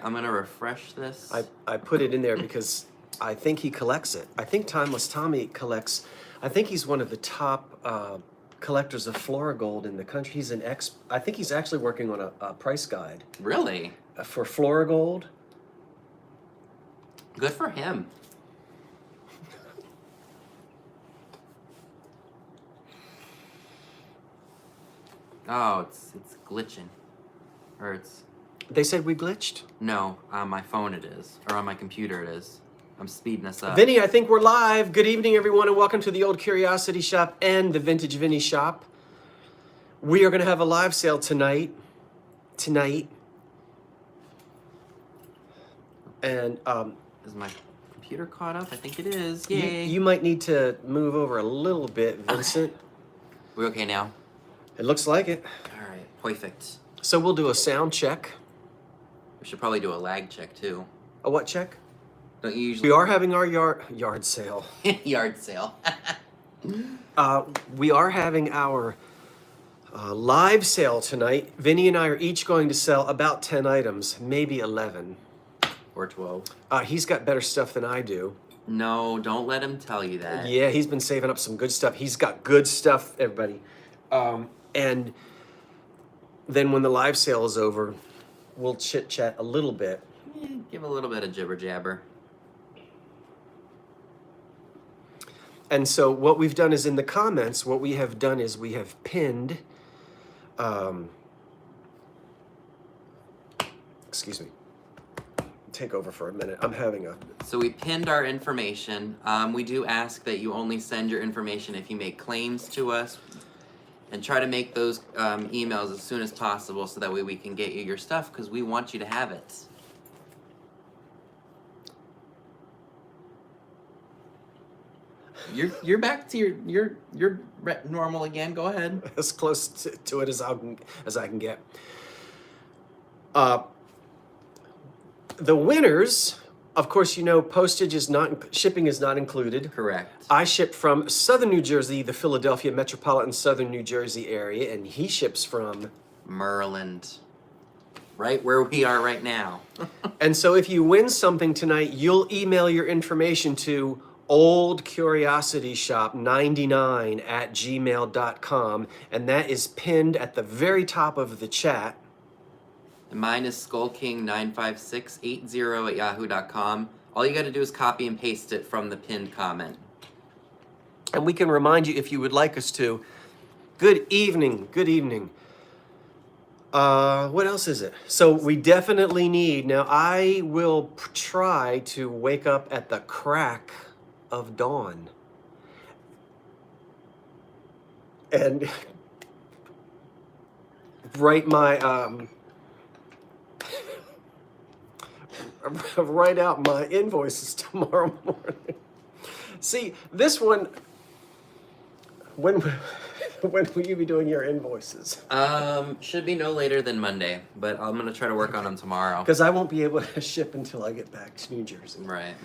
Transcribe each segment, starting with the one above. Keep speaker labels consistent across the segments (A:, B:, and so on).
A: I'm gonna refresh this.
B: I put it in there because I think he collects it. I think Timeless Tommy collects. I think he's one of the top collectors of Flora Gold in the country. He's an I think he's actually working on a price guide.
A: Really?
B: For Flora Gold.
A: Good for him. Oh, it's glitching, or it's.
B: They said we glitched?
A: No, on my phone it is, or on my computer it is. I'm speeding us up.
B: Vinny, I think we're live. Good evening, everyone, and welcome to the Old Curiosity Shop and the Vintage Vinny Shop. We are going to have a live sale tonight. And
A: is my computer caught up? I think it is. Yay!
B: You might need to move over a little bit, Vincent.
A: We okay now?
B: It looks like it.
A: All right, perfect.
B: So we'll do a sound check.
A: We should probably do a lag check too.
B: A what check?
A: Don't you usually?
B: We are having our yard sale.
A: Yard sale.
B: We are having our live sale tonight. Vinny and I are each going to sell about 10 items, maybe 11.
A: Or 12.
B: He's got better stuff than I do.
A: No, don't let him tell you that.
B: Yeah, he's been saving up some good stuff. He's got good stuff, everybody. And then when the live sale is over, we'll chit-chat a little bit.
A: Yeah, give a little bit of jibber-jabber.
B: And so what we've done is in the comments, what we have done is we have pinned, excuse me, take over for a minute. I'm having a...
A: So we pinned our information. We do ask that you only send your information if you make claims to us. And try to make those emails as soon as possible so that way we can get you your stuff because we want you to have it. You're back to your normal again. Go ahead.
B: As close to it as I can get. The winners, of course, you know, shipping is not included.
A: Correct.
B: I ship from Southern New Jersey, the Philadelphia metropolitan Southern New Jersey area, and he ships from
A: Maryland, right where we are right now.
B: And so if you win something tonight, you'll email your information to oldcuriosityshop99@gmail.com, and that is pinned at the very top of the chat.
A: Mine is skullking95680@yahoo.com. All you got to do is copy and paste it from the pinned comment.
B: And we can remind you if you would like us to. Good evening. Good evening. What else is it? So we definitely need, now I will try to wake up at the crack of dawn. And write my, write out my invoices tomorrow morning. See, this one, when will you be doing your invoices?
A: Should be no later than Monday, but I'm gonna try to work on them tomorrow.
B: Because I won't be able to ship until I get back to New Jersey.
A: Right.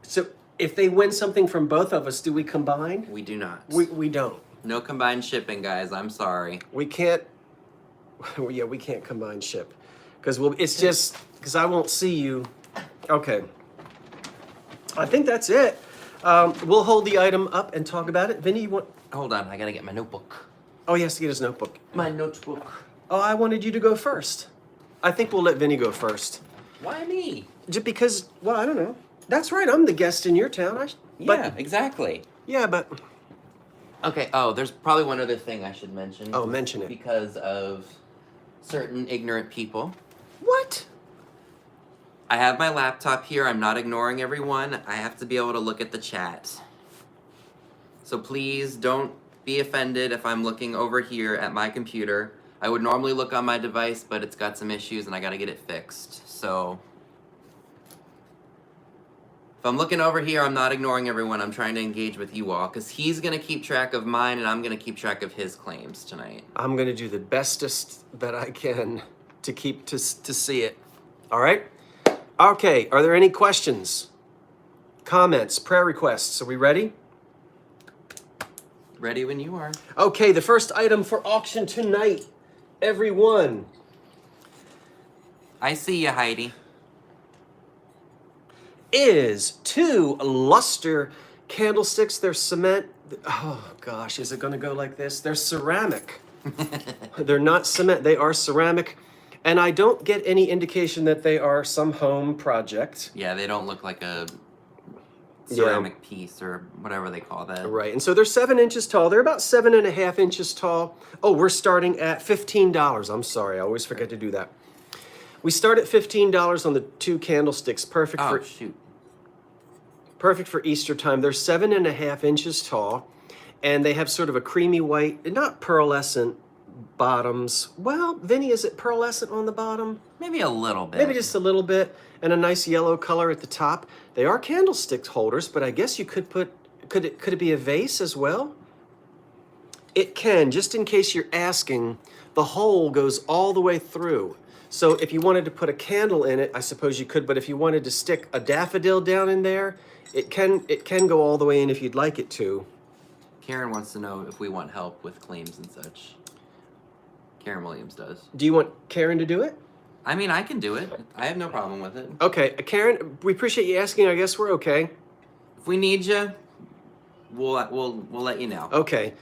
B: So if they win something from both of us, do we combine?
A: We do not.
B: We don't.
A: No combined shipping, guys. I'm sorry.
B: We can't. Yeah, we can't combine ship because it's just because I won't see you. Okay. I think that's it. We'll hold the item up and talk about it. Vinny, you want?
A: Hold on, I gotta get my notebook.
B: Oh, he has to get his notebook.
A: My notebook.
B: Oh, I wanted you to go first. I think we'll let Vinny go first.
A: Why me?
B: Just because, well, I don't know. That's right, I'm the guest in your town.
A: Yeah, exactly.
B: Yeah, but...
A: Okay, oh, there's probably one other thing I should mention.
B: Oh, mention it.
A: Because of certain ignorant people.
B: What?
A: I have my laptop here. I'm not ignoring everyone. I have to be able to look at the chat. So please don't be offended if I'm looking over here at my computer. I would normally look on my device, but it's got some issues and I gotta get it fixed. So if I'm looking over here, I'm not ignoring everyone. I'm trying to engage with you all because he's gonna keep track of mine and I'm gonna keep track of his claims tonight.
B: I'm gonna do the bestest that I can to see it. All right? Okay, are there any questions, comments, prayer requests? Are we ready?
A: Ready when you are.
B: Okay, the first item for auction tonight, everyone,
A: I see you, Heidi.
B: Is 2 luster candlesticks. They're cement. Oh gosh, is it going to go like this? They're ceramic. They're not cement. They are ceramic. And I don't get any indication that they are some home project.
A: Yeah, they don't look like a ceramic piece or whatever they call that.
B: Right, and so they're 7 inches tall. They're about 7.5 inches tall. Oh, we're starting at $15. I'm sorry, I always forget to do that. We start at $15 on the 2 candlesticks. Perfect
A: Oh,
B: for
A: shoot.
B: perfect for Easter time. They're 7.5 inches tall, and they have sort of a creamy white, not pearlescent bottoms. Well, Vinny, is it pearlescent on the bottom?
A: Maybe a little bit.
B: Maybe just a little bit, and a nice yellow color at the top. They are candlestick holders, but I guess you could put, could it be a vase as well? It can, just in case you're asking, the hole goes all the way through. So if you wanted to put a candle in it, I suppose you could, but if you wanted to stick a daffodil down in there, it can go all the way in if you'd like it to.
A: Karen wants to know if we want help with claims and such. Karen Williams does.
B: Do you want Karen to do it?
A: I mean, I can do it. I have no problem with it.
B: Okay, Karen, we appreciate you asking. I guess we're okay.
A: If we need you, we'll let you know.
B: Okay.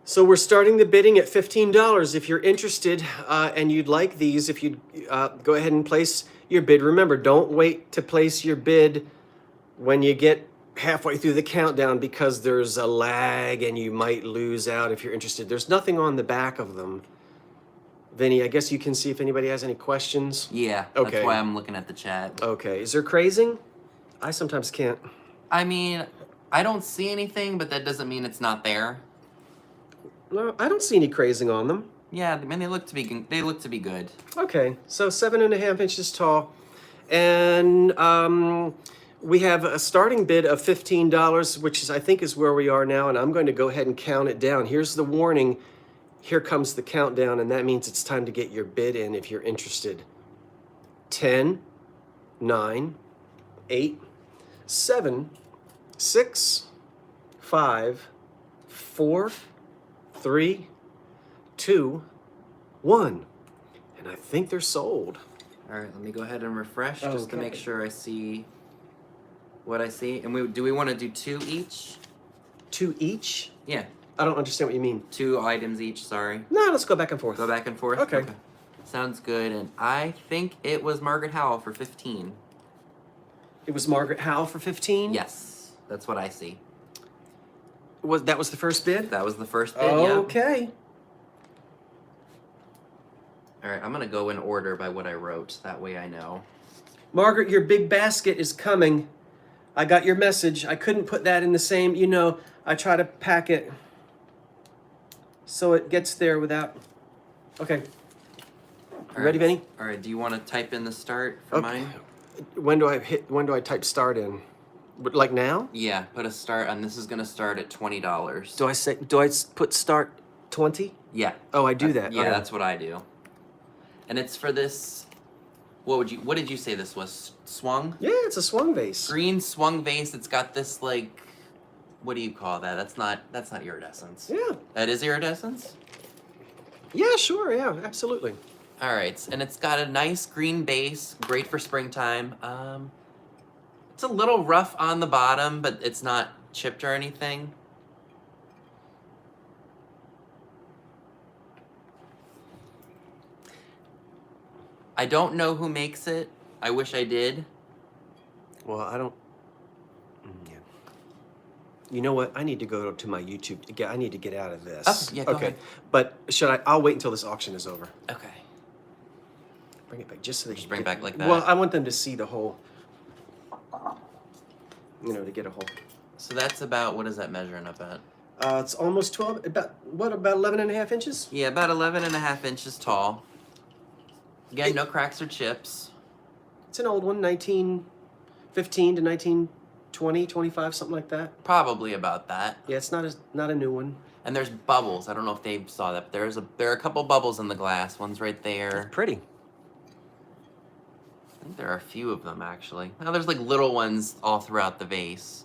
B: So we're starting the bidding at $15. If you're interested and you'd like these, if you'd go ahead and place your bid. Remember, don't wait to place your bid when you get halfway through the countdown because there's a lag and you might lose out if you're interested. There's nothing on the back of them. Vinny, I guess you can see if anybody has any questions.
A: Yeah,
B: Okay.
A: That's why I'm looking at the chat.
B: Okay. Is there crazing? I sometimes can't.
A: I mean, I don't see anything, but that doesn't mean it's not there.
B: No, I don't see any crazing on them.
A: Yeah, I mean, they look to be good.
B: Okay, so 7.5 inches tall, and we have a starting bid of $15, which is I think is where we are now, and I'm going to go ahead and count it down. Here's the warning. Here comes the countdown, and that means it's time to get your bid in if you're interested. 10, 9, 8, 7, 6, 5, 4, 3, 2, 1. And I think they're sold.
A: All right, let me go ahead and refresh just to
B: Okay.
A: make sure I see what I see. And do we want to do 2 each?
B: 2 each?
A: Yeah,
B: I don't understand what you mean.
A: 2 items each, sorry.
B: No, let's go back and forth.
A: Go back and forth?
B: Okay.
A: Sounds good. And I think it was Margaret Howell for 15.
B: It was Margaret Howell for 15?
A: Yes, that's what I see.
B: That was the first bid?
A: That was the first bid, yeah.
B: Okay.
A: All right, I'm going to go in order by what I wrote. That way I know.
B: Margaret, your big basket is coming. I got your message. I couldn't put that in the same, I try to pack it so it gets there without. Okay.
A: All
B: Ready,
A: right.
B: Vinny?
A: All right, do you want to type in the start for mine?
B: When do I type start in? Like now?
A: Yeah, put a start, and this is going to start at $20.
B: Do I put start 20?
A: Yeah.
B: Oh, I do that.
A: Yeah,
B: Okay.
A: that's what I do. And it's for this, what did you say this was? Swung?
B: Yeah, it's a swung vase.
A: Green swung vase. It's got this what do you call that? That's not iridescence.
B: Yeah.
A: That is iridescence?
B: Yeah, sure. Yeah, absolutely.
A: All right, and it's got a nice green base, great for springtime. It's a little rough on the bottom, but it's not chipped or anything. I don't know who makes it. I wish I did.
B: Well, I don't. Yeah. You know what? I need to go to my YouTube. I need to get out of this.
A: Oh, yeah, go ahead.
B: But I'll wait until this auction is over.
A: Okay.
B: Bring it back just so they
A: Just
B: can
A: bring it back like that?
B: Well, I want them to see the whole. To get a whole.
A: So that's about, what is that measuring up at?
B: It's almost 12. About 11.5 inches?
A: Yeah, about 11.5 inches tall. Again, no cracks or chips.
B: It's an old one, 1915 to 1920, 25, something like that.
A: Probably about that.
B: Yeah, it's not a new one.
A: And there's bubbles. I don't know if they saw that, but there are a couple bubbles in the glass. One's right there.
B: Pretty.
A: I think there are a few of them, actually. Now, there's little ones all throughout the vase.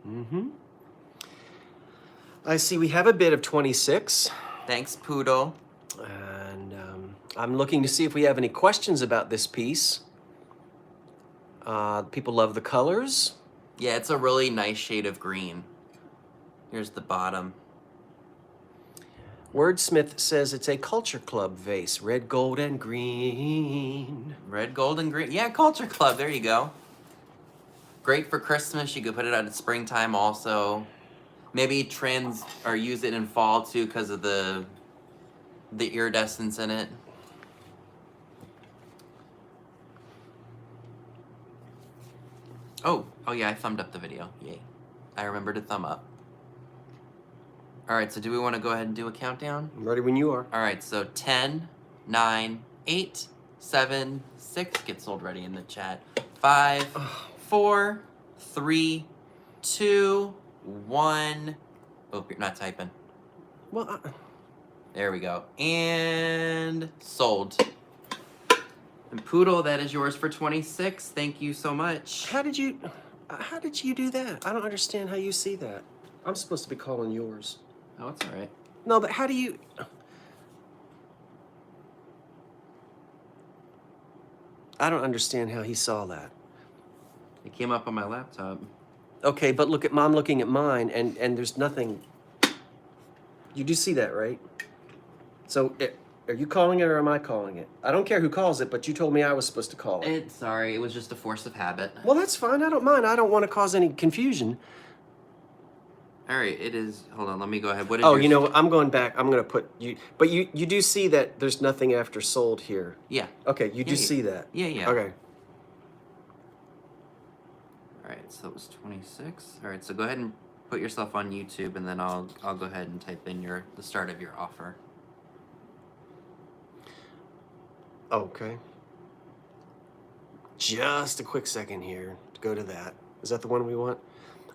B: Mm-hmm. I see we have a bid of 26.
A: Thanks, Poodle.
B: And I'm looking to see if we have any questions about this piece. People love the colors.
A: Yeah, it's a really nice shade of green. Here's the bottom.
B: Wordsmith says it's a Culture Club vase, red, gold, and green.
A: Red, gold, and green. Yeah, Culture Club. There you go. Great for Christmas. You could put it out at springtime also. Maybe use it in fall too because of the iridescence in it. Oh yeah, I thumbed up the video. Yay. I remember to thumb up. All right, so do we want to go ahead and do a countdown?
B: I'm ready when you are.
A: All right, so 10, 9, 8, 7, 6. Get sold ready in the chat. 5, 4, 3, 2, 1. Oh, you're not typing.
B: Well,
A: There we go. And sold. And Poodle, that is yours for 26. Thank you so much.
B: how did you do that? I don't understand how you see that. I'm supposed to be calling yours.
A: Oh, it's all right.
B: No, but how do you... I don't understand how he saw that.
A: It came up on my laptop.
B: Okay, but look at Mom looking at mine, and there's nothing. You do see that, right? So, are you calling it or am I calling it? I don't care who calls it, but you told me I was supposed to call it.
A: Sorry, it was just a force of habit.
B: Well, that's fine. I don't mind. I don't want to cause any confusion.
A: All right, it is. Hold on, let me go ahead. What is
B: Oh,
A: your...
B: you know what? I'm going back. I'm going to put you. But you do see that there's nothing after sold here.
A: Yeah.
B: Okay, you do see that.
A: Yeah.
B: Okay.
A: All right, so it was 26. All right, so go ahead and put yourself on YouTube, and then I'll go ahead and type in the start of your offer.
B: Okay. Just a quick second here to go to that. Is that the one we want?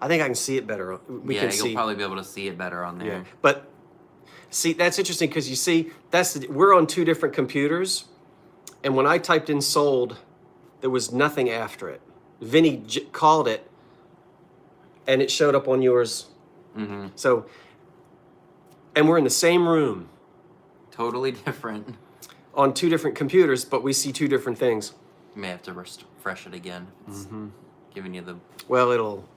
B: I think I can see it better.
A: You'll probably be able to see it better on there.
B: Yeah, but see, that's interesting because you see, we're on two different computers, and when I typed in sold, there was nothing after it. Vinny called it, and it showed up on yours.
A: Mm-hmm.
B: So, and we're in the same room
A: Totally different.
B: on two different computers, but we see two different things.
A: You may have to refresh it again. It's giving you the...
B: Well, it'll...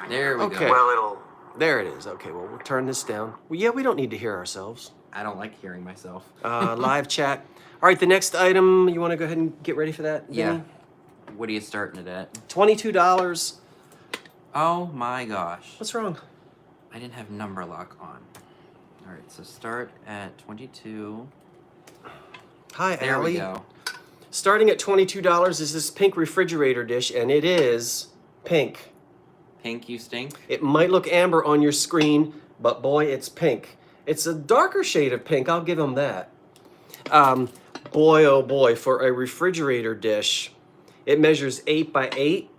A: There we
B: Okay.
A: go.
B: Well, there it is. Okay, well, we'll turn this down. Well, yeah, we don't need to hear ourselves.
A: I don't like hearing myself.
B: Live chat. All right, the next item, you want to go ahead and get ready for that, Vinny?
A: Yeah. What are you starting it at?
B: $22.
A: Oh my gosh.
B: What's wrong?
A: I didn't have number lock on. All right, so start at 22.
B: Hi,
A: There
B: Allie.
A: we go.
B: Starting at $22 is this pink refrigerator dish, and it is pink.
A: Pink, you stink.
B: It might look amber on your screen, but boy, it's pink. It's a darker shade of pink, I'll give them that. Boy, oh boy, for a refrigerator dish, it measures 8 by 8.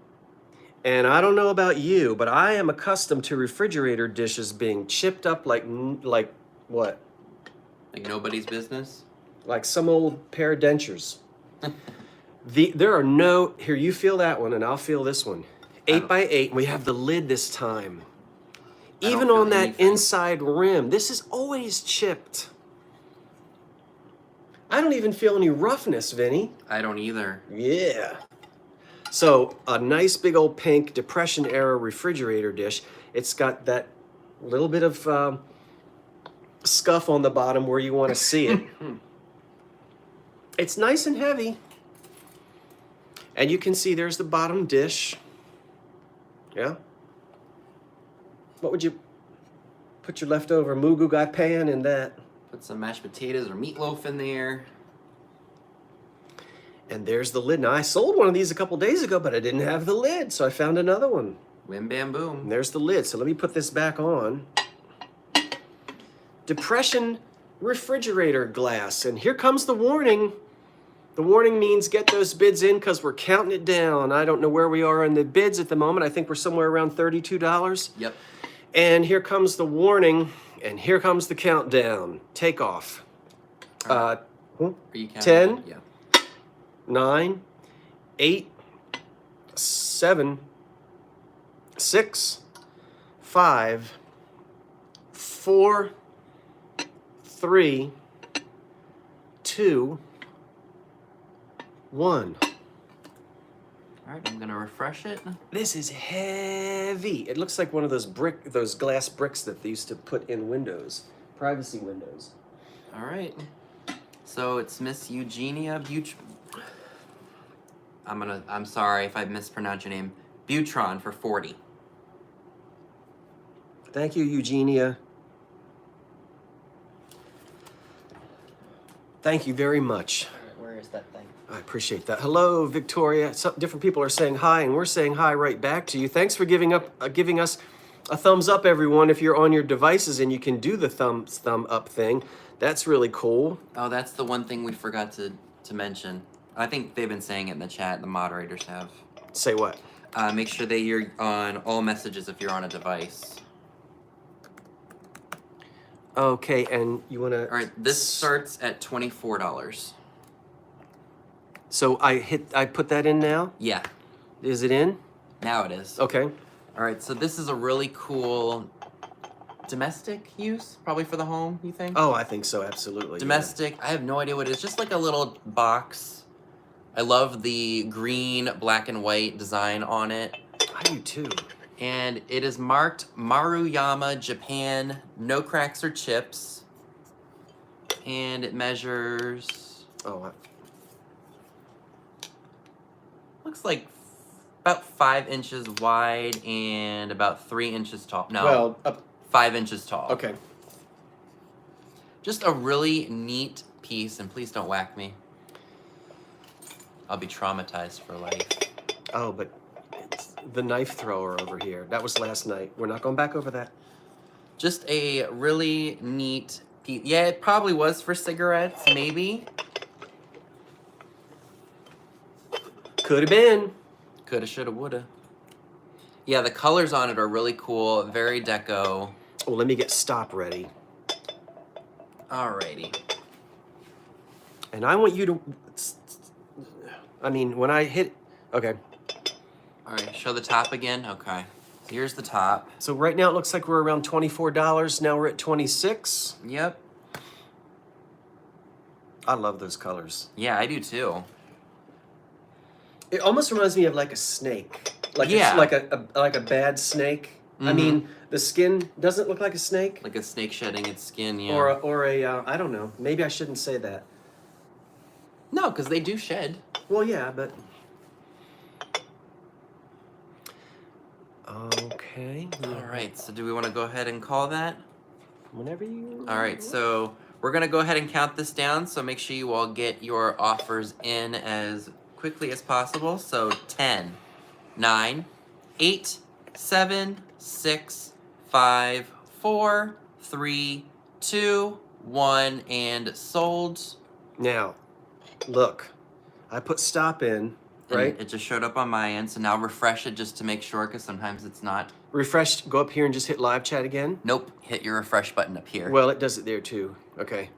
B: And I don't know about you, but I am accustomed to refrigerator dishes being chipped up like what?
A: Like nobody's business?
B: Like some old pair of dentures. There are no, here, you feel that one and I'll feel this one. 8 by 8, we have the lid this time. Even on that inside rim, this is always chipped. I don't even feel any roughness, Vinny.
A: I don't either.
B: Yeah. So, a nice big old pink Depression-era refrigerator dish. It's got that little bit of scuff on the bottom where you want to see it. It's nice and heavy. And you can see there's the bottom dish. Yeah? What would you put your leftover mugu gai pan in that?
A: Put some mashed potatoes or meatloaf in there.
B: And there's the lid. Now, I sold one of these a couple days ago, but I didn't have the lid, so I found another one.
A: Wham, bam, boom.
B: And there's the lid. So let me put this back on. Depression refrigerator glass. And here comes the warning. The warning means get those bids in because we're counting it down. I don't know where we are in the bids at the moment. I think we're somewhere around $32.
A: Yep.
B: And here comes the warning, and here comes the countdown. Take off.
A: Are you counting?
B: 10.
A: Yeah.
B: 9, 8, 7, 6, 5, 4, 3, 2, 1.
A: All right, I'm gonna refresh it.
B: This is heavy. It looks like one of those glass bricks that they used to put in windows, privacy windows.
A: All right. So it's Miss Eugenia I'm sorry if I mispronounced your name. Butron for 40.
B: Thank you, Eugenia. Thank you very much.
A: Where is that thing?
B: I appreciate that. Hello, Victoria. Some different people are saying hi, and we're saying hi right back to you. Thanks for giving us a thumbs up, everyone. If you're on your devices and you can do the thumb up thing, that's really cool.
A: Oh, that's the one thing we forgot to mention. I think they've been saying it in the chat. The moderators have.
B: Say what?
A: Make sure that you're on all messages if you're on a device.
B: Okay, and you want to...
A: All right, this starts at $24.
B: So I put that in now?
A: Yeah,
B: Is it in?
A: now it is.
B: Okay.
A: All right, so this is a really cool domestic use, probably for the home, you think?
B: Oh, I think so, absolutely.
A: Domestic, I have no idea what it is. Just like a little box. I love the green, black, and white design on it.
B: Yeah. I do too.
A: And it is marked Maruyama, Japan, no cracks or chips. And it measures...
B: Oh,
A: looks like about 5 inches wide and about 3 inches tall. No,
B: well, up.
A: 5 inches tall.
B: Okay.
A: Just a really neat piece, and please don't whack me. I'll be traumatized for life.
B: Oh, but it's the knife thrower over here. That was last night. We're not going back over that.
A: Just a really neat piece. Yeah, it probably was for cigarettes, maybe.
B: Could have been.
A: Coulda, shoulda, woulda. Yeah, the colors on it are really cool. Very deco.
B: Oh, let me get stop ready.
A: Alrighty.
B: And I want you to... I mean, when I hit... Okay.
A: Alright, show the top again. Okay. So here's the top.
B: So right now it looks like we're around $24. Now we're at $26.
A: Yep.
B: I love those colors.
A: Yeah, I do too.
B: It almost reminds me of like a snake. Like
A: Yeah.
B: it's like a bad snake. I mean, the skin doesn't look like a snake.
A: Like a snake shedding its skin, yeah.
B: Or a I don't know. Maybe I shouldn't say that.
A: No, because they do shed.
B: Well, yeah, but... Okay.
A: Alright, so do we want to go ahead and call that?
B: Whenever you...
A: Alright, so we're going to go ahead and count this down, so make sure you all get your offers in as quickly as possible. So 10, 9, 8, 7, 6, 5, 4, 3, 2, 1, and sold.
B: Now, look. I put stop in, right?
A: And it just showed up on my end, so now refresh it just to make sure, because sometimes it's not.
B: Refresh, go up here and just hit live chat again.
A: Nope, hit your refresh button up here.
B: Well, it does it there too. Okay.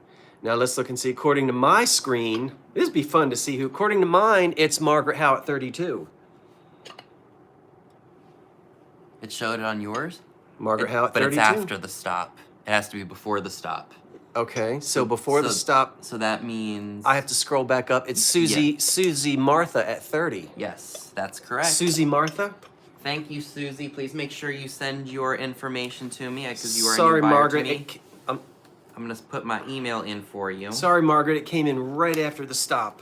B: Now let's look and see. According to my screen, this would be fun to see who. According to mine, it's Margaret Howe at 32.
A: It showed it on yours?
B: Margaret Howe at 32.
A: But it's after the stop. It has to be before the stop.
B: Okay, so before the stop,
A: So that means...
B: I have to scroll back up. It's Susie Martha at 30.
A: Yes, that's correct.
B: Susie Martha?
A: Thank you, Susie. Please make sure you send your information to me, because you are
B: Sorry,
A: a new buyer
B: Margaret.
A: to me. I'm going to put my email in for you.
B: Sorry, Margaret. It came in right after the stop.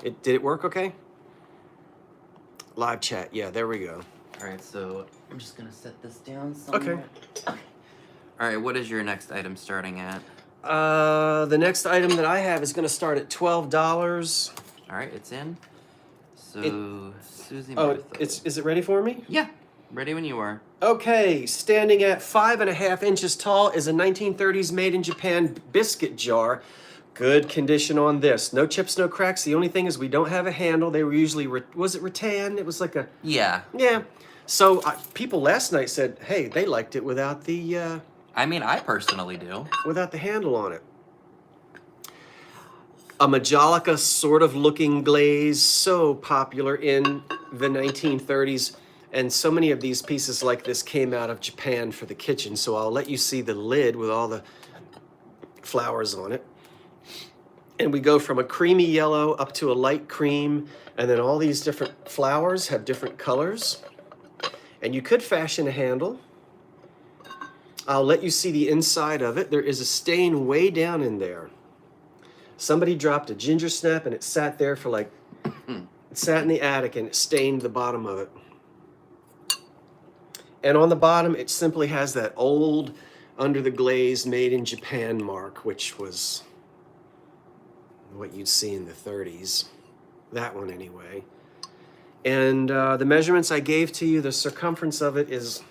B: Did it work okay? Live chat. Yeah, there we go.
A: All right, so I'm just going to set this down somewhere. Okay. All right, what is your next item starting at?
B: The next item that I have is going to start at $12.
A: All right, it's in. So, Susie
B: Oh,
A: Martha.
B: is it ready for me?
A: Yeah, ready when you are.
B: Okay, standing at 5.5 inches tall is a 1930s made in Japan biscuit jar. Good condition on this. No chips, no cracks. The only thing is we don't have a handle. They were usually, was it rattan? It was like a...
A: Yeah.
B: Yeah. So people last night said, hey, they liked it without the...
A: I mean, I personally do.
B: without the handle on it. A Majolica sort of looking glaze, so popular in the 1930s. And so many of these pieces like this came out of Japan for the kitchen. So I'll let you see the lid with all the flowers on it. And we go from a creamy yellow up to a light cream. And then all these different flowers have different colors. And you could fashion a handle. I'll let you see the inside of it. There is a stain way down in there. Somebody dropped a ginger snap and it sat there for like, it sat in the attic and it stained the bottom of it. And on the bottom, it simply has that old under the glaze made in Japan mark, which was what you'd see in the 30s. That one anyway. And the measurements I gave to you, the circumference of it is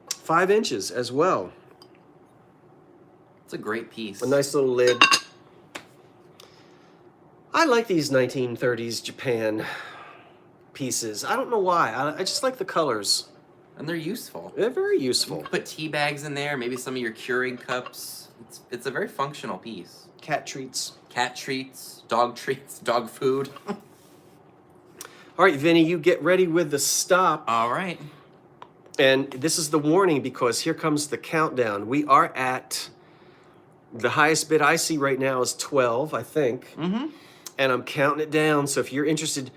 B: 5 inches as well.
A: It's a great piece.
B: A nice little lid. I like these 1930s Japan pieces. I don't know why. I just like the colors.
A: And they're useful.
B: They're very
A: You
B: useful.
A: can put tea bags in there, maybe some of your Keurig cups. It's a very functional piece.
B: Cat treats.
A: Cat treats, dog food.
B: All right, Vinny, you get ready with the stop.
A: All right.
B: And this is the warning because here comes the countdown. We are at, the highest bid I see right now is 12, I think.
A: Mm-hmm.
B: And I'm counting it down. So if you're interested,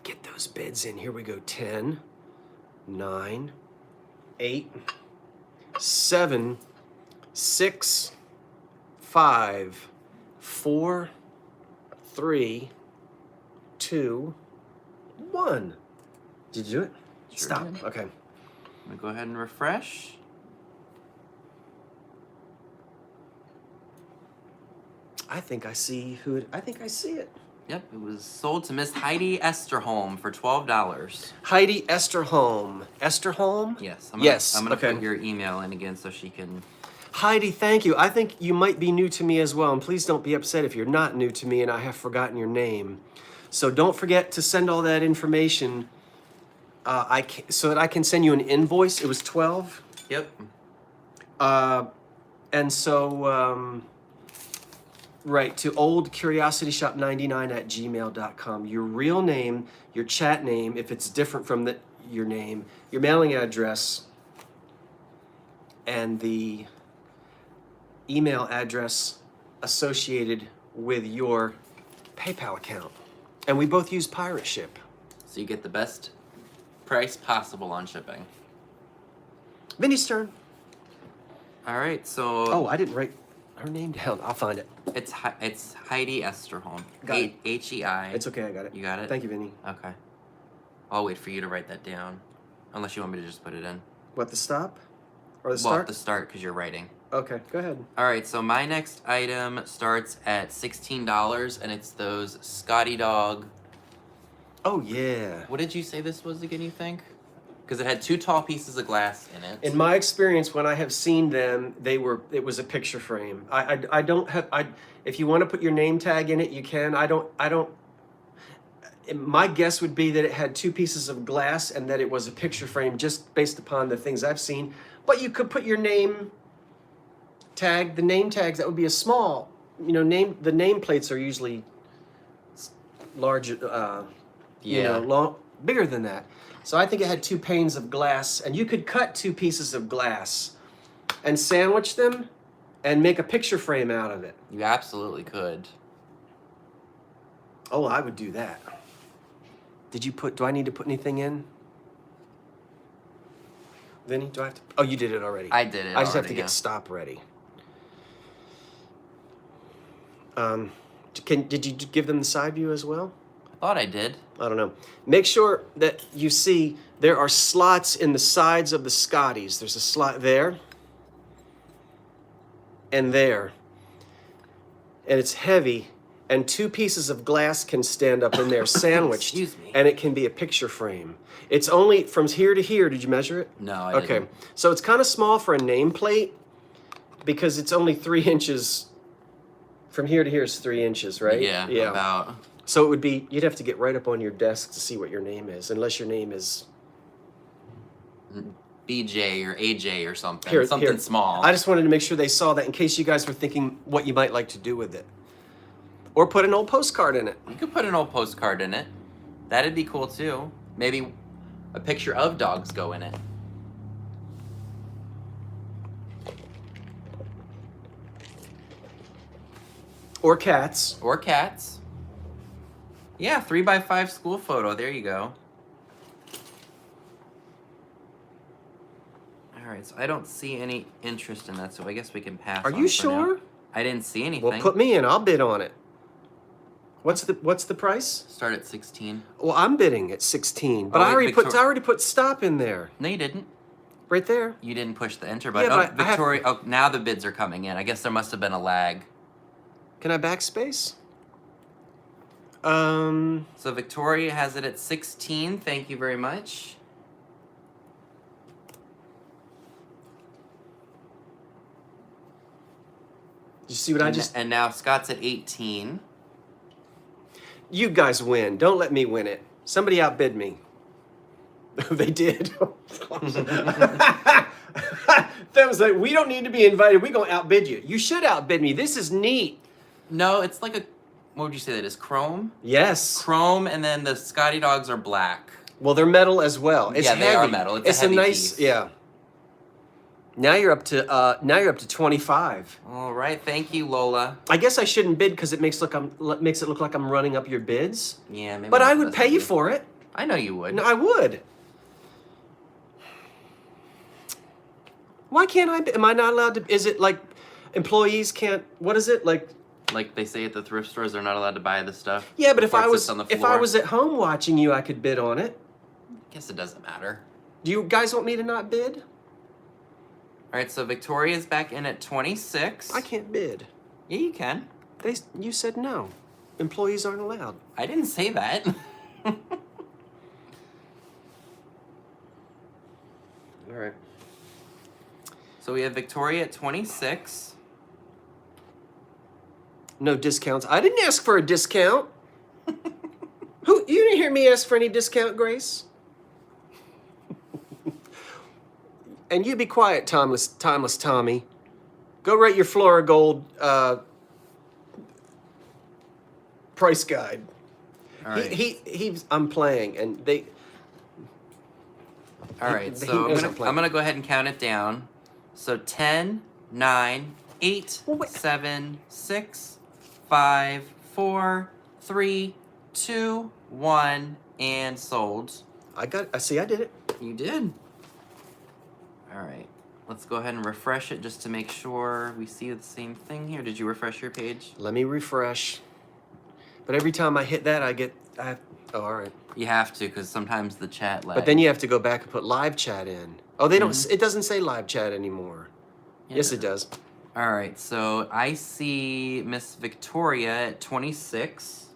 B: get those bids in. Here we go. 10, 9, 8, 7, 6, 5, 4, 3, 2, 1. Did you do it?
A: Sure
B: Stop.
A: did.
B: Okay.
A: I'm gonna go ahead and refresh.
B: I think I see who it, I think I see it.
A: Yep, it was sold to Miss Heidi Esterholm for $12.
B: Heidi Esterholm. Esterholm?
A: Yes.
B: Yes,
A: I'm gonna
B: okay.
A: put your email in again so she can.
B: Heidi, thank you. I think you might be new to me as well, and please don't be upset if you're not new to me and I have forgotten your name. So don't forget to send all that information so that I can send you an invoice. It was 12.
A: Yep.
B: And so, right, to oldcuriosityshop99@gmail.com. Your real name, your chat name, if it's different from your name, your mailing address, and the email address associated with your PayPal account. And we both use Pirate Ship.
A: So you get the best price possible on shipping.
B: Vinny's turn.
A: All right, so
B: Oh, I didn't write her name down. I'll find it.
A: it's Heidi Esterholm.
B: Got it.
A: H-E-I.
B: It's okay, I got it.
A: You got it?
B: Thank you, Vinny.
A: Okay. I'll wait for you to write that down, unless you want me to just put it in.
B: What, the stop? Or the
A: Well,
B: start?
A: the start, because you're writing.
B: Okay, go ahead.
A: All right, so my next item starts at $16, and it's those Scottie dog.
B: Oh, yeah.
A: What did you say this was again, you think? Because it had 2 tall pieces of glass in it.
B: In my experience, when I have seen them, it was a picture frame. I don't have, if you want to put your name tag in it, you can. My guess would be that it had 2 pieces of glass and that it was a picture frame just based upon the things I've seen. But you could put your name tag, the name tags, that would be a small, the name plates are usually larger, bigger than that. So I think it had 2 panes of glass, and you could cut 2 pieces of glass and sandwich them and make a picture frame out of it.
A: You absolutely could.
B: Oh, I would do that. Do I need to put anything in? Vinny, do I have to? Oh, you did it already.
A: I did it
B: I just have to
A: already,
B: get
A: yeah.
B: stop ready. Did you give them the side view as well?
A: I thought I did.
B: I don't know. Make sure that you see there are slots in the sides of the Scotties. There's a slot there and there. And it's heavy, and 2 pieces of glass can stand up in there sandwiched.
A: Excuse me.
B: And it can be a picture frame. It's only from here to here. Did you measure it?
A: No, I
B: Okay.
A: didn't.
B: So it's kind of small for a nameplate because it's only 3 inches. From here to here is 3 inches, right?
A: Yeah, about.
B: So it would be, you'd have to get right up on your desk to see what your name is, unless your name is...
A: BJ or AJ or something.
B: Here,
A: something small.
B: I just wanted to make sure they saw that in case you guys were thinking what you might like to do with it. Or put an old postcard in it.
A: You could put an old postcard in it. That'd be cool too. Maybe a picture of dogs go in it.
B: Or cats.
A: Or cats. Yeah, 3x5 school photo. There you go. Alright, so I don't see any interest in that, so I guess we can pass.
B: Are you sure?
A: Now. I didn't see anything.
B: Well, put me in. I'll bid on it. What's the price?
A: Start at 16.
B: Well, I'm bidding at 16, but
A: Oh,
B: I
A: wait,
B: already put stop in there.
A: No, you didn't.
B: Right there.
A: You didn't push the enter button.
B: Yeah,
A: Oh,
B: but
A: Victoria. Oh, now the bids are coming in. I guess there must have been a lag.
B: Can I backspace?
A: So Victoria has it at 16. Thank you very much.
B: You see what I just...
A: And now Scott's at 18.
B: You guys win. Don't let me win it. Somebody outbid me. They did. That was like, we don't need to be invited. We're going to outbid you. You should outbid me. This is neat.
A: No, it's like a... What would you say that is? Chrome?
B: Yes.
A: Chrome, and then the Scottie dogs are black.
B: Well, they're metal as well. It's
A: yeah,
B: heavy.
A: they are metal. It's a heavy
B: nice...
A: piece.
B: Yeah. Now you're up to 25.
A: All right, thank you, Lola.
B: I guess I shouldn't bid because it makes it look like I'm running up your bids.
A: Yeah, maybe.
B: But I would pay you for it.
A: I know you would.
B: No, I would. Why can't I? Am I not allowed to? Is it like employees can't? What is it like?
A: Like they say at the thrift stores, they're not allowed to buy the stuff.
B: Yeah, but if
A: before
B: I
A: it
B: was
A: sits on the
B: if
A: floor.
B: I was at home watching you, I could bid on it.
A: I guess it doesn't matter.
B: Do you guys want me to not bid?
A: All right, so Victoria's back in at 26.
B: I can't bid.
A: Yeah, you can.
B: You said no. Employees aren't allowed.
A: I didn't say that.
B: All right.
A: So we have Victoria at 26.
B: No discounts. I didn't ask for a discount. You didn't hear me ask for any discount, Grace? And you be quiet, timeless Tommy. Go rate your Floral Gold price guide.
A: All right.
B: I'm playing, and they.
A: All right, so I'm gonna go ahead and count it down. So 10, 9, 8, 7, 6, 5, 4, 3, 2, 1, and sold.
B: I see. I did it.
A: You did. All right. Let's go ahead and refresh it just to make sure we see the same thing here. Did you refresh your page?
B: Let me refresh. But every time I hit that, oh, all right.
A: You have to, because sometimes the chat lags.
B: But then you have to go back and put live chat in. Oh, they don't. It doesn't say live chat anymore.
A: Yeah,
B: yes, it does.
A: All right. So I see Miss Victoria at 26.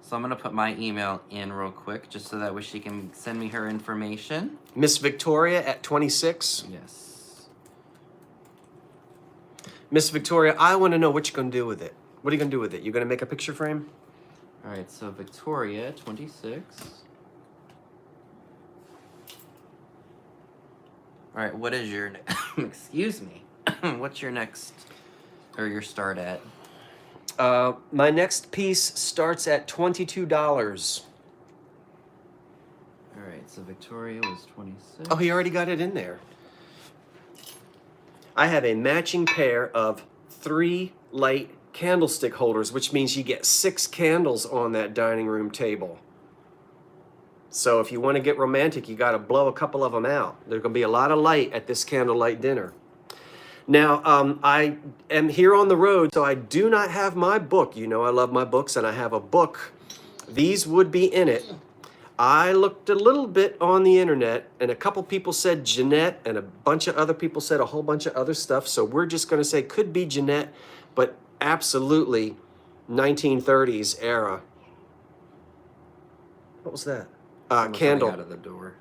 A: So I'm gonna put my email in real quick, just so that way she can send me her information.
B: Miss Victoria at 26.
A: Yes.
B: Miss Victoria, I want to know what you're gonna do with it. What are you gonna do with it? You're gonna make a picture frame?
A: All right. So Victoria, 26. All right. What is your? Excuse me. What's your next, or your start at?
B: My next piece starts at $22.
A: All right, so Victoria was 26.
B: Oh, he already got it in there. I have a matching pair of 3 light candlestick holders, which means you get 6 candles on that dining room table. So if you want to get romantic, you got to blow a couple of them out. There's going to be a lot of light at this candlelight dinner. Now, I am here on the road, so I do not have my book. You know I love my books, and I have a book. These would be in it. I looked a little bit on the internet, and a couple people said Jeanette, and a bunch of other people said a whole bunch of other stuff, so we're just going to say could be Jeanette, but absolutely 1930s era. What was that? Candle.
A: Out of the door.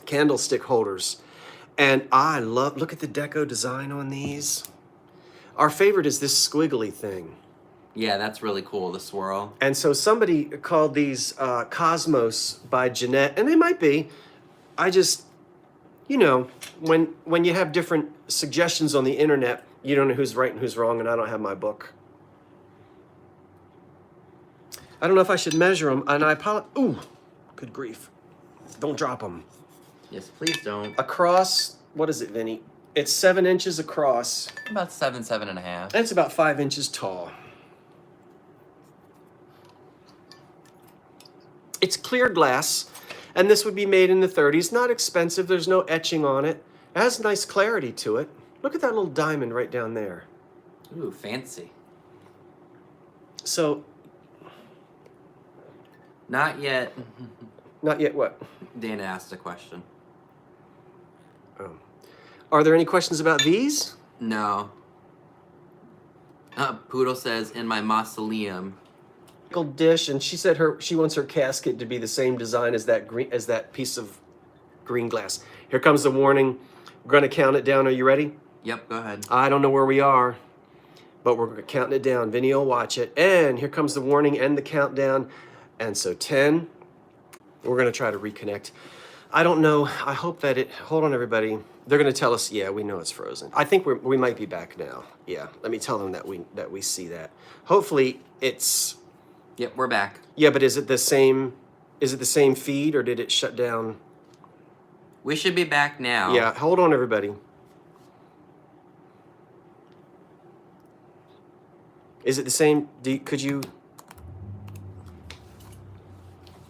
B: Candlestick holders. And I love, look at the deco design on these. Our favorite is this squiggly thing.
A: Yeah, that's really cool, the swirl.
B: And so somebody called these Cosmos by Jeanette, and they might be. I just, you know, when you have different suggestions on the internet, you don't know who's right and who's wrong, and I don't have my book. I don't know if I should measure them, and I apologize. Ooh, good grief. Don't drop them.
A: Yes, please don't.
B: Across, what is it, Vinny? It's 7 inches across.
A: About 7.5.
B: And it's about 5 inches tall. It's clear glass, and this would be made in the 30s. Not expensive. There's no etching on it. It has nice clarity to it. Look at that little diamond right down there.
A: Ooh, fancy.
B: So,
A: not yet.
B: not yet what?
A: Dana asked a question.
B: Oh. Are there any questions about these?
A: No. Poodle says, in my mausoleum.
B: Dish, and she said she wants her casket to be the same design as that piece of green glass. Here comes the warning. We're going to count it down. Are you ready?
A: Yep, go ahead.
B: I don't know where we are, but we're counting it down. Vinny will watch it. And here comes the warning and the countdown. And so 10. We're going to try to reconnect. I don't know. I hope that it... Hold on, everybody. They're going to tell us, yeah, we know it's frozen. I think we might be back now. Yeah, let me tell them that we see that. Hopefully it's...
A: Yep, we're back.
B: Yeah, but is it the same feed, or did it shut down?
A: We should be back now.
B: Yeah, hold on, everybody. Is it the same? Could you?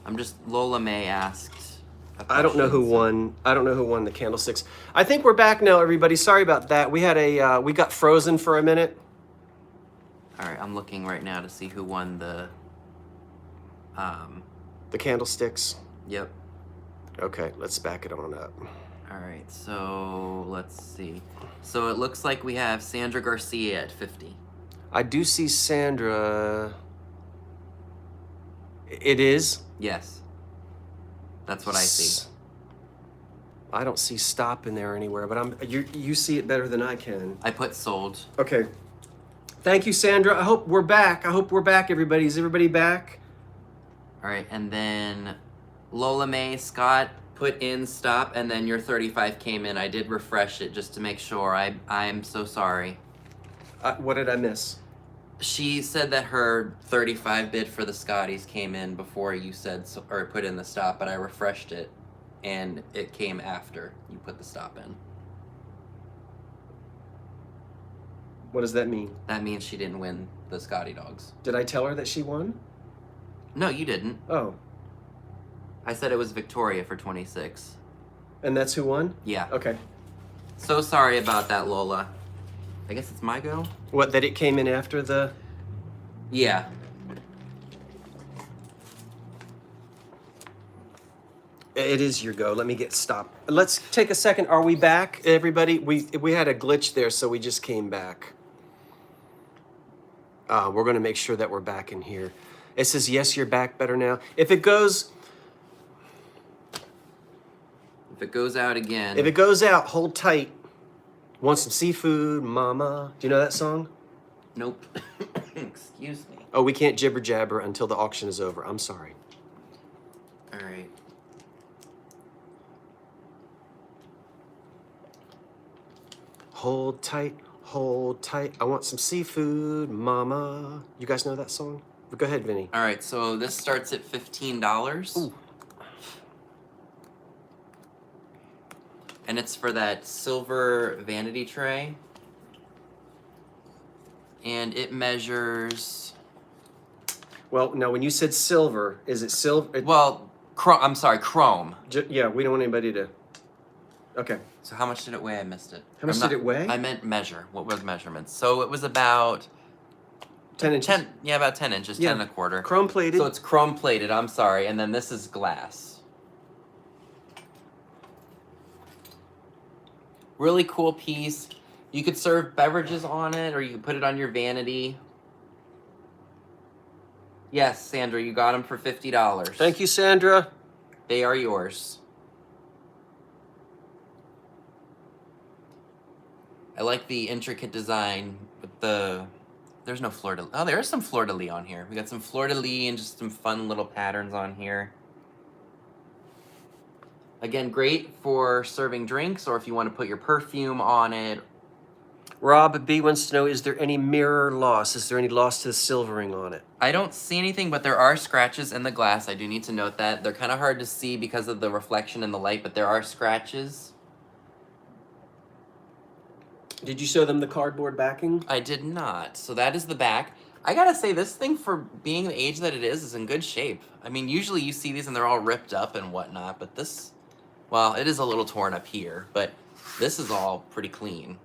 A: I'm just... Lola May asked.
B: I don't know who won. I don't know who won the candlesticks. I think we're back now, everybody. Sorry about that. We had we got frozen for a minute.
A: All right, I'm looking right now to see who won the
B: candlesticks.
A: Yep.
B: Okay, let's back it on up.
A: All right, so let's see. So it looks like we have Sandra Garcia at 50.
B: I do see Sandra. It is?
A: Yes. That's what I see.
B: I don't see stop in there anywhere, but you see it better than I can.
A: I put sold.
B: Okay. Thank you, Sandra. I hope we're back. Everybody. Is everybody back?
A: All right, and then Lola May, Scott put in stop, and then your 35 came in. I did refresh it just to make sure. I'm so sorry.
B: What did I miss?
A: She said that her 35 bid for the Scotties came in before you said or put in the stop, but I refreshed it, and it came after you put the stop in.
B: What does that mean?
A: That means she didn't win the Scottie dogs.
B: Did I tell her that she won?
A: No, you didn't.
B: Oh.
A: I said it was Victoria for 26.
B: And that's who won?
A: Yeah.
B: Okay.
A: So sorry about that, Lola. I guess it's my go?
B: What, that it came in after the...
A: Yeah.
B: It is your go. Let me get stopped. Let's take a second. Are we back, everybody? We had a glitch there, so we just came back. We're going to make sure that we're back in here. It says, yes, you're back better now. If it goes
A: out again.
B: If it goes out, hold tight. Want some seafood, mama? Do you know that song?
A: Nope. Excuse me.
B: Oh, we can't jibber jabber until the auction is over. I'm sorry.
A: All right.
B: Hold tight, hold tight. I want some seafood, mama. You guys know that song? Go ahead, Vinny.
A: All right, so this starts at $15.
B: Ooh.
A: And it's for that silver vanity tray. And it measures...
B: Well, now when you said silver, is it silver?
A: Well, I'm sorry, chrome.
B: Yeah, we don't want anybody to... Okay.
A: So how much did it weigh? I missed it.
B: How much did it weigh?
A: I meant measure. What were the measurements? So it was about...
B: 10 inches.
A: About 10 inches, 10 and a quarter.
B: Chrome plated.
A: So it's chrome plated, I'm sorry. And then this is glass. Really cool piece. You could serve beverages on it, or you could put it on your vanity. Yes, Sandra, you got them for $50.
B: Thank you, Sandra.
A: They are yours. I like the intricate design with the... There's no fleur-de-lis. Oh, there is some fleur-de-lis on here. We got some fleur-de-lis and just some fun little patterns on here. Again, great for serving drinks, or if you want to put your perfume on it.
B: Rob B wants to know, is there any mirror loss? Is there any loss to the silvering on it?
A: I don't see anything, but there are scratches in the glass. I do need to note that. They're kind of hard to see because of the reflection in the light, but there are scratches.
B: Did you show them the cardboard backing?
A: I did not. So that is the back. I gotta say, this thing, for being the age that it is in good shape. I mean, usually you see these and they're all ripped up and whatnot, but this, well, it is a little torn up here, but this is all pretty clean.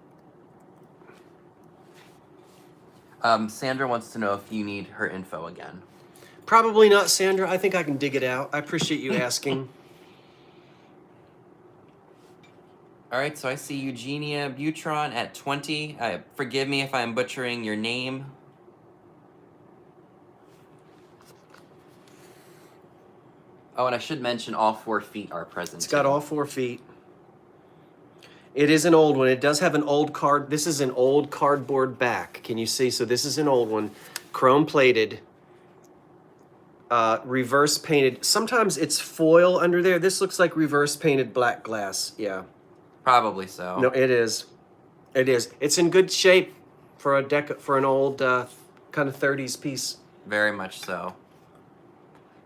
A: Sandra wants to know if you need her info again.
B: Probably not, Sandra. I think I can dig it out. I appreciate you asking.
A: All right, so I see Eugenia Butron at 20. Forgive me if I'm butchering your name. Oh, and I should mention all 4 feet are present.
B: It's got all 4 feet. It is an old one. It does have an old card. This is an old cardboard back. Can you see? So this is an old one, chrome plated, reverse painted. Sometimes it's foil under there. This looks like reverse painted black glass. Yeah.
A: Probably so.
B: No, it is. It is. It's in good shape for an old kind of 30s piece.
A: Very much so.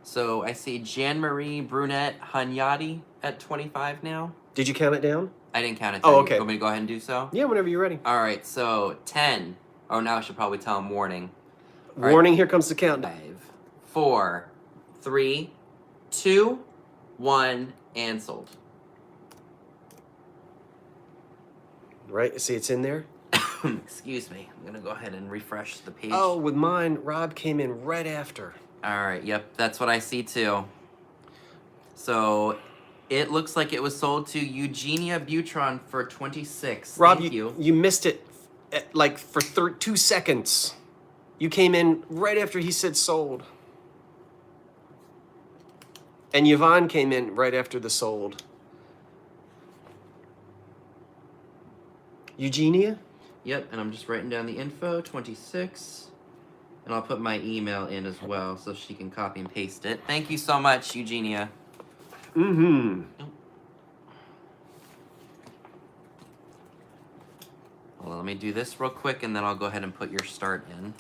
A: So I see Jan-Marie Brunette Hanyadi at 25 now.
B: Did you count it down?
A: I didn't count it.
B: Oh, okay.
A: You want me to go ahead and do so?
B: Yeah, whenever you're ready.
A: All right, so 10. Oh, now I should probably tell him warning. All
B: Warning,
A: right.
B: here comes the countdown.
A: 5, 4, 3, 2, 1, and sold.
B: Right, see it's in there?
A: Excuse me. I'm going to go ahead and refresh the page.
B: Oh, with mine, Rob came in right after.
A: All right, yep, that's what I see too. So it looks like it was sold to Eugenia Butron for 26.
B: Rob,
A: Thank you.
B: you missed it like for 2 seconds. You came in right after he said sold. And Yvonne came in right after the sold. Eugenia?
A: Yep, and I'm just writing down the info, 26. And I'll put my email in as well so she can copy and paste it. Thank you so much, Eugenia.
B: Mm-hmm.
A: Well, let me do this real quick, and then I'll go ahead and put your start in.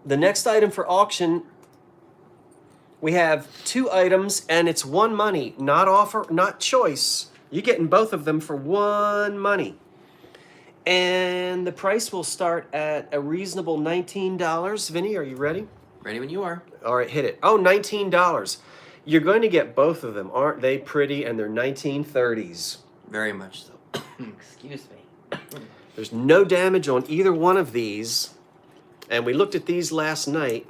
B: The next item for auction, we have 2 items, and it's 1 money, not offer, not choice. You're getting both of them for 1 money. And the price will start at a reasonable $19. Vinny, are you ready?
A: Ready when you are.
B: All right, hit it. Oh, $19. You're going to get both of them. Aren't they pretty? And they're 1930s.
A: Very much so. Excuse me.
B: There's no damage on either one of these. And we looked at these last night.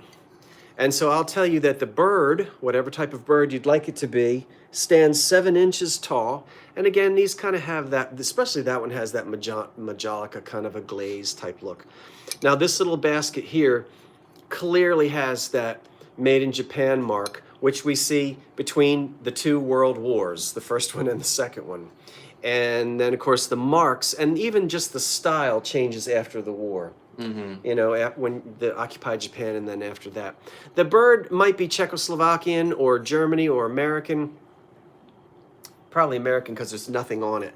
B: And so I'll tell you that the bird, whatever type of bird you'd like it to be, stands 7 inches tall. And again, these kind of have that, especially that one has that Majolica kind of a glaze type look. Now this little basket here clearly has that made in Japan mark, which we see between the 2 world wars, the first one and the second one. And then of course the marks and even just the style changes after the war. Mm-hmm. You know, when the occupied Japan and then after that. The bird might be Czechoslovakian or Germany or American. Probably American because there's nothing on it.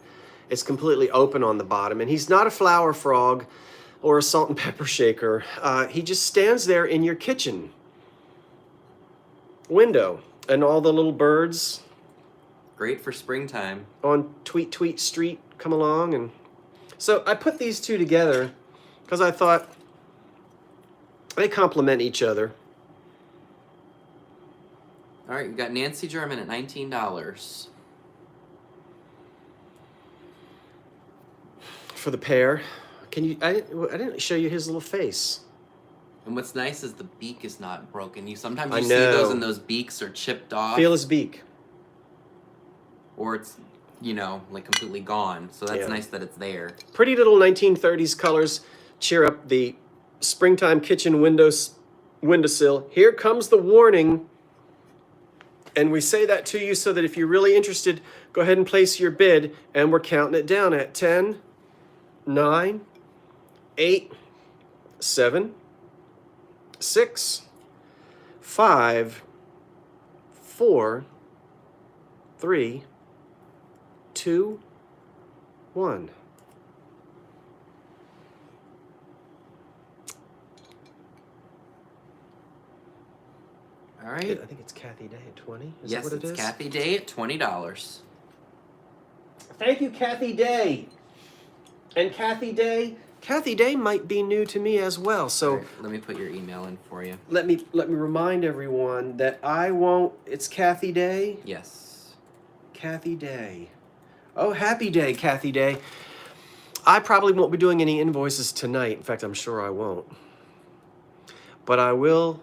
B: It's completely open on the bottom. And he's not a flower frog or a salt and pepper shaker. He just stands there in your kitchen window. And all the little birds.
A: Great for springtime.
B: On Tweet Tweet Street come along. And so I put these 2 together because I thought they complement each other.
A: All right, we got Nancy German at $19.
B: For the pair. Can you? I didn't show you his little face.
A: And what's nice is the beak is not broken. Sometimes
B: I
A: you see
B: know.
A: those and those beaks are chipped off.
B: Feel his beak.
A: Or it's, you know, like completely gone. So that's
B: Yeah.
A: nice that it's there.
B: Pretty little 1930s colors cheer up the springtime kitchen windowsill. Here comes the warning. And we say that to you so that if you're really interested, go ahead and place your bid. And we're counting it down at 10, 9, 8, 7, 6, 5, 4, 3, 2, 1.
A: All right.
B: I think it's Kathy Day at 20. Is
A: Yes,
B: that what it is?
A: it's Kathy Day at $20.
B: Thank you, Kathy Day. And Kathy Day might be new to me as well. So
A: All right, let me put your email in for you.
B: let me remind everyone that I won't. It's Kathy Day.
A: Yes.
B: Kathy Day. Oh, happy day, Kathy Day. I probably won't be doing any invoices tonight. In fact, I'm sure I won't. But I will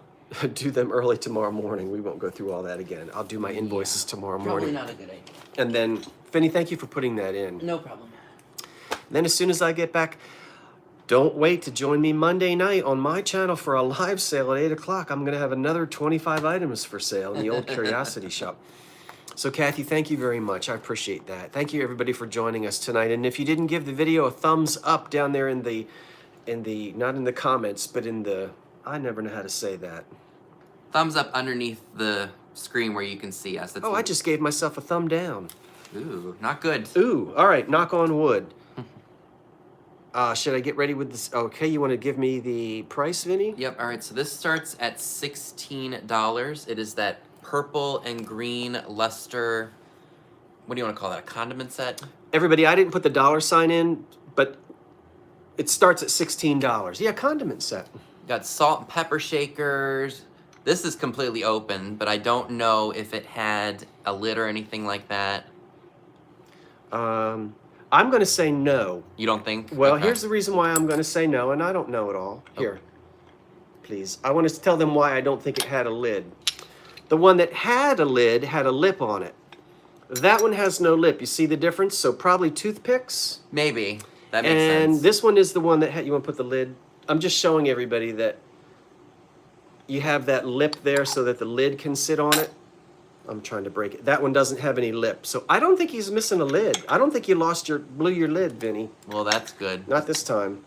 B: do them early tomorrow morning. We won't go through all that again. I'll do my invoices tomorrow morning.
A: Probably not a good idea.
B: And then, Vinny, thank you for putting that in.
A: No problem.
B: Then as soon as I get back, don't wait to join me Monday night on my channel for a live sale at 8 o'clock. I'm going to have another 25 items for sale in the old Curiosity Shop. So, Kathy, thank you very much. I appreciate that. Thank you, everybody, for joining us tonight. And if you didn't give the video a thumbs up down there in the not in the comments, but in the, I never know how to say that.
A: Thumbs up underneath the screen where you can see us. That's
B: Oh, I just gave myself a thumb down.
A: Ooh, not good.
B: Ooh, all right, knock on wood. Should I get ready with this? Okay, you want to give me the price, Vinny?
A: Yep, all right, so this starts at $16. It is that purple and green luster, what do you want to call that, a condiment set?
B: Everybody, I didn't put the dollar sign in, but it starts at $16. Yeah, condiment set.
A: Got salt and pepper shakers. This is completely open, but I don't know if it had a lid or anything like that.
B: I'm going to say no.
A: You don't think?
B: Well,
A: Okay.
B: here's the reason why I'm going to say no, and I don't know it all. Here, please. I want to tell them why I don't think it had a lid. The one that had a lid had a lip on it. That one has no lip. You see the difference? So probably toothpicks.
A: Maybe. That makes sense.
B: And this one is the one that had, you want to put the lid? I'm just showing everybody that you have that lip there so that the lid can sit on it. I'm trying to break it. That one doesn't have any lip. So I don't think he's missing a lid. I don't think you blew your lid, Vinny.
A: Well, that's good.
B: Not this time.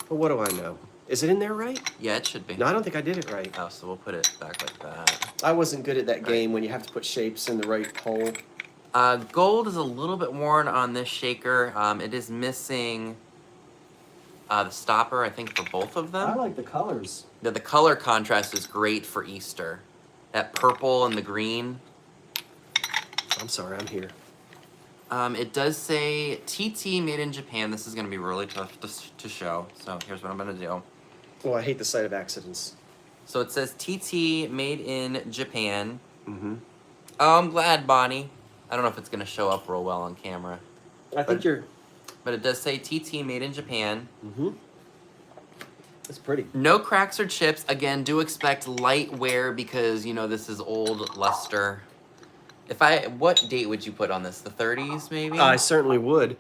B: But what do I know? Is it in there right?
A: Yeah, it should be.
B: No, I don't think I did it right.
A: Oh, so we'll put it back like that.
B: I wasn't good at that game when you have to put shapes in the right hole.
A: Gold is a little bit worn on this shaker. It is missing the stopper, I think, for both of them.
B: I like the colors.
A: The color contrast is great for Easter. That purple and the green.
B: I'm sorry, I'm here.
A: It does say TT made in Japan. This is going to be really tough to show. So here's what I'm going to do.
B: Oh, I hate the sight of accidents.
A: So it says TT made in Japan.
B: Mm-hmm.
A: Oh, I'm glad, Bonnie. I don't know if it's going to show up real well on camera.
B: I think you're...
A: But it does say TT made in Japan.
B: Mm-hmm. It's pretty.
A: No cracks or chips. Again, do expect light wear because, you know, this is old luster. What date would you put on this? The 30s, maybe?
B: I certainly would.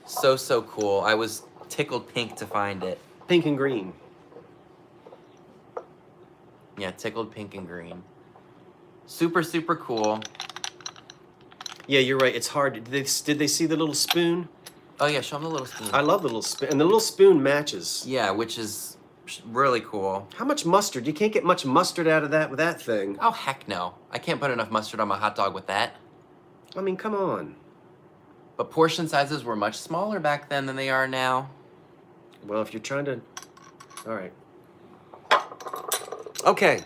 A: So cool. I was tickled pink to find it.
B: Pink and green.
A: Yeah, tickled pink and green. Super cool.
B: Yeah, you're right. It's hard. Did they see the little spoon?
A: Oh yeah, show them the little spoon.
B: I love the little spoon. And the little spoon matches.
A: Yeah, which is really cool.
B: How much mustard? You can't get much mustard out of that with that thing.
A: Oh, heck no. I can't put enough mustard on my hot dog with that.
B: I mean, come on.
A: But portion sizes were much smaller back then than they are now.
B: Well, if you're trying to... All right. Okay.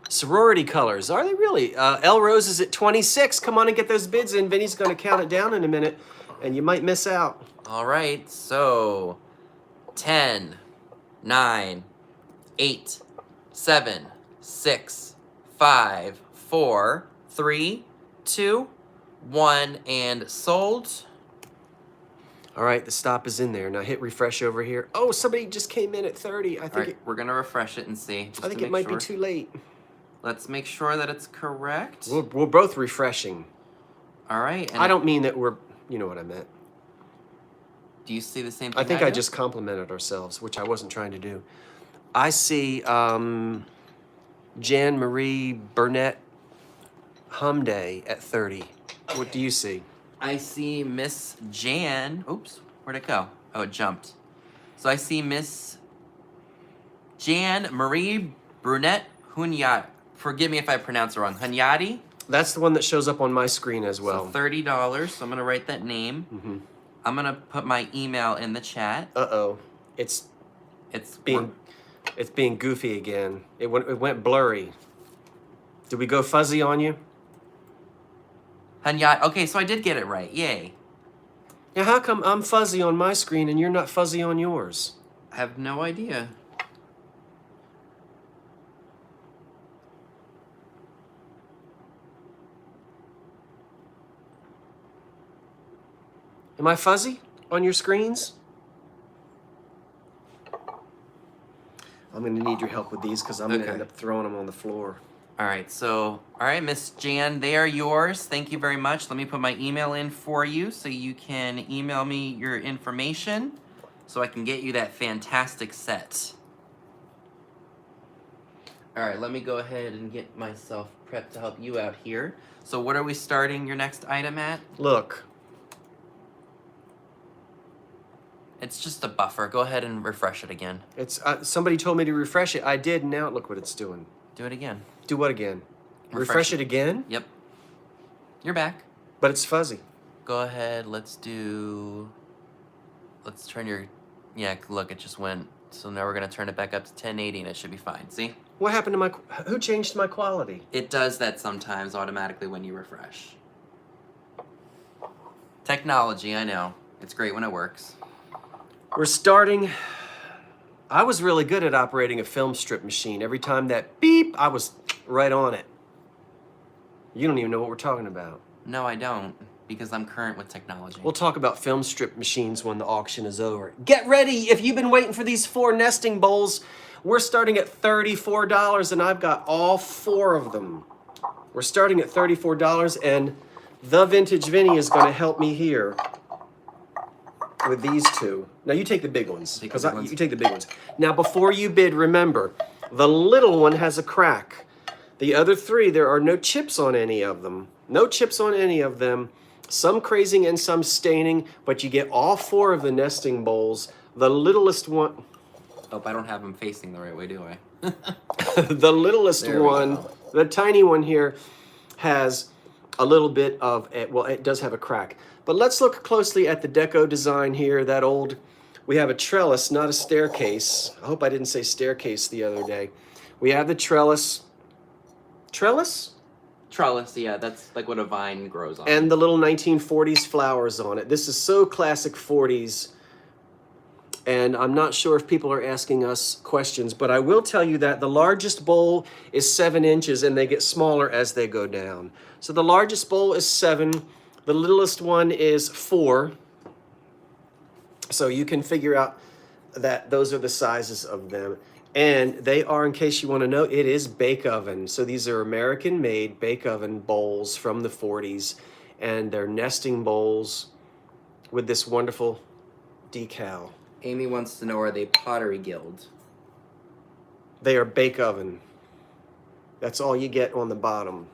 B: Sorority colors. Are they really? L Rose is at 26. Come on and get those bids in. Vinny's going to count it down in a minute, and you might miss out.
A: All right, so 10, 9, 8, 7, 6, 5, 4, 3, 2, 1, and sold.
B: All right, the stop is in there. Now hit refresh over here. Oh, somebody just came in at 30. I
A: All
B: think
A: right, we're gonna refresh it and see.
B: I think it might be too late.
A: Let's make sure that it's correct.
B: We're both refreshing.
A: All right. And
B: I don't mean that we're, you know what I meant.
A: Do you see the same thing?
B: I think I
A: do?
B: just complimented ourselves, which I wasn't trying to do. I see Jan Marie Burnett Humday at 30. What do you see?
A: I see Miss Jan. Oops, where'd it go? Oh, it jumped. So I see Miss Jan Marie Brunette Hunyadi. Forgive me if I pronounce it wrong. Hunyadi?
B: That's the one that shows up on my screen as well.
A: So $30. So I'm gonna write that name.
B: Mm-hmm.
A: I'm gonna put my email in the chat.
B: Uh-oh. It's being goofy again. It went blurry. Did we go fuzzy on you?
A: Hanya. Okay, so I did get it right. Yay.
B: Yeah, how come I'm fuzzy on my screen and you're not fuzzy on yours?
A: I have no idea.
B: Am I fuzzy on your screens? I'm going to need your help with these because I'm going to end up throwing them on the floor.
A: All right, Miss Jan, they are yours. Thank you very much. Let me put my email in for you so you can email me your information so I can get you that fantastic set. All right, let me go ahead and get myself prepped to help you out here. So what are we starting your next item at?
B: Look.
A: It's just a buffer. Go ahead and refresh it again.
B: It's somebody told me to refresh it. I did, and now look what it's doing.
A: Do it again.
B: Do what again? Refresh it again?
A: Yep. You're back.
B: But it's fuzzy.
A: Go ahead. Let's turn your... Yeah, look, it just went. So now we're going to turn it back up to 1080 and it should be fine. See?
B: What happened to my... Who changed my quality?
A: It does that sometimes automatically when you refresh. Technology, I know. It's great when it works.
B: We're starting... I was really good at operating a film strip machine. Every time that beep, I was right on it. You don't even know what we're talking about.
A: No, I don't, because I'm current with technology.
B: We'll talk about film strip machines when the auction is over. Get ready! If you've been waiting for these 4 nesting bowls, we're starting at $34, and I've got all 4 of them. We're starting at $34, and the Vintage Vinny is going to help me here with these 2. Now you take the big ones, because you take the big ones. Now before you bid, remember, the little one has a crack. The other 3, there are no chips on any of them. No chips on any of them. Some crazing and some staining, but you get all 4 of the nesting bowls. The littlest one...
A: Oh, I don't have them facing the right way, do I?
B: The littlest one, the tiny one here, has a little bit of... Well, it does have a crack. But let's look closely at the deco design here, that old... We have a trellis, not a staircase. I hope I didn't say staircase the other day. We have the trellis. Trellis?
A: Trellis, yeah, that's like what a vine grows on.
B: And the little 1940s flowers on it. This is so classic 40s. And I'm not sure if people are asking us questions, but I will tell you that the largest bowl is 7 inches and they get smaller as they go down. So the largest bowl is 7. The littlest one is 4. So you can figure out that those are the sizes of them. And they are, in case you want to know, it is bake oven. So these are American-made bake oven bowls from the 40s. And they're nesting bowls with this wonderful decal.
A: Amy wants to know, are they Pottery Guild?
B: They are bake oven. That's all you get on the bottom.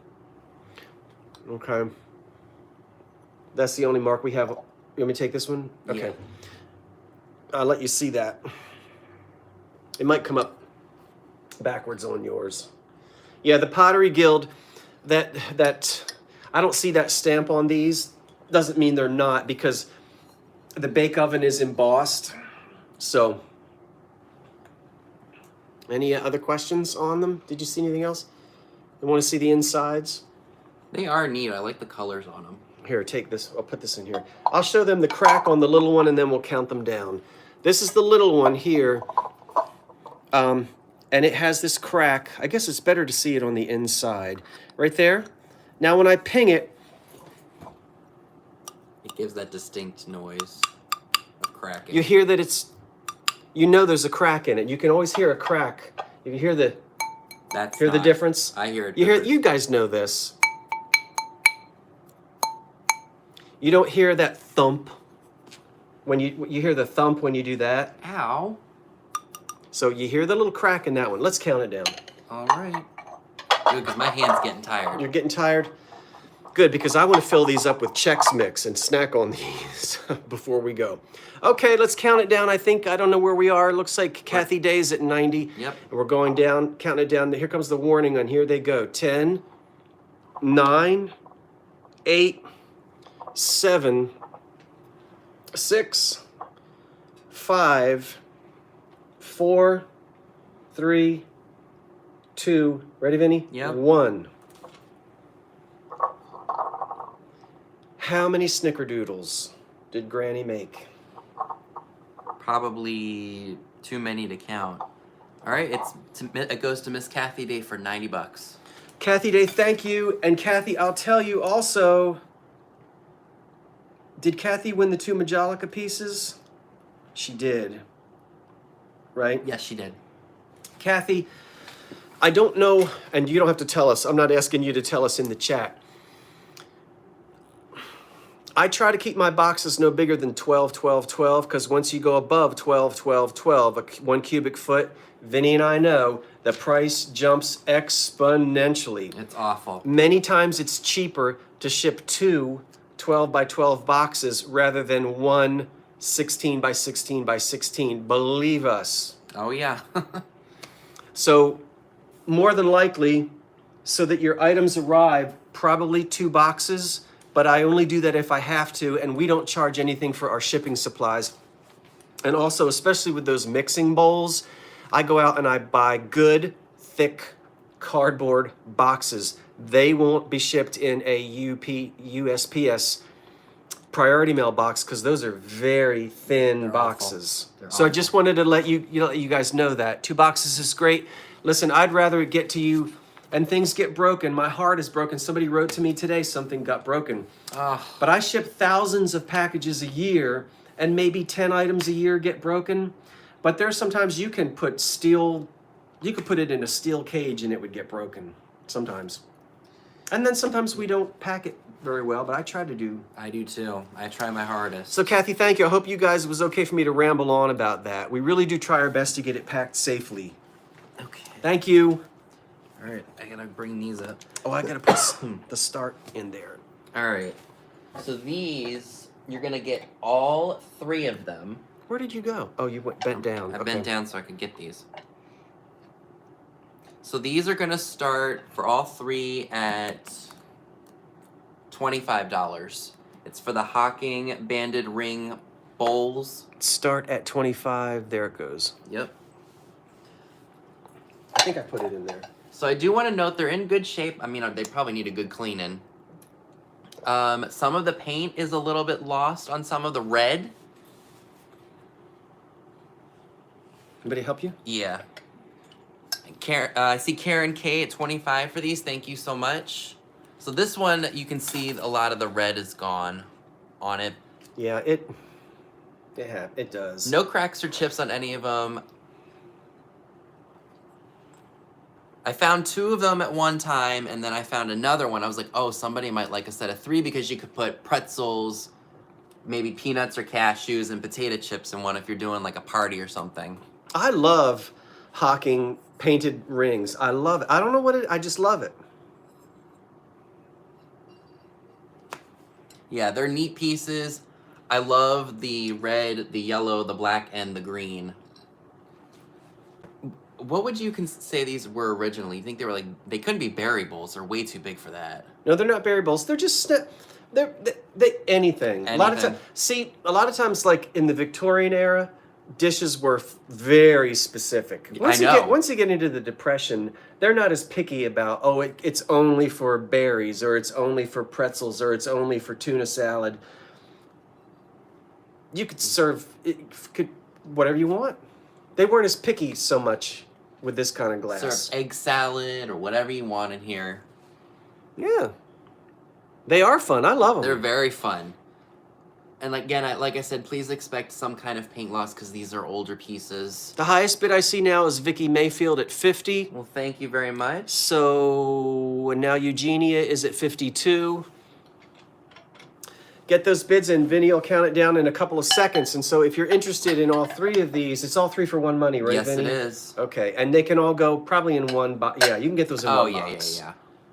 B: Okay. That's the only mark we have. You want me to take this one? Okay.
A: Yeah.
B: I'll let you see that. It might come up backwards on yours. Yeah, the Pottery Guild, that I don't see that stamp on these. Doesn't mean they're not, because the bake oven is embossed. So, any other questions on them? Did you see anything else? You want to see the insides?
A: They are neat. I like the colors on them.
B: Here, take this. I'll put this in here. I'll show them the crack on the little one, and then we'll count them down. This is the little one here. And it has this crack. I guess it's better to see it on the inside. Right there. Now, when I ping it...
A: It gives that distinct noise of cracking.
B: You hear that it's... You know there's a crack in it. You can always hear a crack. You can hear the... Hear the difference?
A: I hear it.
B: You guys know this. You don't hear that thump when you hear the thump when you do that.
A: Ow.
B: So you hear the little crack in that one. Let's count it down.
A: All right. Good, because my hand's getting tired.
B: You're getting tired? Good, because I want to fill these up with Chex Mix and snack on these before we go. Okay, let's count it down. I don't know where we are. It looks like Kathy Day's at 90.
A: Yep.
B: And we're going down, counting it down. Here comes the warning on here they go. 10, 9, 8, 7, 6, 5, 4, 3, 2. Ready, Vinny?
A: Yep.
B: 1. How many snickerdoodles did Granny make?
A: Probably too many to count. All right, it goes to Miss Kathy Day for $90.
B: Kathy Day, thank you. And Kathy, I'll tell you also, did Kathy win the 2 Majolica pieces? She did. Right?
A: Yes, she did.
B: Kathy, I don't know, and you don't have to tell us. I'm not asking you to tell us in the chat. I try to keep my boxes no bigger than 12, 12, 12, because once you go above 12, 12, 12, 1 cubic foot, Vinny and I know the price jumps exponentially.
A: It's awful.
B: Many times it's cheaper to ship 2 12 by 12 boxes rather than 1 16 by 16 by 16. Believe us.
A: Oh, yeah.
B: So more than likely, so that your items arrive, probably 2 boxes, but I only do that if I have to, and we don't charge anything for our shipping supplies. And also, especially with those mixing bowls, I go out and I buy good, thick cardboard boxes. They won't be shipped in a USPS priority mail box because those are very thin
A: They're
B: boxes.
A: awful. They're
B: So I
A: awful.
B: just wanted to let you guys know that 2 boxes is great. Listen, I'd rather it get to you and things get broken. My heart is broken. Somebody wrote to me today something got broken. But I ship thousands of packages a year, and maybe 10 items a year get broken. But there's sometimes you can put it in a steel cage and it would get broken sometimes. And then sometimes we don't pack it very well, but I try to do.
A: I do too. I try my hardest.
B: So Kathy, thank you. I hope you guys, it was okay for me to ramble on about that. We really do try our best to get it packed safely.
A: Okay.
B: Thank you.
A: All right, I gotta bring these up.
B: Oh, I gotta put the start in there.
A: All right. So these, you're gonna get all 3 of them.
B: Where did you go? Oh, you went bent down.
A: I
B: Okay.
A: bent down so I could get these. So these are gonna start for all 3 at $25. It's for the Hocking banded ring bowls.
B: Start at 25. There it goes.
A: Yep.
B: I think I put it in there.
A: So I do want to note they're in good shape. I mean, they probably need a good cleaning. Some of the paint is a little bit lost on some of the red.
B: Anybody help you?
A: Yeah. I see Karen K at 25 for these. Thank you so much. So this one, you can see a lot of the red is gone on it.
B: Yeah, it does.
A: No cracks or chips on any of them. I found 2 of them at one time, and then I found another one. I was like, oh, somebody might like a set of 3 because you could put pretzels, maybe peanuts or cashews, and potato chips in one if you're doing like a party or something.
B: I love Hocking painted rings. I love it. I don't know what I just love it.
A: Yeah, they're neat pieces. I love the red, the yellow, the black, and the green. What would you say these were originally? You think they were they couldn't be berry bowls. They're way too big for that.
B: No, they're not berry bowls. They're just they're anything. A lot of times, a lot of times, like in the Victorian era, dishes were very specific. Once you get into the Depression, they're not as picky about it's only for berries, or it's only for pretzels, or it's only for tuna salad. You could serve whatever you want. They weren't as picky so much with this kind of glass.
A: Serve egg salad or whatever you want in here.
B: Yeah. They are fun. I love them.
A: They're very fun. And again, like I said, please expect some kind of paint loss because these are older pieces.
B: The highest bid I see now is Vicky Mayfield at 50.
A: Well, thank you very much.
B: So now Eugenia is at 52. Get those bids in. Vinny will count it down in a couple of seconds. And so if you're interested in all 3 of these, it's all 3 for one money, right,
A: yes,
B: Vinny?
A: it is.
B: Okay, and they can all go probably in one box. Yeah, you can get those in one box.
A: Yeah.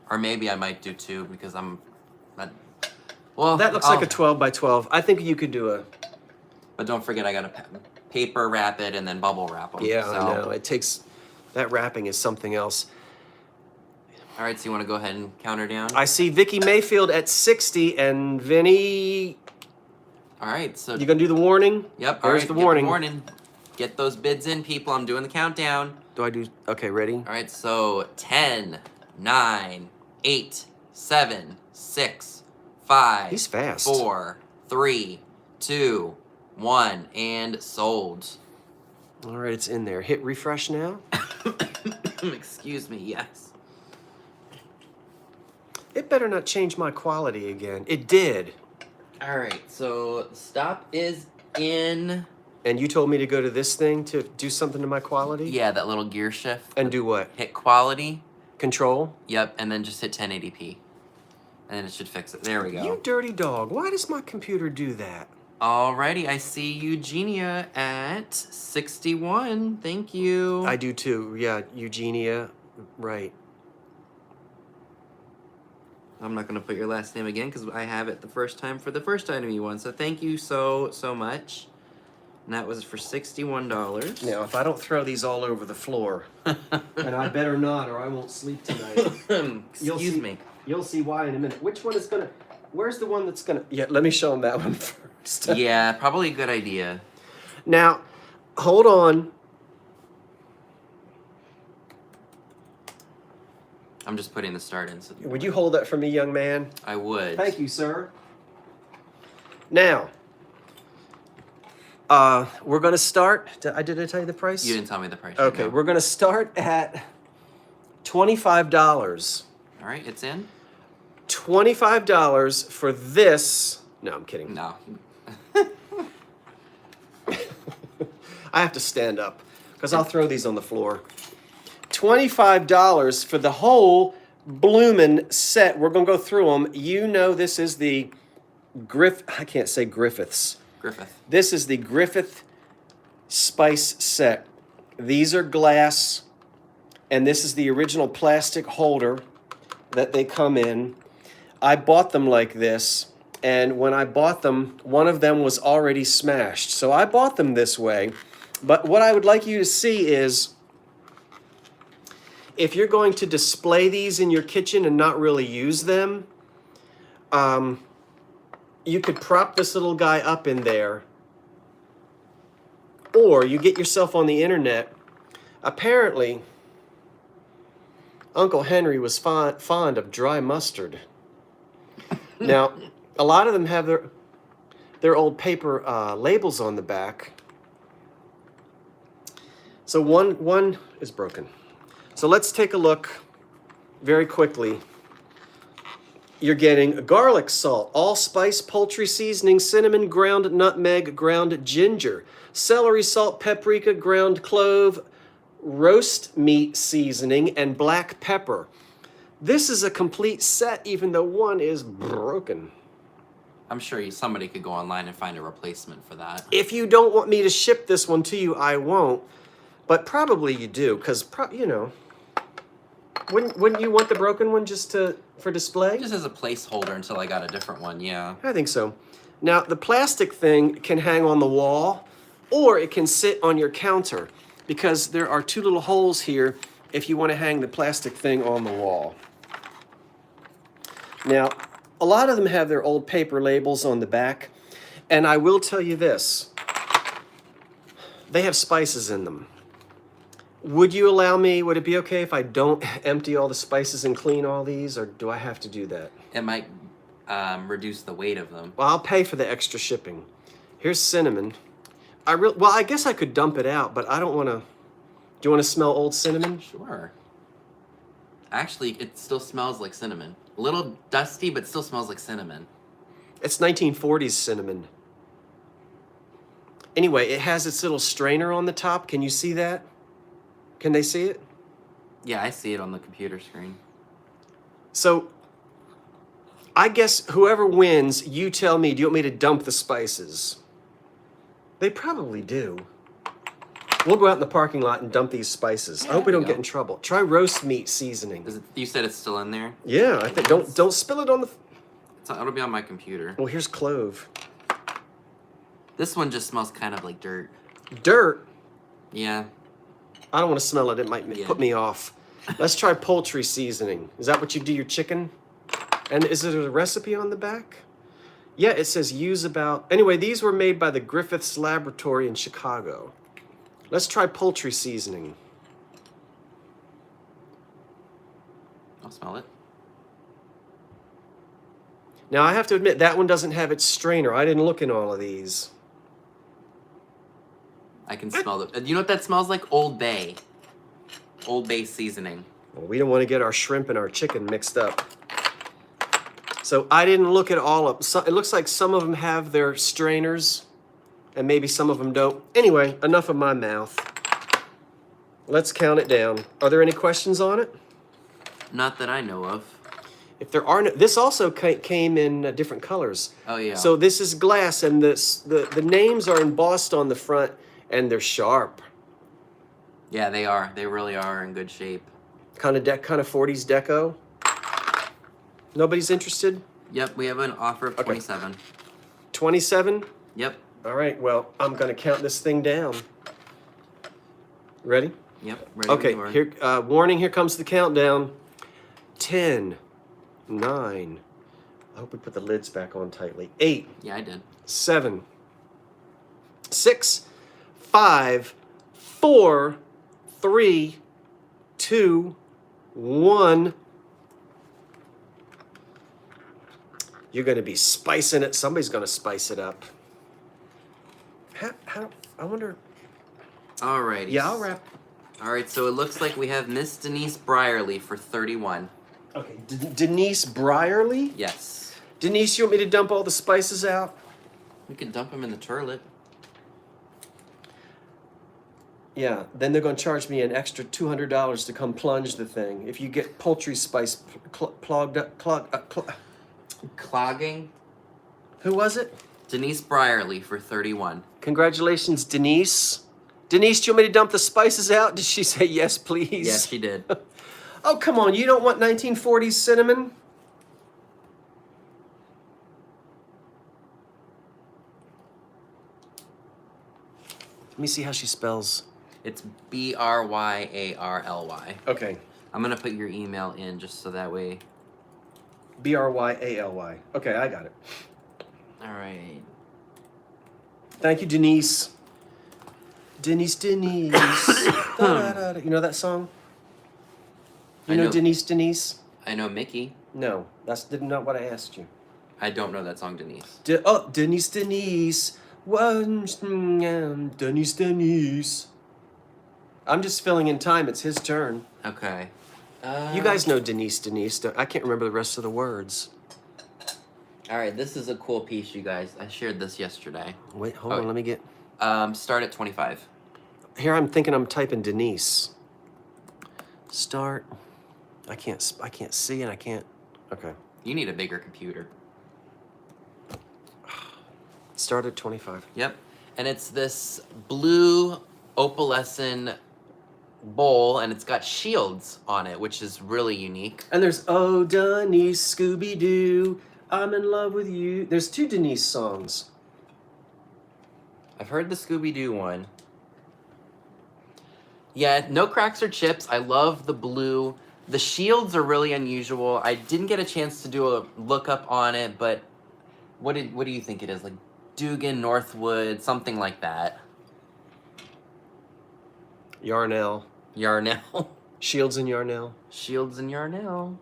A: Or maybe I might do 2 because I'm not... Well,
B: that looks like a 12 by 12. I think you could do a...
A: But don't forget, I got to paper wrap it and then bubble wrap them.
B: Yeah,
A: so.
B: I know. It takes... That wrapping is something else.
A: All right, so you want to go ahead and count her down?
B: I see Vicky Mayfield at 60 and Vinny.
A: All right, so
B: You gonna do the warning?
A: yep.
B: There's
A: all right,
B: the warning.
A: Warning. Get those bids in, people. I'm doing the countdown.
B: Do I do? Okay, ready?
A: All right, so 10, 9, 8, 7, 6, 5.
B: He's fast.
A: 4, 3, 2, 1, and sold.
B: All right, it's in there. Hit refresh now.
A: Excuse me. Yes.
B: It better not change my quality again. It did.
A: All right, so stop is in.
B: And you told me to go to this thing to do something to my quality?
A: Yeah, that little gear shift.
B: And do what?
A: Hit quality.
B: Control?
A: Yep, and then just hit 1080p. And then it should fix it. There we go.
B: You dirty dog. Why does my computer do that?
A: Alrighty, I see Eugenia at 61. Thank you.
B: I do too. Yeah, Eugenia. Right.
A: I'm not going to put your last name again because I have it the first time for the first item you won. So thank you so much. And that was for $61.
B: Now, if I don't throw these all over the floor, and I better not or I won't sleep tonight.
A: Excuse me.
B: You'll see why in a minute. Which one is going to... Where's the one that's going to... Yeah, let me show them that one first.
A: Yeah, probably a good idea.
B: Now, hold on.
A: I'm just putting the start in. So
B: Would you hold that for me, young man?
A: I would.
B: Thank you, sir. Now, we're going to start... Did I tell you the price?
A: You didn't tell me the price.
B: Okay,
A: no.
B: we're going to start at $25.
A: All right, it's in?
B: $25 for this... No, I'm kidding.
A: No.
B: I have to stand up because I'll throw these on the floor. $25 for the whole bloomin' set. We're going to go through them. You know this is the I can't say Griffiths.
A: Griffith.
B: This is the Griffith spice set. These are glass, and this is the original plastic holder that they come in. I bought them like this, and when I bought them, one of them was already smashed. So I bought them this way. But what I would like you to see is, if you're going to display these in your kitchen and not really use them, you could prop this little guy up in there. Or you get yourself on the internet. Apparently, Uncle Henry was fond of dry mustard. Now, a lot of them have their old paper labels on the back. So one is broken. So let's take a look very quickly. You're getting garlic salt, allspice, poultry seasoning, cinnamon, ground nutmeg, ground ginger, celery salt, paprika, ground clove, roast meat seasoning, and black pepper. This is a complete set, even though one is broken.
A: I'm sure somebody could go online and find a replacement for that.
B: If you don't want me to ship this one to you, I won't. But probably you do, because, you know, wouldn't you want the broken one just for display?
A: Just as a placeholder until I got a different one, yeah.
B: I think so. Now, the plastic thing can hang on the wall, or it can sit on your counter, because there are two little holes here if you want to hang the plastic thing on the wall. Now, a lot of them have their old paper labels on the back, and I will tell you this. They have spices in them. Would you allow me, would it be okay if I don't empty all the spices and clean all these, or do I have to do that?
A: It might reduce the weight of them.
B: Well, I'll pay for the extra shipping. Here's cinnamon. Well, I guess I could dump it out, but I don't want to. Do you want to smell old cinnamon?
A: Sure. Actually, it still smells like cinnamon. A little dusty, but still smells like cinnamon.
B: It's 1940s cinnamon. Anyway, it has its little strainer on the top. Can you see that? Can they see it?
A: Yeah, I see it on the computer screen.
B: So, I guess whoever wins, you tell me, do you want me to dump the spices? They probably do. We'll go out in the parking lot and dump these spices. I hope we don't get in trouble. Try roast meat seasoning.
A: You said it's still in there?
B: Yeah, I think don't spill it on the...
A: It'll be on my computer.
B: Well, here's clove.
A: This one just smells kind of like dirt.
B: Dirt?
A: Yeah.
B: I don't want to smell it. It might put me off. Let's try poultry seasoning. Is that what you do your chicken? And is it a recipe on the back? Yeah, it says use about... Anyway, these were made by the Griffith's Laboratory in Chicago. Let's try poultry seasoning.
A: I'll smell it.
B: Now, I have to admit, that one doesn't have its strainer. I didn't look in all of these.
A: I can smell it. You know what that smells like? Old Bay. Old Bay seasoning.
B: Well, we don't want to get our shrimp and our chicken mixed up. So I didn't look at all of them. It looks like some of them have their strainers, and maybe some of them don't. Anyway, enough of my mouth. Let's count it down. Are there any questions on it?
A: Not that I know of.
B: If there are no, this also came in different colors.
A: Oh, yeah.
B: So this is glass, and the names are embossed on the front, and they're sharp.
A: Yeah, they are. They really are in good shape.
B: Kind of 40s deco. Nobody's interested?
A: Yep, we have an offer of 27.
B: 27?
A: Yep.
B: All right, well, I'm going to count this thing down. Ready?
A: Yep. Ready
B: Okay,
A: when you are.
B: here, warning, here comes the countdown. 10, 9, I hope we put the lids back on tightly. 8.
A: Yeah, I did.
B: 7, 6, 5, 4, 3, 2, 1. You're going to be spicing it. Somebody's going to spice it up. How, I wonder.
A: Alrighty.
B: Yeah, I'll wrap.
A: Alright, so it looks like we have Miss Denise Brierly for 31.
B: Okay, Denise Brierly?
A: Yes.
B: Denise, you want me to dump all the spices out?
A: We can dump them in the turlet.
B: Yeah, then they're going to charge me an extra $200 to come plunge the thing. If you get poultry spice
A: Clogging.
B: Who was it?
A: Denise Brierly for 31.
B: Congratulations, Denise. Denise, do you want me to dump the spices out? Did she say yes, please?
A: Yes, she did.
B: Oh, come on. You don't want 1940s cinnamon? Let me see how she spells.
A: It's Bryarly.
B: Okay.
A: I'm going to put your email in just so that way.
B: Bryally. Okay, I got it.
A: Alright.
B: Thank you, Denise. Denise. Da-da-da-da. You know that song? You know Denise?
A: I know Mickey.
B: No, that's not what I asked you.
A: I don't know that song, Denise.
B: Denise. Denise. I'm just filling in time. It's his turn.
A: Okay.
B: You guys know Denise. I can't remember the rest of the words.
A: Alright, this is a cool piece, you guys. I shared this yesterday.
B: Wait, hold on. Let me get...
A: Start at 25.
B: Here I'm thinking I'm typing Denise. Start. I can't see and I can't... Okay.
A: You need a bigger computer.
B: Start at 25.
A: Yep. And it's this blue opalescent bowl, and it's got shields on it, which is really unique.
B: And there's Oh Denise, Scooby-Doo, I'm in love with you. There's 2 Denise songs.
A: I've heard the Scooby-Doo one. Yeah, no cracks or chips. I love the blue. The shields are really unusual. I didn't get a chance to do a lookup on it, but what do you think it is? Like Dugan, Northwood, something like that.
B: Yarnell. Shields and Yarnell.
A: Shields and Yarnell.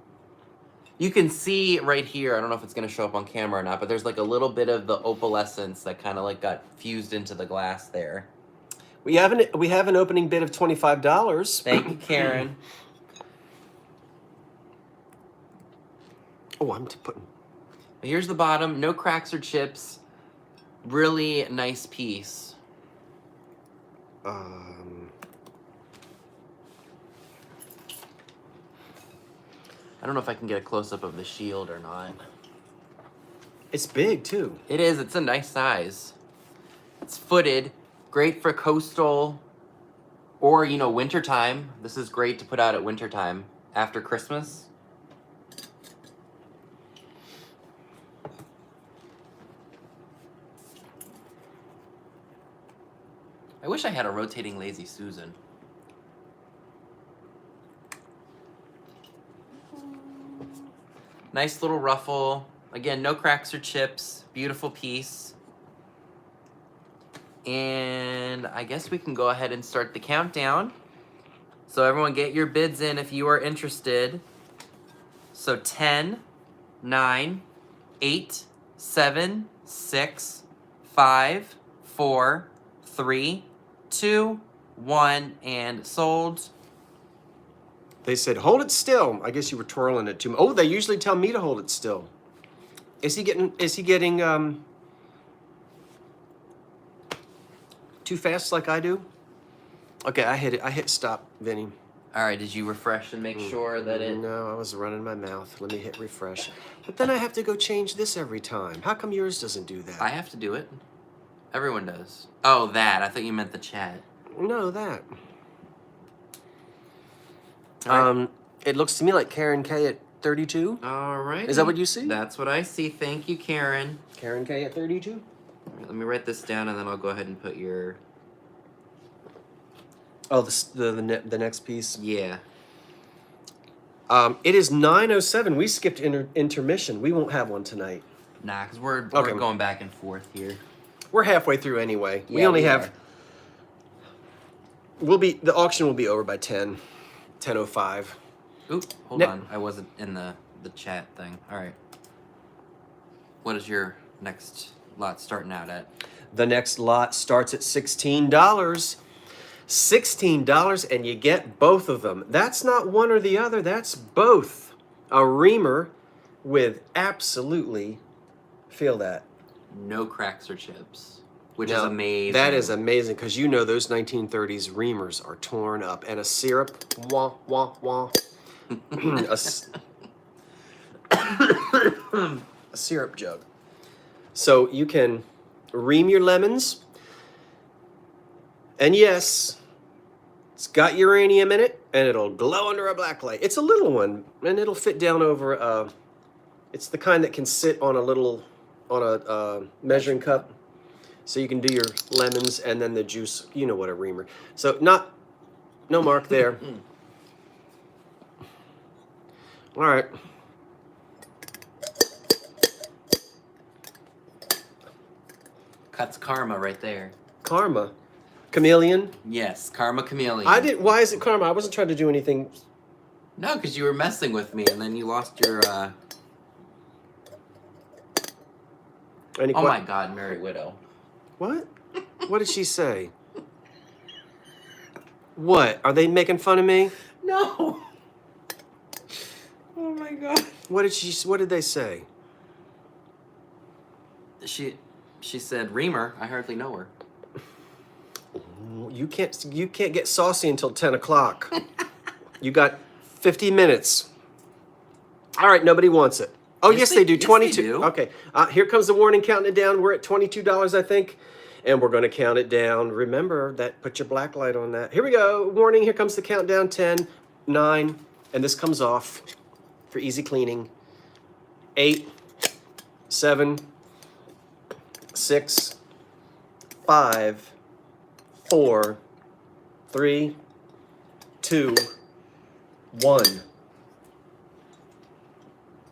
A: You can see right here, I don't know if it's going to show up on camera or not, but there's like a little bit of the opalescence that kind of like got fused into the glass there.
B: We have an opening bid of $25.
A: Thank you, Karen.
B: Oh, I'm putting...
A: Here's the bottom. No cracks or chips. Really nice piece. I don't know if I can get a close-up of the shield or not.
B: It's big, too.
A: It is. It's a nice size. It's footed. Great for coastal or, you know, wintertime. This is great to put out at wintertime after Christmas. I wish I had a rotating Lazy Susan. Nice little ruffle. Again, no cracks or chips. Beautiful piece. And I guess we can go ahead and start the countdown. So everyone get your bids in if you are interested. So 10, 9, 8, 7, 6, 5, 4, 3, 2, 1, and sold.
B: They said, hold it still. I guess you were twirling it too much. Oh, they usually tell me to hold it still. Is he getting too fast like I do? Okay, I hit stop, Vinny.
A: All right, did you refresh and make sure that it...
B: No, I was running my mouth. Let me hit refresh. But then I have to go change this every time. How come yours doesn't do that?
A: I have to do it. Everyone does. Oh, that. I thought you meant the chat.
B: No, that.
A: All right.
B: It looks to me like Karen K at 32.
A: All right.
B: Is that what you see?
A: That's what I see. Thank you, Karen.
B: Karen K at 32?
A: All right, let me write this down, and then I'll go ahead and put your...
B: Oh, the next piece.
A: Yeah.
B: It is 9:07. We skipped intermission. We won't have one tonight.
A: Nah, because we're
B: Okay.
A: going back and forth here.
B: We're halfway through anyway. We
A: Yeah,
B: only
A: we
B: have. The auction will be over by 10:05.
A: Oop, hold on. I wasn't in the chat thing. All right. What is your next lot starting out at?
B: The next lot starts at $16. $16, and you get both of them. That's not one or the other, that's both. A Reamer with absolutely, feel that.
A: No cracks or chips, which is
B: Now,
A: amazing.
B: That is amazing, because you know those 1930s Reamers are torn up. And a syrup, wah, wah, wah. a syrup jug. So you can ream your lemons. And yes, it's got uranium in it, and it'll glow under a black light. It's a little one, and it'll fit down over. It's the kind that can sit on a measuring cup, so you can do your lemons and then the juice. You know what a Reamer. So no mark there. All right.
A: That's karma right there.
B: Karma. Chameleon?
A: Yes, karma chameleon.
B: Why is it karma? I wasn't trying to do anything.
A: No, because you were messing with me, and then you lost your, Oh my God, Merry Widow.
B: What? What did she say? What? Are they making fun of me?
A: No. Oh my God.
B: What did they say?
A: She said, Reamer, I hardly know her.
B: You can't get saucy until 10 o'clock. You got 50 minutes. All right, nobody wants it. Oh, yes, they do.
A: Yes,
B: 22.
A: they do.
B: Okay, here comes the warning, counting it down. We're at $22, I think, and we're going to count it down. Remember that. Put your black light on that. Here we go. Warning. Here comes the countdown. 10, 9, and this comes off for easy cleaning. 8, 7, 6, 5, 4, 3, 2, 1.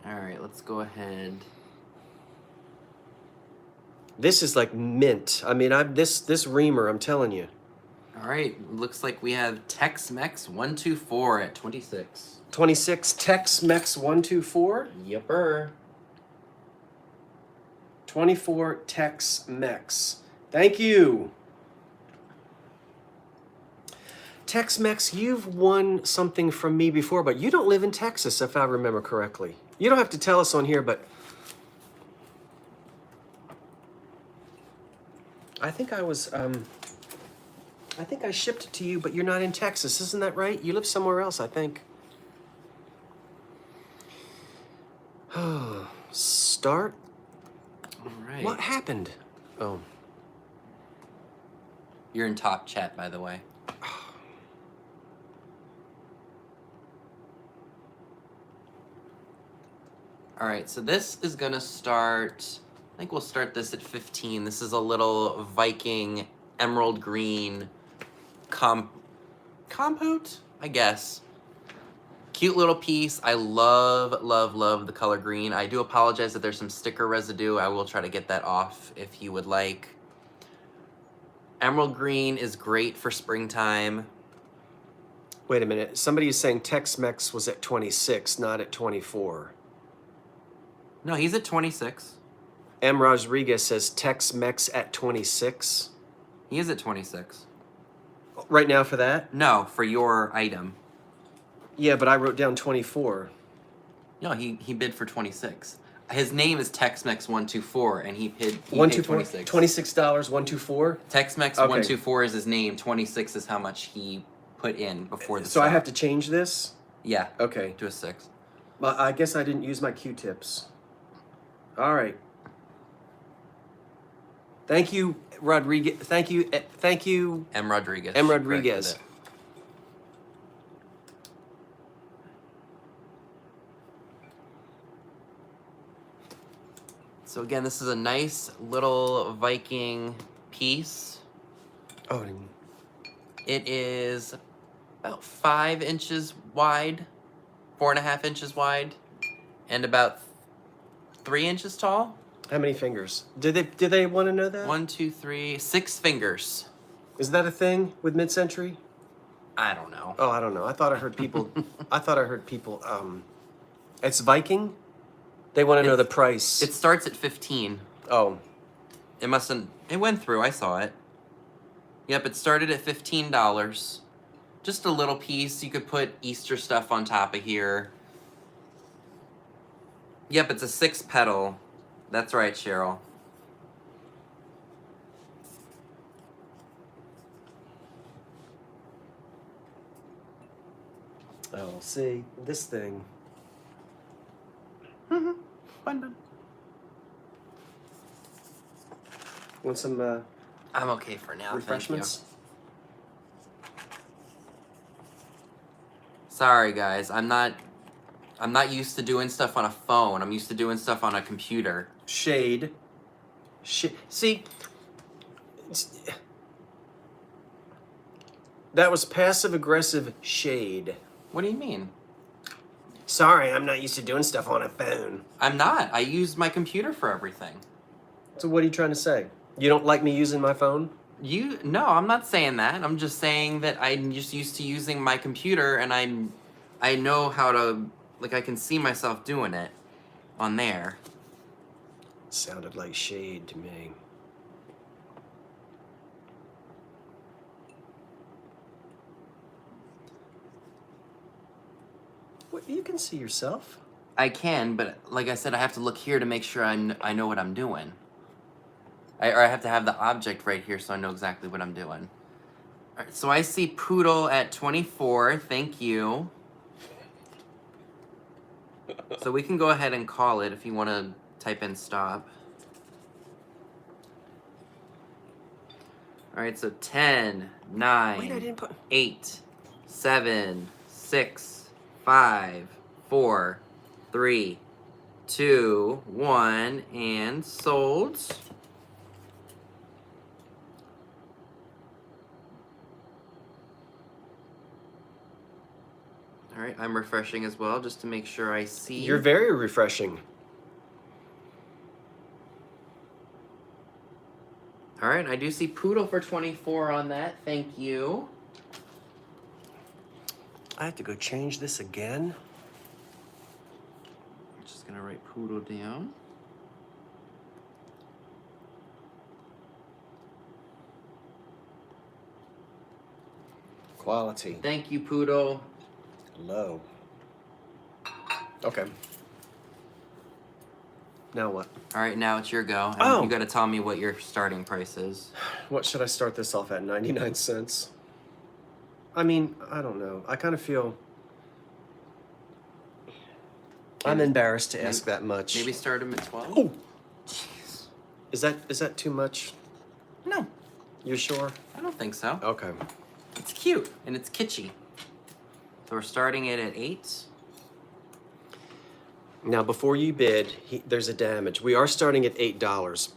A: All right, let's go ahead.
B: This is like mint. I mean, this Reamer, I'm telling you.
A: All right, looks like we have Tex-Mex 124 at 26.
B: 26 Tex-Mex 124.
A: Yepper.
B: 24 Tex-Mex. Thank you. Tex-Mex, you've won something from me before, but you don't live in Texas, if I remember correctly. You don't have to tell us on here, but I think I was, I think I shipped it to you, but you're not in Texas, isn't that right? You live somewhere else, I think. Start.
A: All right.
B: What happened? Oh.
A: You're in top chat, by the way. All right, so this is gonna start, I think we'll start this at 15. This is a little Viking emerald green compote, I guess. cute little piece. I love, love, love the color green. I do apologize that there's some sticker residue. I will try to get that off if you would like. Emerald green is great for springtime.
B: Wait a minute. Somebody is saying Tex-Mex was at 26, not at 24.
A: No, he's at 26.
B: M. Rodriguez says Tex-Mex at 26.
A: He is at 26.
B: Right now for that?
A: No, for your item.
B: Yeah, but I wrote down 24.
A: No, he bid for 26. His name is Tex-Mex 124, and he paid
B: 124?
A: 26.
B: $26, 124?
A: Tex-Mex
B: Okay.
A: 124 is his name. 26 is how much he put in before the
B: So I
A: stop.
B: have to change this?
A: Yeah.
B: Okay.
A: To a 6.
B: Well, I guess I didn't use my Q-tips. All right. Thank you, Rodriguez. Thank you.
A: M. Rodriguez.
B: M.
A: She
B: Rodriguez.
A: corrected it. So again, this is a nice little Viking piece.
B: Oh,
A: It is about 5 inches wide, 4.5 inches wide, and about 3 inches tall.
B: how many fingers? Did they want to know that?
A: 1, 2, 3, 6 fingers.
B: Is that a thing with mid-century?
A: I don't know.
B: Oh, I don't know. I thought I heard people. It's Viking. They want to know the price.
A: It starts at 15.
B: Oh,
A: It mustn't. It went through. I saw it. Yep, it started at $15. Just a little piece. You could put Easter stuff on top of here. Yep, it's a 6 petal. That's right, Cheryl.
B: oh, see this thing.
A: Fun.
B: Want some
A: I'm okay for now.
B: refreshments?
A: Thank you. Sorry, guys. I'm not used to doing stuff on a phone. I'm used to doing stuff on a computer.
B: Shade. See, that was passive-aggressive shade.
A: What do you mean?
B: Sorry, I'm not used to doing stuff on a phone.
A: I'm not. I use my computer for everything.
B: So what are you trying to say? You don't like me using my phone?
A: No, I'm not saying that. I'm just saying that I'm just used to using my computer, and I know how to, like, I can see myself doing it on there.
B: Sounded like shade to me. What, you can see yourself.
A: I can, but like I said, I have to look here to make sure I know what I'm doing. Or I have to have the object right here so I know exactly what I'm doing. All right, so I see Poodle at 24. Thank you. So we can go ahead and call it if you want to type in stop. All right, so 10, 9,
B: Wait, I didn't put...
A: 8, 7, 6, 5, 4, 3, 2, 1, and sold. All right, I'm refreshing as well just to make sure I see.
B: You're very refreshing.
A: All right, I do see Poodle for 24 on that. Thank you.
B: I have to go change this again.
A: I'm just gonna write Poodle down.
B: Quality.
A: Thank you, Poodle.
B: Low. Okay. Now what?
A: All right, now it's your go. And
B: Oh.
A: You gotta tell me what your starting price is.
B: What should I start this off at? 99 cents? I mean, I don't know. I kind of feel... I'm embarrassed to ask that much.
A: Maybe start him at 12?
B: Oh!
A: Jeez.
B: Is that too much?
A: No,
B: You're sure?
A: I don't think so.
B: Okay.
A: It's cute and it's kitschy. So we're starting it at 8.
B: Now, before you bid, there's a damage. We are starting at $8.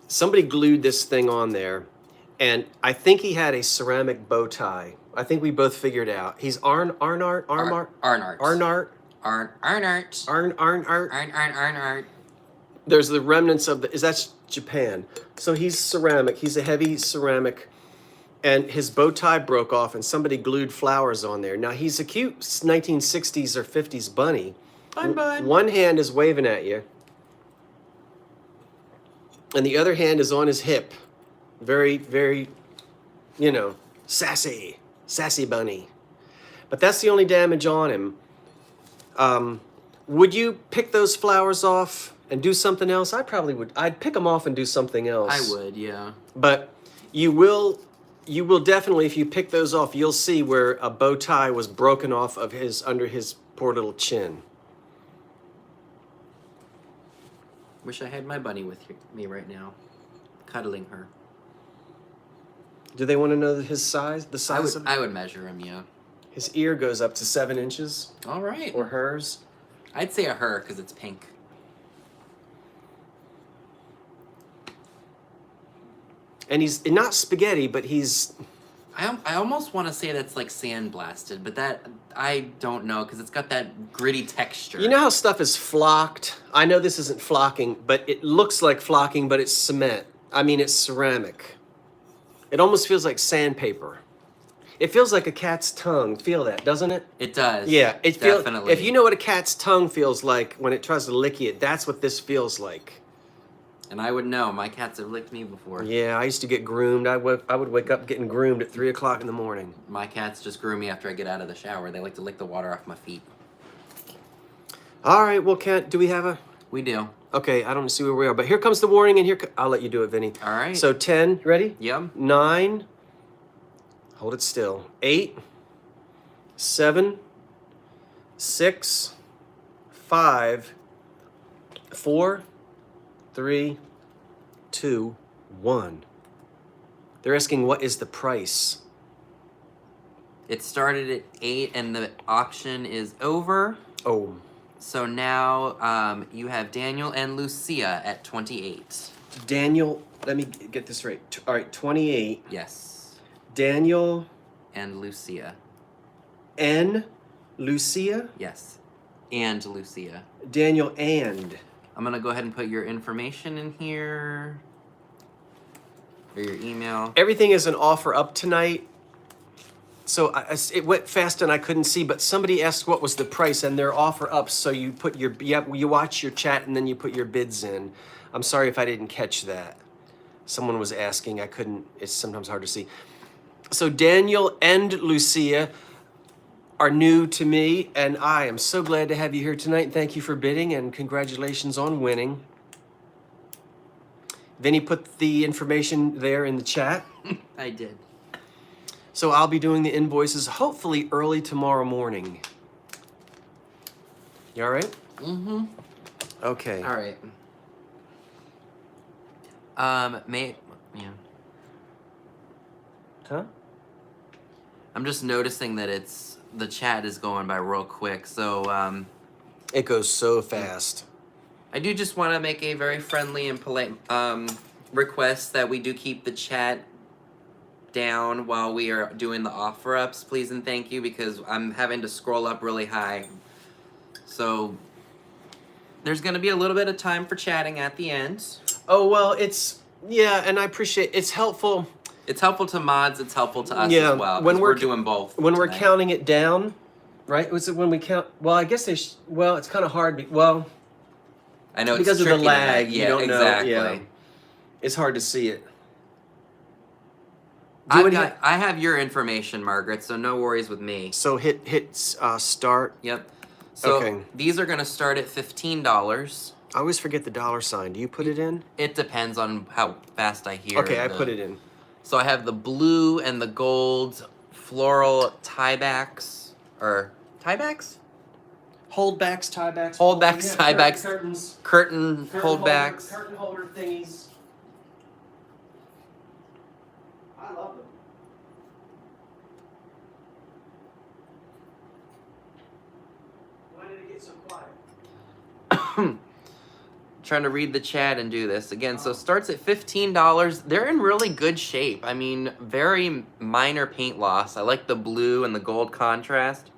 B: Somebody glued this thing on there, And I think he had a ceramic bow tie. I think we both figured out. He's Arnart. There's the remnants of that's Japan. So he's ceramic. He's a heavy ceramic. And his bow tie broke off and somebody glued flowers on there. Now he's a cute 1960s or 50s bunny.
A: Bun.
B: One hand is waving at you. And the other hand is on his hip. Very, very, sassy bunny. But that's the only damage on him. Would you pick those flowers off and do something else? I probably would. I'd pick them off and do something else.
A: I would, yeah.
B: But you will definitely, if you pick those off, you'll see where a bow tie was broken off of under his poor little chin.
A: Wish I had my bunny with me right now, cuddling her.
B: Do they want to know his size? The size
A: I would measure him, yeah.
B: His ear goes up to 7 inches.
A: All right.
B: Or hers.
A: I'd say a her because it's pink.
B: And he's not spaghetti, but he's...
A: I almost want to say that's like sandblasted, but that I don't know because it's got that gritty texture.
B: You know how stuff is flocked? I know this isn't flocking, but it looks like flocking, but it's cement. I mean, it's ceramic. It almost feels like sandpaper. It feels like a cat's tongue. Feel that, doesn't it?
A: It does.
B: Yeah, it feels.
A: Definitely.
B: If you know what a cat's tongue feels like when it tries to lick you, that's what this feels like.
A: And I would know. My cats have licked me before.
B: Yeah, I used to get groomed. I would wake up getting groomed at 3 o'clock in the morning.
A: My cats just groom me after I get out of the shower. They like to lick the water off my feet.
B: All right, well, do we have a...
A: We do.
B: Okay, I don't see where we are, but here comes the warning, and I'll let you do it, Vinny.
A: All right.
B: So 10, ready?
A: Yep.
B: 9, hold it still. 8, 7, 6, 5, 4, 3, 2, 1. They're asking what is the price?
A: It started at 8 and the auction is over.
B: Oh.
A: So now you have Daniel and Lucia at 28.
B: Daniel, let me get this right. All right, 28.
A: Yes.
B: Daniel.
A: And Lucia.
B: N. Lucia?
A: Yes. And Lucia.
B: Daniel and.
A: I'm going to go ahead and put your information in here. Or your email.
B: Everything is an offer up tonight. So it went fast and I couldn't see, but somebody asked what was the price and their offer up. So you put you watch your chat and then you put your bids in. I'm sorry if I didn't catch that. Someone was asking. I couldn't. It's sometimes hard to see. So Daniel and Lucia are new to me, and I am so glad to have you here tonight. Thank you for bidding, and congratulations on winning. Vinny put the information there in the chat.
A: I did.
B: So I'll be doing the invoices hopefully early tomorrow morning. You all right?
A: Mm-hmm.
B: Okay.
A: All right. Yeah.
B: Huh?
A: I'm just noticing that the chat is going by real quick, so
B: It goes so fast.
A: I do just want to make a very friendly and polite request that we do keep the chat down while we are doing the offer ups, please and thank you, because I'm having to scroll up really high. So there's going to be a little bit of time for chatting at the end.
B: Oh, well, and I appreciate it's helpful.
A: It's helpful to mods, it's helpful to us
B: Yeah,
A: as well.
B: when
A: We're doing both.
B: When we're
A: tonight.
B: counting it down, right? Was it when we count? Well, I guess it's kind of hard.
A: I know it's
B: because of the
A: tricky to
B: lag,
A: that.
B: you
A: Yeah,
B: don't
A: exactly.
B: know. Yeah. It's hard to see it.
A: I have your information, Margaret, so no worries with me.
B: So hit start.
A: Yep. So
B: Okay.
A: these are going to start at $15.
B: I always forget the dollar sign. Do you put it in?
A: It depends on how fast I hear.
B: Okay, I put it in.
A: So I have the blue and the gold floral tiebacks, or tiebacks?
B: Holdbacks, tiebacks.
A: Holdbacks, tiebacks,
B: Curtains.
A: curtain holdbacks.
B: Curtain holder thingies. I love them. Why did it get so quiet?
A: trying to read the chat and do this again. So starts at $15. They're in really good shape. I mean, very minor paint loss. I like the blue and the gold contrast.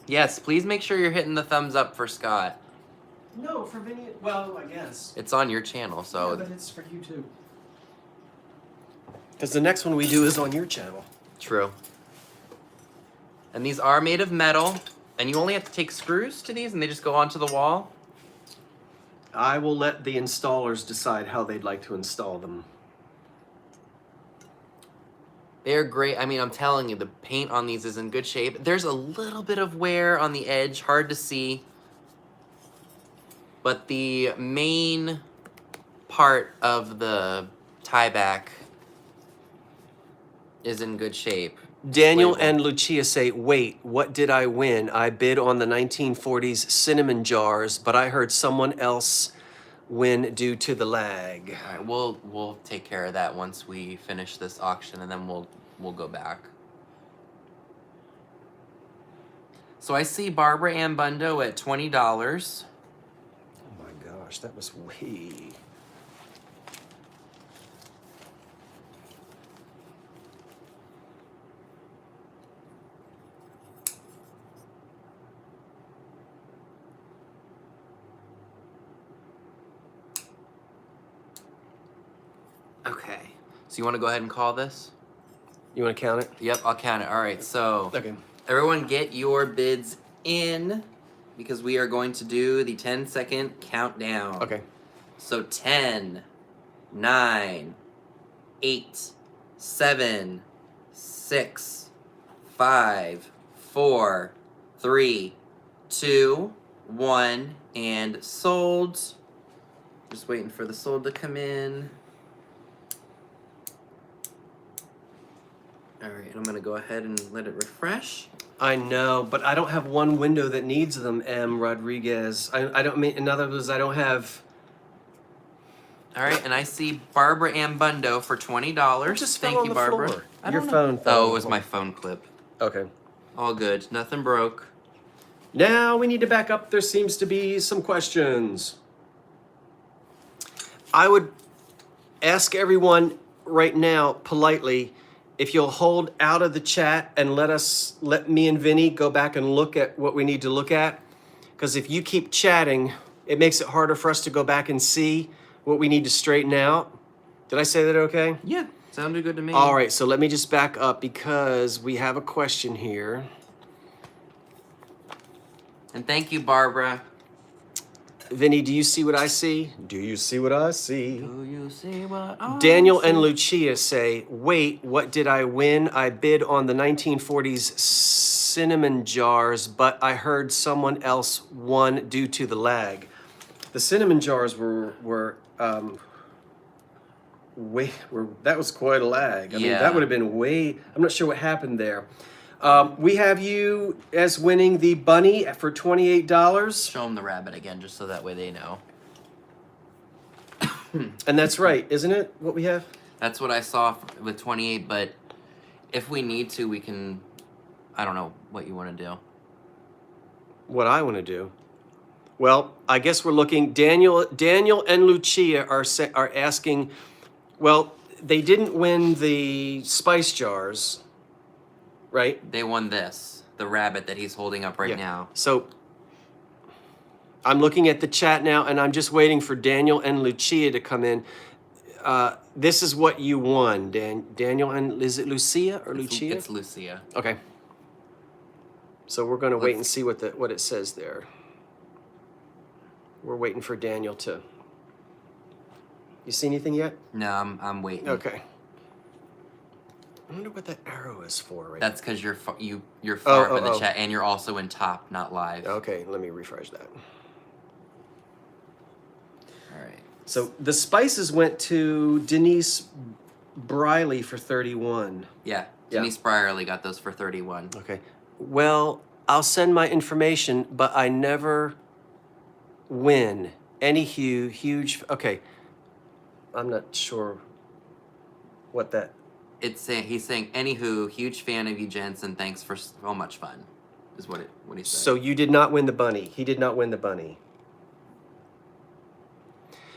A: Yes, please make sure you're hitting the thumbs up for Scott.
B: No, for Vinny. Well, I guess.
A: It's on your channel, so.
B: Yeah, but it's for you too. Because the next one we do is on your channel.
A: True. And these are made of metal, and you only have to take screws to these, and they just go onto the wall.
B: I will let the installers decide how they'd like to install them.
A: They're great. I mean, I'm telling you, the paint on these is in good shape. There's a little bit of wear on the edge, hard to see. But the main part of the tie back is in good shape.
B: Daniel
A: Label.
B: and Lucia say, wait, what did I win? I bid on the 1940s cinnamon jars, but I heard someone else win due to the lag.
A: All right, we'll take care of that once we finish this auction, and then we'll go back. So I see Barbara Ann Bundo at $20.
B: Oh my gosh, that was way...
A: Okay. So you want to go ahead and call this?
B: You want to count it?
A: Yep, I'll count it. All right, so
B: Okay.
A: everyone get your bids in because we are going to do the 10-second countdown.
B: Okay.
A: So 10, 9, 8, 7, 6, 5, 4, 3, 2, 1, and sold. Just waiting for the sold to come in. All right, I'm gonna go ahead and let it refresh.
B: I know, but I don't have one window that needs them, M. Rodriguez. I don't mean, in other words, I don't have...
A: All right, and I see Barbara Ann Bundo for $20.
B: Just fell
A: Thank
B: on
A: you,
B: the
A: Barbara.
B: floor.
A: I
B: Your
A: don't know.
B: phone fell on
A: Oh,
B: the
A: it was
B: floor.
A: my phone clip.
B: Okay.
A: All good. Nothing broke.
B: Now we need to back up. There seems to be some questions. I would ask everyone right now, politely, if you'll hold out of the chat and let me and Vinny go back and look at what we need to look at. Because if you keep chatting, it makes it harder for us to go back and see what we need to straighten out. Did I say that okay?
A: Yeah, sounded good to me.
B: All right, so let me just back up because we have a question here.
A: And thank you, Barbara.
B: Vinny, do you see what I see? Do you see what I see?
A: Do you see what I
B: Daniel
A: see?
B: and Lucia say, wait, what did I win? I bid on the 1940s cinnamon jars, but I heard someone else won due to the lag. The cinnamon jars were that was quite a lag. I mean,
A: Yeah.
B: that would have been way, I'm not sure what happened there. We have you as winning the bunny for $28.
A: Show them the rabbit again, just so that way they know.
B: And that's right, isn't it, what we have?
A: That's what I saw with 28, but if we need to, we can... I don't know what you want to do.
B: What I want to do? Well, I guess we're looking, Daniel and Lucia are asking, well, they didn't win the spice jars, right?
A: They won this, the rabbit that he's holding up right
B: Yeah.
A: now.
B: So I'm looking at the chat now, and I'm just waiting for Daniel and Lucia to come in. This is what you won, Daniel and is it Lucia or Lucia?
A: It's Lucia.
B: Okay. So we're going to wait and see what it says there. We're waiting for Daniel to. You see anything yet?
A: No, I'm waiting.
B: Okay. I wonder what that arrow is for, right?
A: That's because you're far up in the
B: oh.
A: chat, and you're also in top, not live.
B: Okay, let me refresh that.
A: All right.
B: So the spices went to Denise Briley for 31.
A: Yeah,
B: Yeah.
A: Denise Brierly got those for 31.
B: Okay. Well, I'll send my information, but I never win. Any huge. Okay. I'm not sure what that.
A: He's saying, anywho, huge fan of you, Jensen. Thanks for so much fun, is what he said.
B: So you did not win the bunny. He did not win the bunny.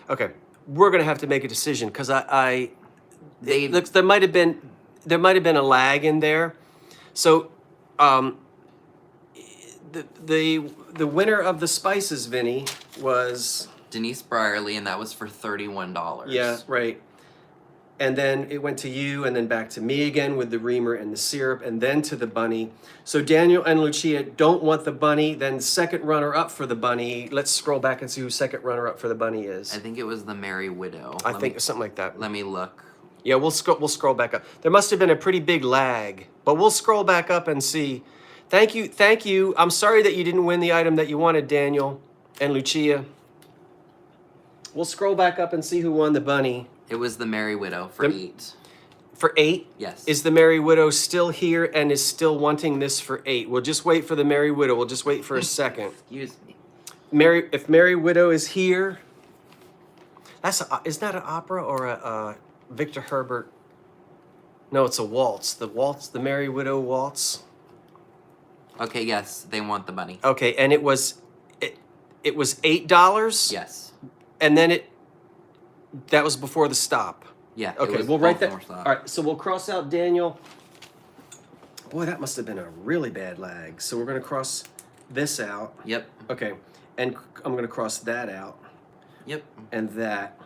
B: Okay, we're gonna have to make a decision because
A: They
B: it looks there might have been a lag in there. So, the winner of the spices, Vinny, was
A: Denise Brierly, and that was for $31.
B: yeah, right. And then it went to you, and then back to me again with the Reamer and the syrup, and then to the bunny. So Daniel and Lucia don't want the bunny. Then second runner-up for the bunny. Let's scroll back and see who second runner-up for the bunny is.
A: I think it was the Merry Widow.
B: I think something like that.
A: Let me look.
B: Yeah, we'll scroll back up. There must have been a pretty big lag, but we'll scroll back up and see. Thank you. I'm sorry that you didn't win the item that you wanted, Daniel and Lucia. We'll scroll back up and see who won the bunny.
A: It was the Merry Widow for 8.
B: For 8?
A: Yes.
B: Is the Merry Widow still here and is still wanting this for 8? We'll just wait for the Merry Widow. We'll just wait for a second.
A: Excuse me.
B: If Merry Widow is here, isn't that an opera or a Victor Herbert? No, it's a waltz. The Merry Widow waltz.
A: Okay, yes, they want the bunny.
B: Okay, and it was $8.
A: Yes.
B: And then that was before the stop.
A: Yeah.
B: Okay, we'll write that. All right, so we'll cross out Daniel. Boy, that must have been a really bad lag. So we're going to cross this out.
A: Yep.
B: Okay, and I'm going to cross that out.
A: Yep.
B: And that.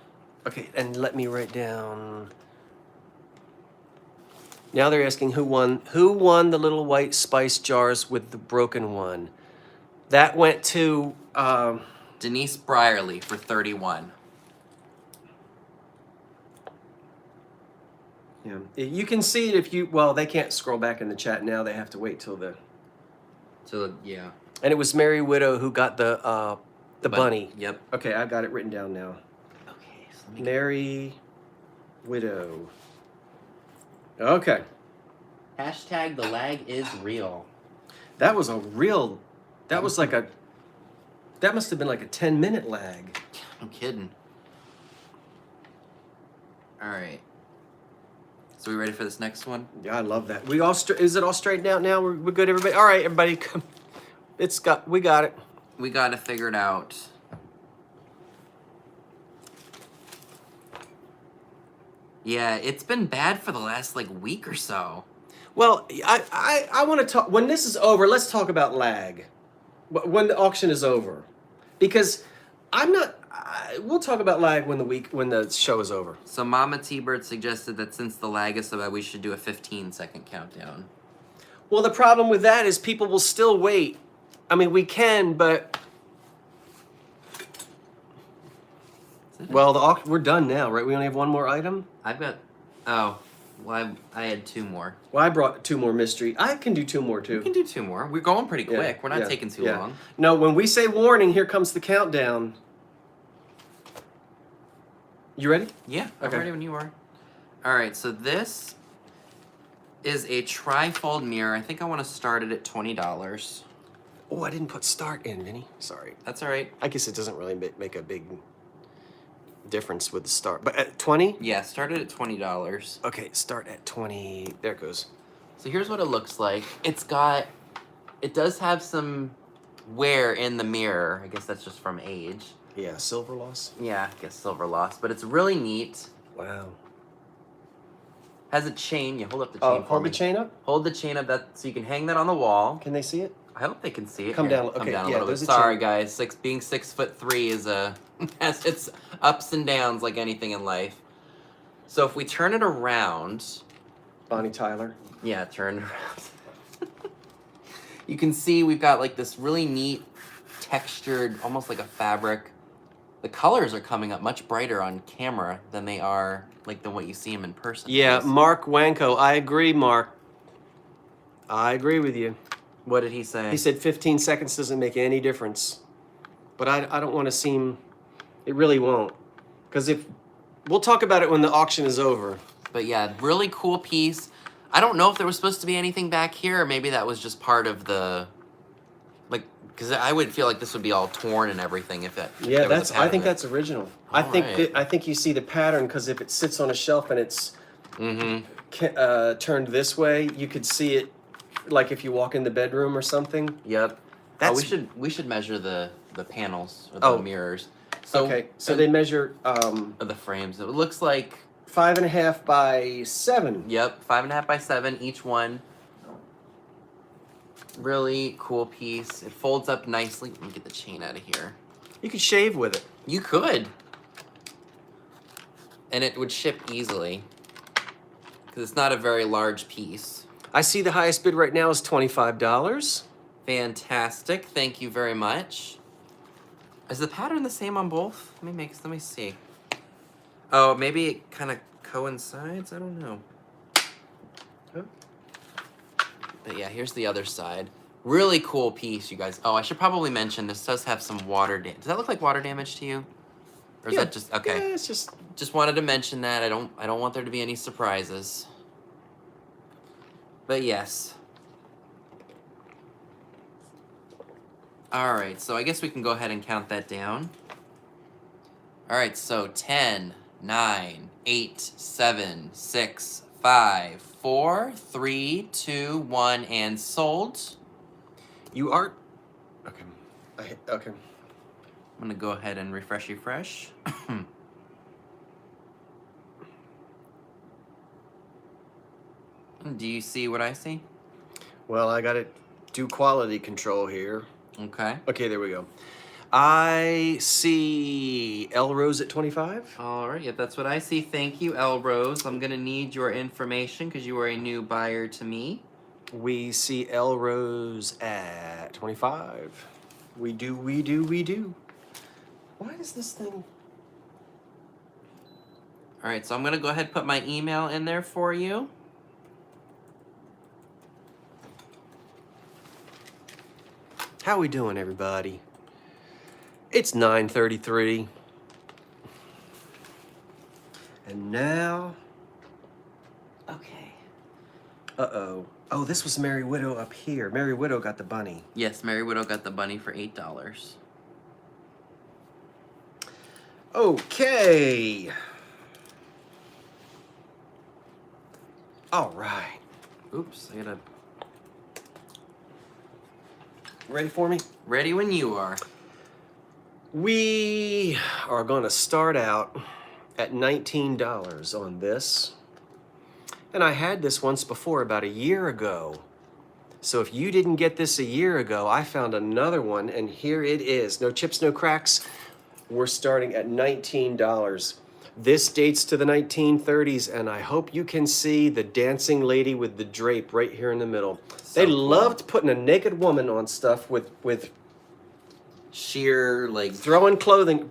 B: Okay, and let me write down. Now they're asking who won the little white spice jars with the broken one. That went to
A: Denise Brierly for 31.
B: Yeah, you can see it if you. Well, they can't scroll back in the chat now. They have to wait till the.
A: So yeah.
B: And it was Merry Widow who got the bunny.
A: Yep.
B: Okay, I got it written down now.
A: Okay. So let me
B: Merry Widow. Okay.
A: Hashtag the lag is real.
B: That was a real. That was like a. That must have been like a 10-minute lag.
A: I'm kidding. All right. So we ready for this next one?
B: Yeah, I love that. We all is it all straightened out now? We're good, everybody. All right, everybody, come. We got it.
A: We got to figure it out. Yeah, it's been bad for the last week or so.
B: Well, I want to talk when this is over. Let's talk about lag. When the auction is over, because I'm not. We'll talk about lag when the show is over.
A: So Mama T-Bird suggested that since the lag is so bad, we should do a 15-second countdown.
B: Well, the problem with that is people will still wait. I mean, we can, but well, we're done now, right? We only have one more item.
A: I've got. Oh, well, I had 2 more.
B: Well, I brought 2 more mystery. I can do 2 more too.
A: We can do 2 more. We're going pretty quick.
B: Yeah,
A: We're not taking too long.
B: No, when we say warning, here comes the countdown. You ready?
A: Yeah, I'm
B: Okay.
A: ready when you are. All right, so this is a tri-fold mirror. I think I want to start it at $20.
B: Oh, I didn't put start in, Vinny. Sorry.
A: That's all right.
B: I guess it doesn't really make a big difference with the start. But at 20?
A: Yeah, start it at $20.
B: Okay, start at 20. There it goes.
A: So here's what it looks like. It does have some wear in the mirror. I guess that's just from age.
B: Yeah, silver loss.
A: Yeah, I guess silver loss, but it's really neat.
B: Wow.
A: Has a chain. You hold up the chain for
B: Hold
A: me.
B: the chain up.
A: Hold the chain up so you can hang that on the wall.
B: Can they see it?
A: I hope they can see it.
B: Come
A: Here,
B: down.
A: Come
B: Okay,
A: down a
B: yeah,
A: little bit.
B: there's a
A: Sorry,
B: chain.
A: guys. Being 6'3" is has its ups and downs like anything in life. So if we turn it around,
B: Bonnie Tyler.
A: yeah, turn it around. You can see we've got this really neat textured, almost like a fabric. The colors are coming up much brighter on camera than they are than what you see them in person.
B: Yeah, Mark Wanko. I agree, Mark. I agree with you.
A: What did he say?
B: He said 15 seconds doesn't make any difference. But I don't want to seem... It really won't. Because we'll talk about it when the auction is over.
A: But yeah, really cool piece. I don't know if there was supposed to be anything back here, or maybe that was just part of the... Because I would feel like this would be all torn and everything if that...
B: Yeah, I think that's original. I
A: Alright.
B: think you see the pattern because if it sits on a shelf and it's turned this way, you could see it like if you walk in the bedroom or something.
A: Yep.
B: That's-
A: We should measure the panels or the mirrors. So,
B: okay, so they measure
A: the frames. It looks like
B: 5.5 by 7.
A: Yep, 5.5 by 7 each one. Really cool piece. It folds up nicely. Let me get the chain out of here.
B: You could shave with it.
A: You could. And it would ship easily. Because it's not a very large piece.
B: I see the highest bid right now is $25.
A: Fantastic. Thank you very much. Is the pattern the same on both? Let me see. Oh, maybe it kind of coincides? I don't know.
B: Huh?
A: But yeah, here's the other side. Really cool piece, you guys. Oh, I should probably mention this does have some water damage. Does that look like water damage to you? Or is that just okay?
B: Yeah, it's
A: just wanted to mention that. I don't want there to be any surprises. But yes. All right, so I guess we can go ahead and count that down. All right, so 10, 9, 8, 7, 6, 5, 4, 3, 2, 1, and sold.
B: You are okay. Okay.
A: I'm gonna go ahead and refresh. Do you see what I see?
B: Well, I got to do quality control here.
A: Okay.
B: Okay, there we go. I see L Rose at 25.
A: All right, yep, that's what I see. Thank you, L Rose. I'm gonna need your information because you are a new buyer to me.
B: We see L Rose at 25. We do. Why does this thing?
A: All right, so I'm gonna go ahead and put my email in there for you.
B: How we doing, everybody? It's 9:33. And now...
A: Okay.
B: Uh-oh. Oh, this was Merry Widow up here. Merry Widow got the bunny.
A: Yes, Merry Widow got the bunny for $8.
B: Okay. All right.
A: Oops, I gotta...
B: Ready for me?
A: Ready when you are.
B: We are going to start out at $19 on this. And I had this once before, about a year ago. So if you didn't get this a year ago, I found another one, and here it is. No chips, no cracks. We're starting at $19. This dates to the 1930s, and I hope you can see the dancing lady with the drape right here in the middle.
A: So
B: they
A: cool.
B: loved putting a naked woman on stuff with
A: sheer, like...
B: throwing clothing,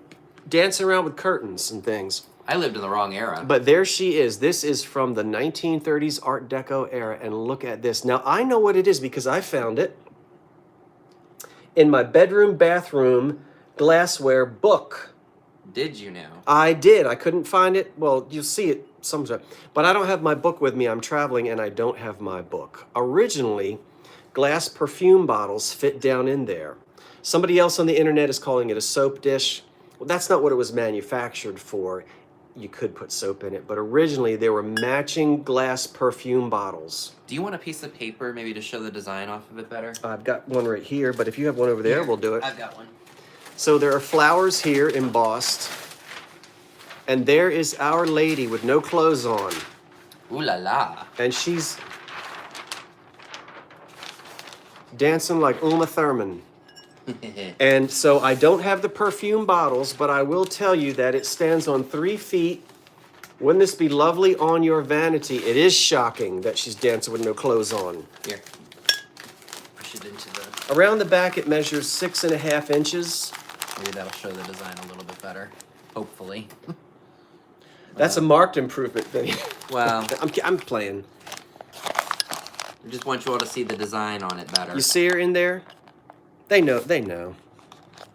B: dancing around with curtains and things.
A: I lived in the wrong era.
B: But there she is. This is from the 1930s Art Deco era, and look at this. Now, I know what it is because I found it in my bathroom glassware book.
A: Did you now?
B: I did. I couldn't find it. Well, you'll see it sometime. But I don't have my book with me. I'm traveling, and I don't have my book. Originally, glass perfume bottles fit down in there. Somebody else on the internet is calling it a soap dish. Well, that's not what it was manufactured for. You could put soap in it, but originally they were matching glass perfume bottles.
A: Do you want a piece of paper maybe to show the design off of it better?
B: I've got one right here, but if you have one over there,
A: Here,
B: we'll do it.
A: I've got one.
B: So there are flowers here embossed, and there is Our Lady with no clothes on.
A: Ooh la la.
B: And she's dancing like Uma Thurman. And so I don't have the perfume bottles, but I will tell you that it stands on 3 feet. Wouldn't this be lovely on your vanity? It is shocking that she's dancing with no clothes on.
A: Here. Push it into the...
B: Around the back, it measures 6.5 inches.
A: Maybe that'll show the design a little bit better. Hopefully.
B: That's a marked improvement, Vinny.
A: Well,
B: I'm playing.
A: I just want you all to see the design on it better.
B: You see her in there? They know.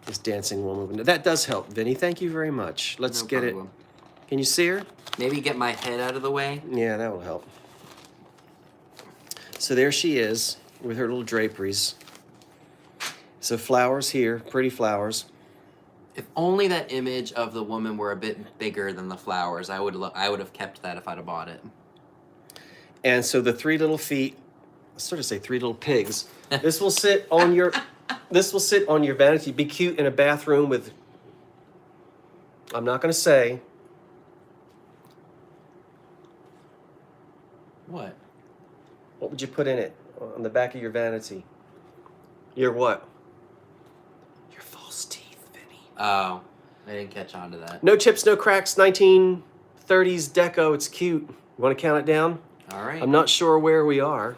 B: This dancing woman. That does help, Vinny. Thank you very much. Let's
A: No
B: get
A: problem.
B: it. Can you see her?
A: Maybe get my head out of the way.
B: Yeah, that will help. So there she is with her little draperies. So flowers here, pretty flowers.
A: If only that image of the woman were a bit bigger than the flowers, I would have kept that if I'd have bought it.
B: And so the 3 little feet, I sort of say 3 little pigs. This will sit on your vanity. Be cute in a bathroom with I'm not going to say.
A: What?
B: What would you put in it on the back of your vanity? Your what? Your false teeth, Vinny.
A: Oh, I didn't catch on to that.
B: No chips, no cracks, 1930s deco. It's cute. You want to count it down?
A: All right.
B: I'm not sure where we are.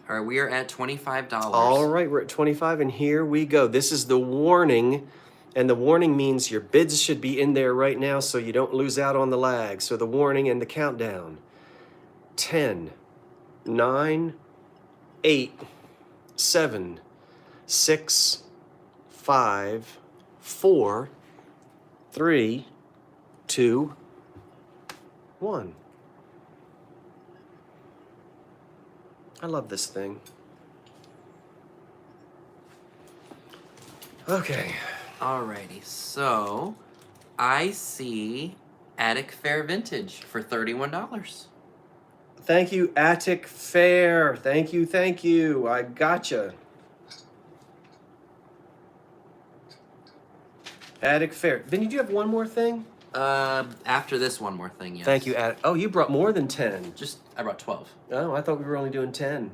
A: All right, we are at $25.
B: All right, we're at 25, and here we go. This is the warning, and the warning means your bids should be in there right now so you don't lose out on the lag. So the warning and the countdown. 10, 9, 8, 7, 6, 5, 4, 3, 2, 1. I love this thing. Okay.
A: Alrighty, so I see Attic Fair Vintage for $31.
B: Thank you, Attic Fair. Thank you, thank you. I gotcha. Attic Fair. Vinny, do you have one more thing?
A: After this, one more thing, yes.
B: Thank you, Attic. Oh, you brought more than 10.
A: I brought 12.
B: Oh, I thought we were only doing 10.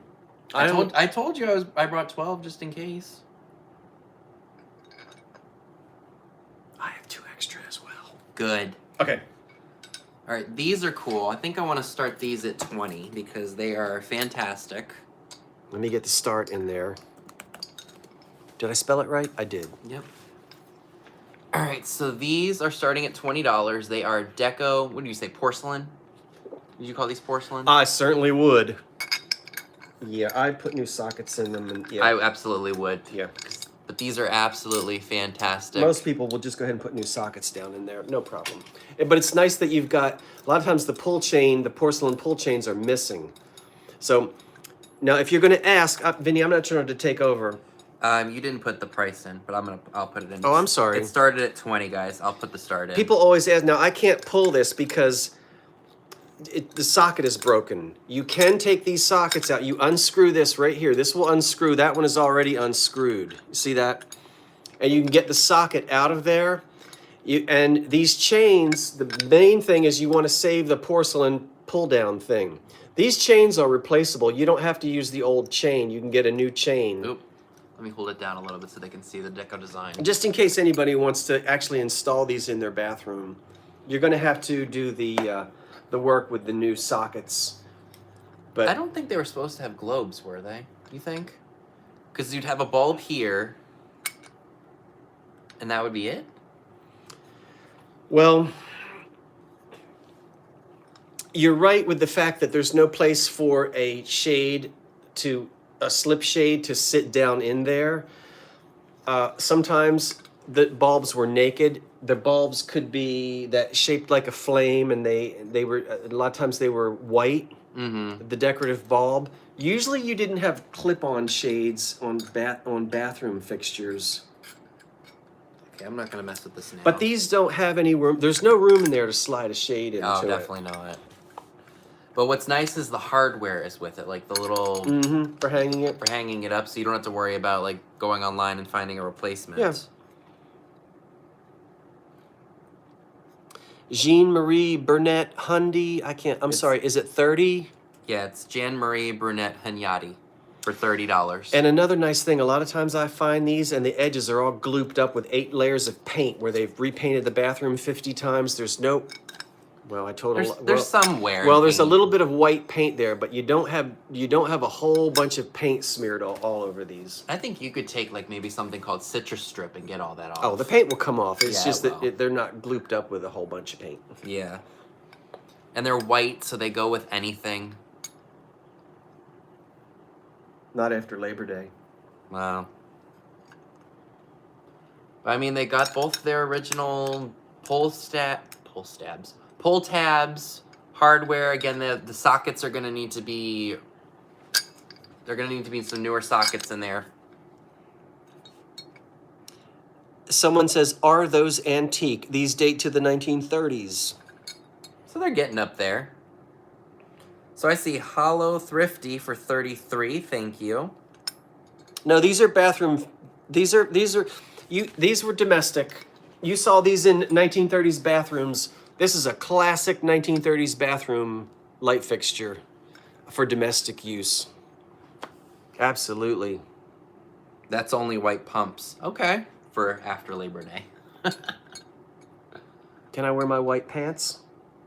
A: I told you I brought 12 just in case.
B: I have 2 extra as well.
A: Good.
B: Okay.
A: All right, these are cool. I think I want to start these at 20 because they are fantastic.
B: Let me get the start in there. Did I spell it right? I did.
A: Yep. All right, so these are starting at $20. They are deco, what do you say, porcelain? Did you call these porcelain?
B: I certainly would. Yeah, I'd put new sockets in them. And yeah.
A: I absolutely would.
B: Yeah.
A: But these are absolutely fantastic.
B: Most people will just go ahead and put new sockets down in there. No problem. But it's nice that you've got, a lot of times the pull chain, the porcelain pull chains are missing. So now if you're going to ask, Vinny, I'm not trying to take over.
A: You didn't put the price in, but I'll put it in.
B: Oh, I'm sorry.
A: It started at 20, guys. I'll put the start in.
B: People always ask, now I can't pull this because the socket is broken. You can take these sockets out. You unscrew this right here. This will unscrew. That one is already unscrewed. You see that? And you can get the socket out of there. And these chains, the main thing is you want to save the porcelain pull down thing. These chains are replaceable. You don't have to use the old chain. You can get a new chain.
A: Oop. Let me hold it down a little bit so they can see the deco design.
B: Just in case anybody wants to actually install these in their bathroom, you're going to have to do the work with the new sockets. But
A: I don't think they were supposed to have globes, were they? You think? Because you'd have a bulb here, and that would be it?
B: Well, you're right with the fact that there's no place for a slip shade to sit down in there. Sometimes the bulbs were naked. The bulbs could be that shaped like a flame, and they were a lot of times they were white.
A: Mm-hmm.
B: The decorative bulb. Usually, you didn't have clip-on shades on bathroom fixtures.
A: Okay, I'm not gonna mess with this now.
B: But these don't have any room. There's no room in there to slide a shade into.
A: Oh, definitely not. But what's nice is the hardware is with it, like the little
B: For hanging it.
A: for hanging it up, so you don't have to worry about like going online and finding a replacement.
B: Yeah. Jean-Marie Burnett Hundy. I'm sorry, is it 30?
A: Yeah, it's Jan Marie Brunette Hunyadi for $30.
B: And another nice thing, a lot of times I find these and the edges are all glooped up with 8 layers of paint where they've repainted the bathroom 50 times. There's no, well, I told
A: There's some wear.
B: Well, there's a little bit of white paint there, but you don't have a whole bunch of paint smeared all over these.
A: I think you could take like maybe something called citrus strip and get all that off.
B: Oh, the paint will come off. It's
A: Yeah,
B: just
A: it will.
B: that they're not glooped up with a whole bunch of paint.
A: Yeah. And they're white, so they go with anything.
B: Not after Labor Day.
A: Wow. But I mean, they got both their original pull tabs, hardware. Again, the sockets are gonna need to be. They're gonna need to be some newer sockets in there.
B: Someone says, "Are those antique? These date to the 1930s."
A: So they're getting up there. So I see Hollow Thrifty for $33. Thank you.
B: No, these are bathroom These were domestic. You saw these in 1930s bathrooms. This is a classic 1930s bathroom light fixture for domestic use. Absolutely.
A: That's only white pumps. Okay. For after Labor Day.
B: Can I wear my white pants?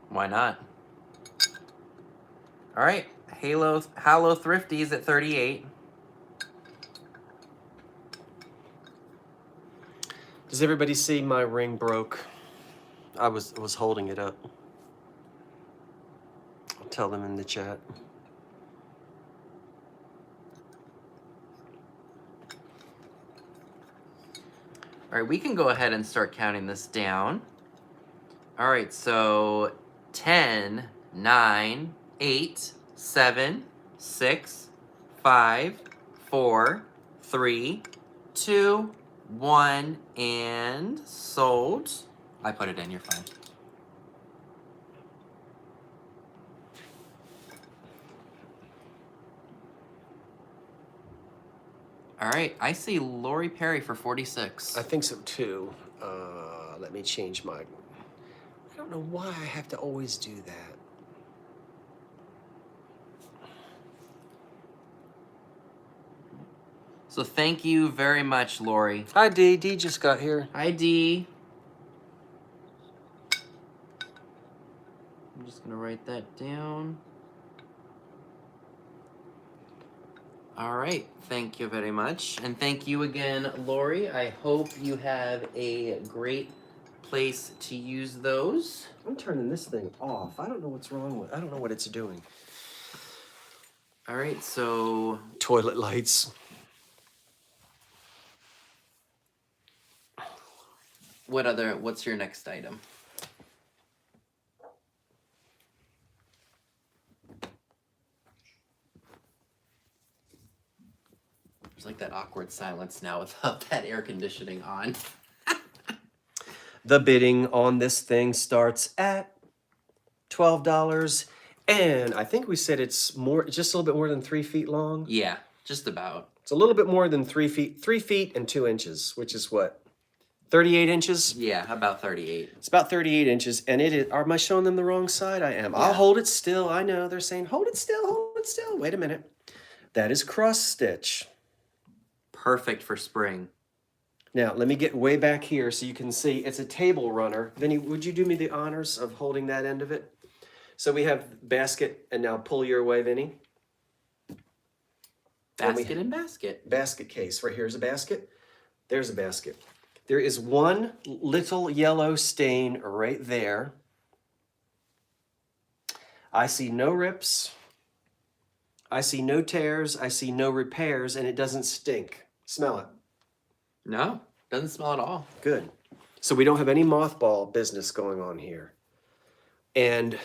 A: Why not? All right. Halo Thrifties at 38.
B: Does everybody see my ring broke? I was holding it up. I'll tell them in the chat.
A: All right, we can go ahead and start counting this down. All right, so 10, 9, 8, 7, 6, 5, 4, 3, 2, 1, and sold. I put it in, you're fine. All right, I see Lori Perry for 46.
B: I think so too. Let me change my... I don't know why I have to always do that.
A: So thank you very much, Lori.
B: Hi, Dee. Dee just got here.
A: Hi, Dee. I'm just gonna write that down. All right, thank you very much. And thank you again, Lori. I hope you have a great place to use those.
B: I'm turning this thing off. I don't know what's wrong with it. I don't know what it's doing.
A: All right, so...
B: Toilet lights.
A: What's your next item? There's like that awkward silence now without that air conditioning on.
B: The bidding on this thing starts at $12. And I think we said it's just a little bit more than 3 feet long.
A: Yeah, just about.
B: It's a little bit more than 3 feet. 3 feet and 2 inches, which is what? 38 inches?
A: Yeah, about 38.
B: It's about 38 inches. And it is, am I showing them the wrong side? I am. Yeah. I'll hold it still. I know. They're saying, hold it still, hold it still. Wait a minute. That is cross stitch.
A: Perfect for spring.
B: Now, let me get way back here so you can see. It's a table runner. Vinny, would you do me the honors of holding that end of it? So we have basket, and now pull your way, Vinny.
A: Basket and basket.
B: Basket case. Right here's a basket. There's a basket. There is one little yellow stain right there. I see no rips. I see no tears. I see no repairs, and it doesn't stink. Smell it.
A: No, doesn't smell at all.
B: Good. So we don't have any mothball business going on here. And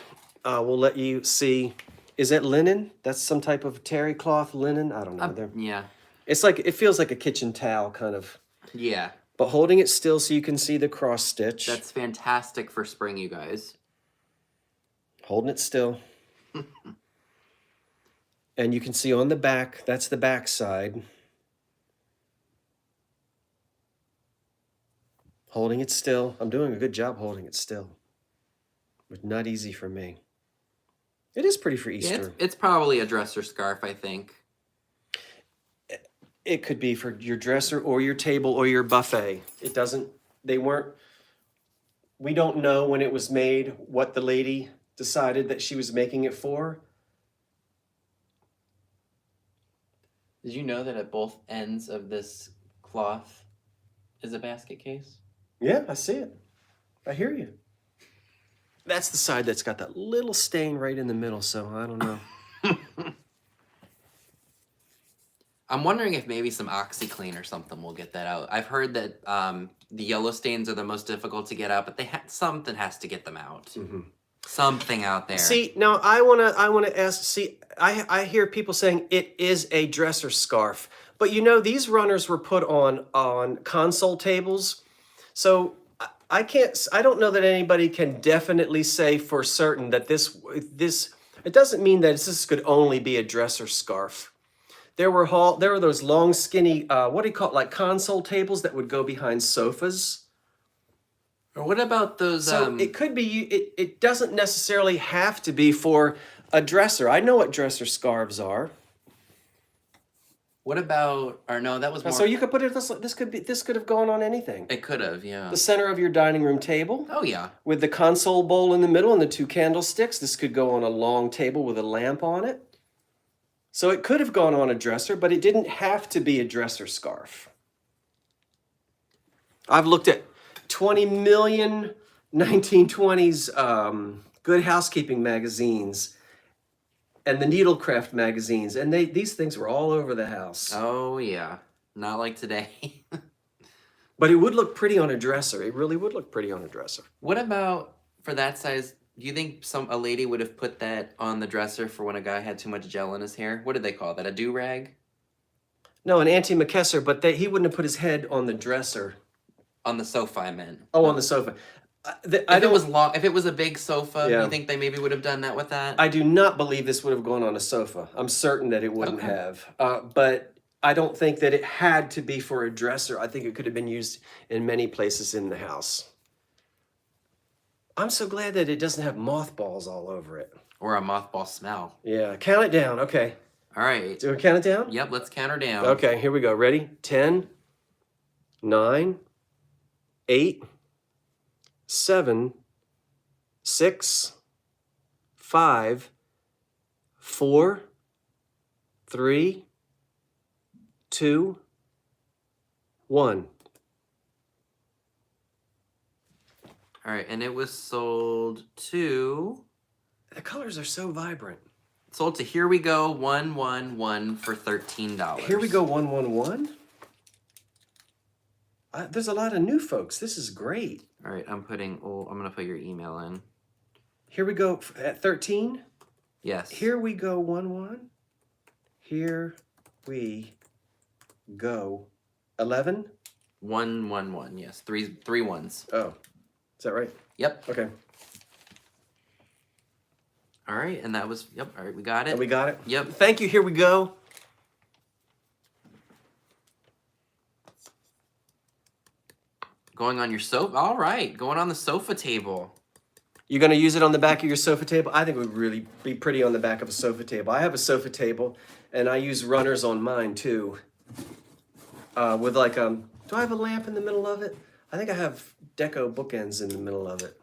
B: we'll let you see. Is that linen? That's some type of terry cloth linen? I don't know.
A: Yeah.
B: It's like, it feels like a kitchen towel kind of.
A: Yeah.
B: But holding it still so you can see the cross stitch.
A: That's fantastic for spring, you guys.
B: Holding it still. And you can see on the back, that's the back side. Holding it still. I'm doing a good job holding it still. But not easy for me. It is pretty for Easter.
A: Yeah, it's probably a dresser scarf, I think.
B: It could be for your dresser or your table or your buffet. It doesn't, we don't know when it was made, what the lady decided that she was making it for.
A: Did you know that at both ends of this cloth is a basket case?
B: Yeah, I see it. I hear you. That's the side that's got that little stain right in the middle, so I don't know.
A: I'm wondering if maybe some OxyClean or something will get that out. I've heard that the yellow stains are the most difficult to get out, but something has to get them out. Mm-hmm. Something out there.
B: See, now I wanna ask. See, I hear people saying it is a dresser scarf, but you know these runners were put on console tables, so I don't know that anybody can definitely say for certain that this. It doesn't mean that this could only be a dresser scarf. There were those long, skinny, what do you call it, like console tables that would go behind sofas.
A: Or what about those?
B: So it could be, it doesn't necessarily have to be for a dresser. I know what dresser scarves are.
A: What about? Or no, that was more.
B: So you could put it this could have gone on anything.
A: It could have, yeah.
B: The center of your dining room table.
A: Oh yeah.
B: With the console bowl in the middle and the 2 candlesticks. This could go on a long table with a lamp on it. So it could have gone on a dresser, but it didn't have to be a dresser scarf. I've looked at 20 million 1920s Good Housekeeping magazines and the Needlecraft magazines, and these things were all over the house.
A: Oh yeah, not like today.
B: But it would look pretty on a dresser. It really would look pretty on a dresser.
A: What about for that size? Do you think a lady would have put that on the dresser for when a guy had too much gel in his hair? What did they call that? A do-rag?
B: No, an antimacassar, but he wouldn't have put his head on the dresser.
A: On the sofa, I meant.
B: Oh, on the sofa.
A: If it was a big sofa,
B: Yeah.
A: you think they maybe would have done that with that?
B: I do not believe this would have gone on a sofa. I'm certain that it wouldn't
A: Okay.
B: have. But I don't think that it had to be for a dresser. I think it could have been used in many places in the house. I'm so glad that it doesn't have mothballs all over it.
A: Or a mothball smell.
B: Yeah, count it down. Okay.
A: All right.
B: Do we count it down?
A: Yep, let's count her down.
B: Okay, here we go. Ready? 10, 9, 8, 7, 6, 5, 4, 3, 2, 1.
A: All right, and it was sold to...
B: The colors are so vibrant.
A: Sold to Here We Go 111 for $13.
B: Here we go 111. There's a lot of new folks. This is great.
A: All right, I'm gonna put your email in.
B: Here we go at 13.
A: Yes.
B: Here we go 11. Here we go 11.
A: 111. Yes, three ones.
B: Oh, is that right?
A: Yep.
B: Okay.
A: All right, and that was All right, we got it.
B: And we got it.
A: Yep.
B: Thank you. Here we go.
A: Going on your sofa. All right, going on the sofa table.
B: You're going to use it on the back of your sofa table? I think it would really be pretty on the back of a sofa table. I have a sofa table, and I use runners on mine, too. With like, do I have a lamp in the middle of it? I think I have deco bookends in the middle of it.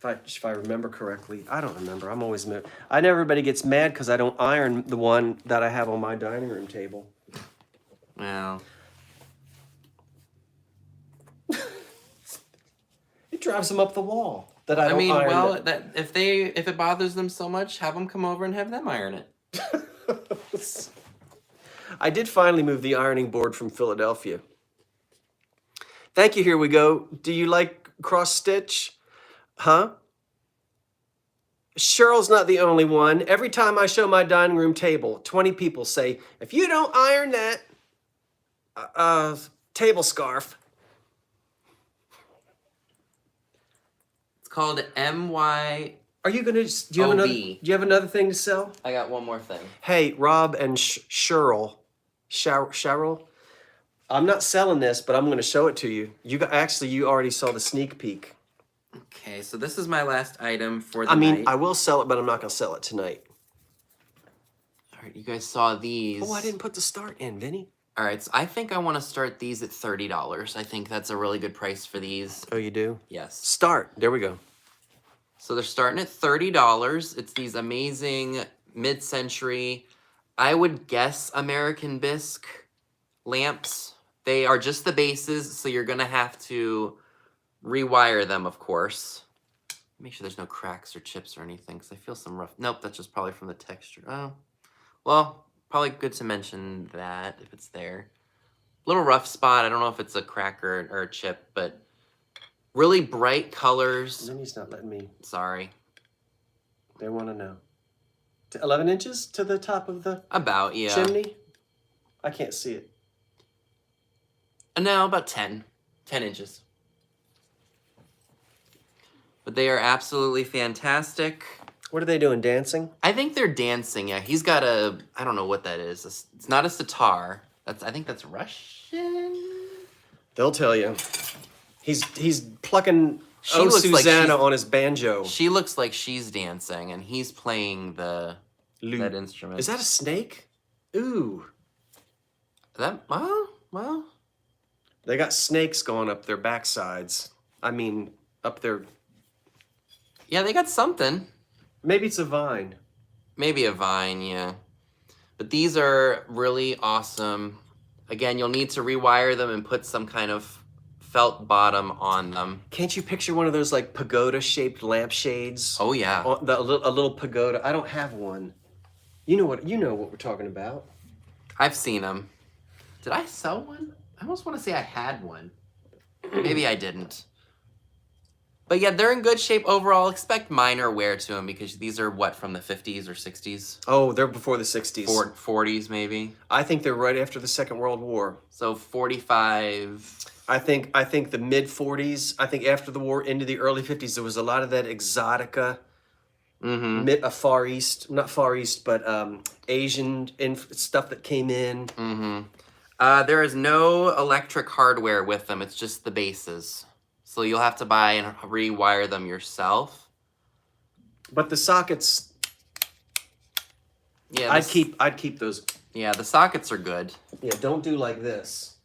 B: If I remember correctly. I don't remember. I know everybody gets mad because I don't iron the one that I have on my dining room table.
A: Well,
B: It drives them up the wall that I don't iron them.
A: if it bothers them so much, have them come over and have them iron it.
B: I did finally move the ironing board from Philadelphia. Thank you. Here we go. Do you like cross stitch? Huh? Cheryl's not the only one. Every time I show my dining room table, 20 people say, if you don't iron that table scarf.
A: It's called MY.
B: Are you going to, do you have another thing to sell?
A: I got one more thing.
B: Hey, Rob and Cheryl, I'm not selling this, but I'm going to show it to you. You already saw the sneak peek.
A: Okay, so this is my last item for the night.
B: I will sell it, but I'm not going to sell it tonight.
A: All right, you guys saw these.
B: Oh, I didn't put the start in, Vinny.
A: All right, so I think I want to start these at $30. I think that's a really good price for these.
B: Oh, you do?
A: Yes.
B: Start. There we go.
A: So they're starting at $30. It's these amazing mid-century, I would guess American bisque lamps. They are just the bases, so you're going to have to rewire them, of course. Make sure there's no cracks or chips or anything, because I feel some rough... Nope, that's just probably from the texture. Oh, well, probably good to mention that if it's there. Little rough spot. I don't know if it's a crack or a chip, but really bright colors.
B: Vinny's not letting me.
A: Sorry.
B: They want to know. 11 inches to the top of the
A: Yeah.
B: chimney? I can't see it.
A: No, about 10 inches. But they are absolutely fantastic.
B: What are they doing? Dancing?
A: I think they're dancing. Yeah, he's got a. I don't know what that is. It's not a sitar. I think that's Russian.
B: They'll tell you. He's plucking
A: She
B: Oh
A: looks like
B: Susanna
A: she's-
B: on his banjo.
A: She looks like she's dancing, and he's playing that
B: Lute.
A: instrument.
B: Is that a snake? Ooh.
A: Well.
B: They got snakes going up their backsides. I mean, up their...
A: Yeah, they got something.
B: Maybe it's a vine.
A: Maybe a vine, yeah. But these are really awesome. Again, you'll need to rewire them and put some kind of felt bottom on them.
B: Can't you picture one of those like pagoda-shaped lampshades?
A: Oh yeah.
B: A little pagoda. I don't have one. You know what we're talking about.
A: I've seen them. Did I sell one? I almost want to say I had one. Maybe I didn't. But yeah, they're in good shape overall. Expect minor wear to them because these are what, from the 50s or 60s?
B: Oh, they're before the 60s.
A: 40s maybe.
B: I think they're right after the Second World War.
A: So 45.
B: I think the mid 40s. I think after the war into the early 50s, there was a lot of that exotica, Far East, not Far East, but Asian stuff that came in.
A: There is no electric hardware with them. It's just the bases. So you'll have to buy and rewire them yourself.
B: But the sockets,
A: Yeah,
B: I'd keep those.
A: Yeah, the sockets are good.
B: Yeah, don't do like this.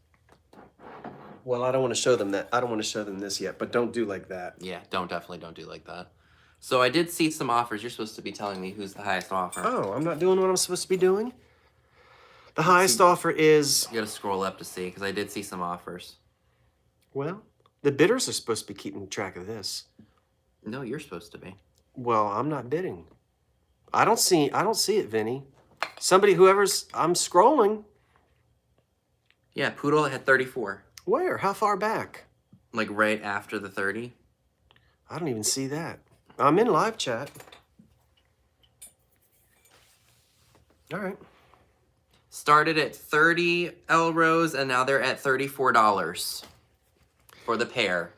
B: Well, I don't want to show them that. I don't want to show them this yet, but don't do like that.
A: Yeah, definitely don't do like that. So I did see some offers. You're supposed to be telling me who's the highest offer.
B: Oh, I'm not doing what I'm supposed to be doing? The highest offer is...
A: You gotta scroll up to see, because I did see some offers.
B: Well, the bidders are supposed to be keeping track of this.
A: No, you're supposed to be.
B: Well, I'm not bidding. I don't see it, Vinny. I'm scrolling.
A: Yeah, Poodle had 34.
B: Where? How far back?
A: Like right after the 30.
B: I don't even see that. I'm in live chat. All right.
A: Started at 30 Elrose, and now they're at $34 for the pair.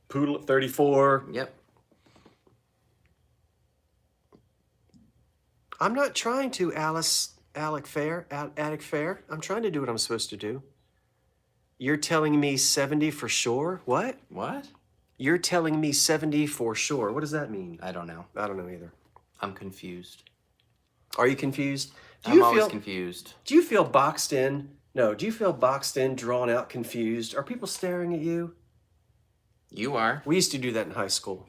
B: Poodle at 34.
A: Yep.
B: I'm not trying to, Attic Fair. I'm trying to do what I'm supposed to do. You're telling me 70 for sure? What?
A: What?
B: You're telling me 70 for sure. What does that mean?
A: I don't know.
B: I don't know either.
A: I'm confused.
B: Are you confused?
A: I'm always confused.
B: Do you feel boxed in? No, do you feel boxed in, drawn out, confused? Are people staring at you?
A: You are.
B: We used to do that in high school.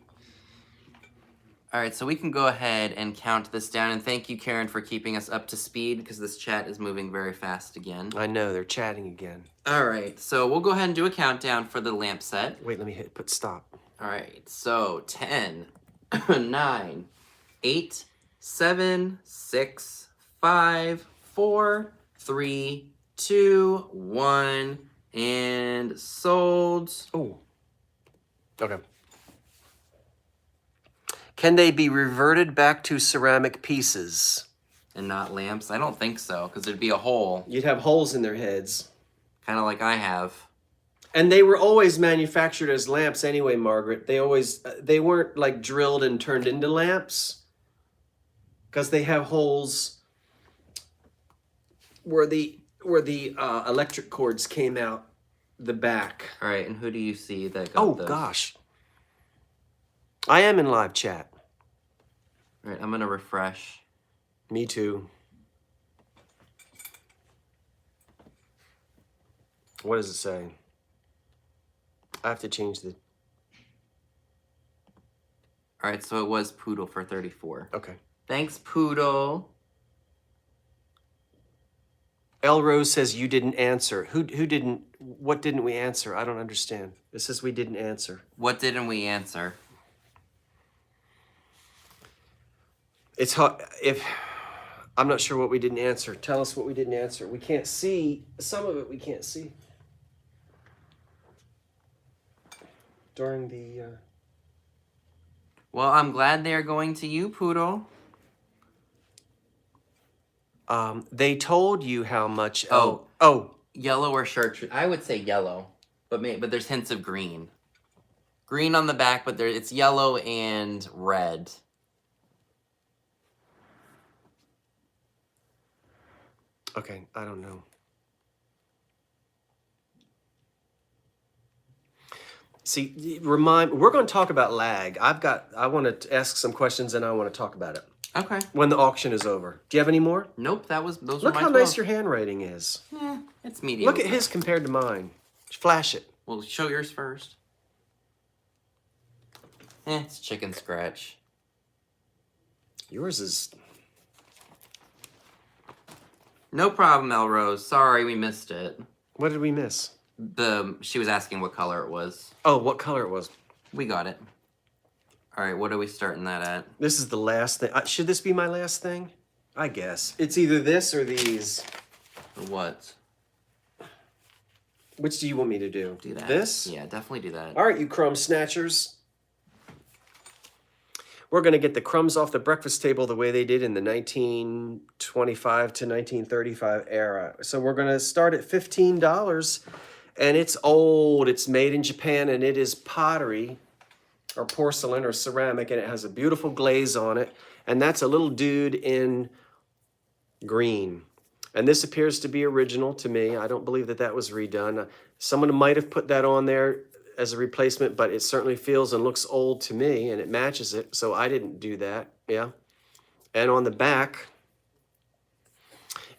A: All right, so we can go ahead and count this down. And thank you, Karen, for keeping us up to speed because this chat is moving very fast again.
B: I know, they're chatting again.
A: All right, so we'll go ahead and do a countdown for the lamp set.
B: Wait, let me put stop.
A: All right, so 10, 9, 8, 7, 6, 5, 4, 3, 2, 1, and sold.
B: Oh. Okay. Can they be reverted back to ceramic pieces?
A: And not lamps? I don't think so, because there'd be a hole,
B: You'd have holes in their heads.
A: kind of like I have.
B: And they were always manufactured as lamps anyway, Margaret. They weren't like drilled and turned into lamps. Because they have holes where the electric cords came out the back.
A: All right, and who do you see that got
B: Oh,
A: those?
B: gosh. I am in live chat.
A: All right, I'm going to refresh.
B: Me too. What does it say? I have to change the...
A: All right, so it was Poodle for 34.
B: Okay.
A: Thanks, Poodle.
B: L Rose says you didn't answer. Who didn't? What didn't we answer? I don't understand. It says we didn't answer.
A: What didn't we answer?
B: It's hard. I'm not sure what we didn't answer. Tell us what we didn't answer. We can't see some of it. We can't see during the.
A: Well, I'm glad they are going to you, Poodle.
B: They told you how much.
A: Oh.
B: Oh,
A: Yellow or chartreuse? I would say yellow, but there's hints of green. Green on the back, but it's yellow and red.
B: okay. I don't know. See, we're going to talk about lag. I want to ask some questions and I want to talk about it
A: Okay.
B: when the auction is over. Do you have any more?
A: Nope, those were
B: Look
A: my
B: how
A: 12.
B: nice your handwriting is.
A: Yeah, it's mediocre.
B: Look at his compared to mine. Flash it.
A: Well, show yours first. It's chicken scratch.
B: Yours is...
A: No problem, Elrose. Sorry we missed it.
B: What did we miss?
A: She was asking what color it was.
B: Oh, what color it was.
A: We got it. All right, what are we starting that at?
B: This is the last thing. Should this be my last thing? I guess. It's either this or these.
A: What?
B: Which do you want me to do?
A: Do that.
B: This?
A: Yeah, definitely do that.
B: All right, you crumb snatchers. We're going to get the crumbs off the breakfast table the way they did in the 1925 to 1935 era. So we're going to start at $15, and it's old. It's made in Japan, and it is pottery or porcelain or ceramic, and it has a beautiful glaze on it. And that's a little dude in green. And this appears to be original to me. I don't believe that was redone. Someone might have put that on there as a replacement, but it certainly feels and looks old to me, and it matches it, so I didn't do that, yeah. And on the back,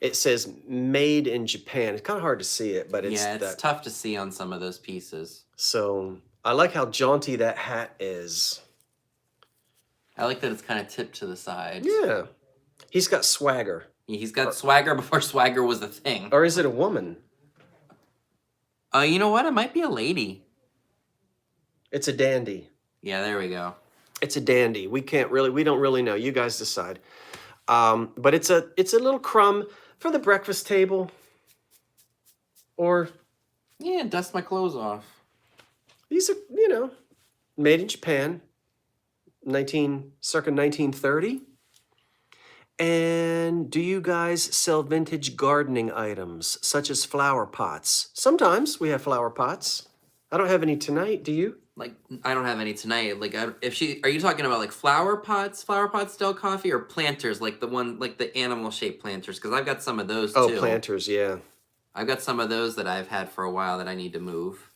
B: it says made in Japan. It's kind of hard to see it, but it's
A: tough to see on some of those pieces.
B: So I like how jaunty that hat is.
A: I like that it's kind of tipped to the side.
B: Yeah. He's got swagger.
A: He's got swagger before swagger was a thing.
B: Or is it a woman?
A: You know what? It might be a lady.
B: It's a dandy.
A: Yeah, there we go.
B: It's a dandy. We don't really know. You guys decide. But it's a little crumb for the breakfast table. Or
A: yeah, dust my clothes off.
B: These are, made in Japan, circa 1930. And do you guys sell vintage gardening items, such as flower pots? Sometimes we have flower pots. I don't have any tonight, do you?
A: Like, I don't have any tonight. Like, are you talking about like flower pots Del Coffee, or planters, like the animal-shaped planters? Because I've got some of those too.
B: Oh, planters, yeah.
A: I've got some of those that I've had for a while that I need to move.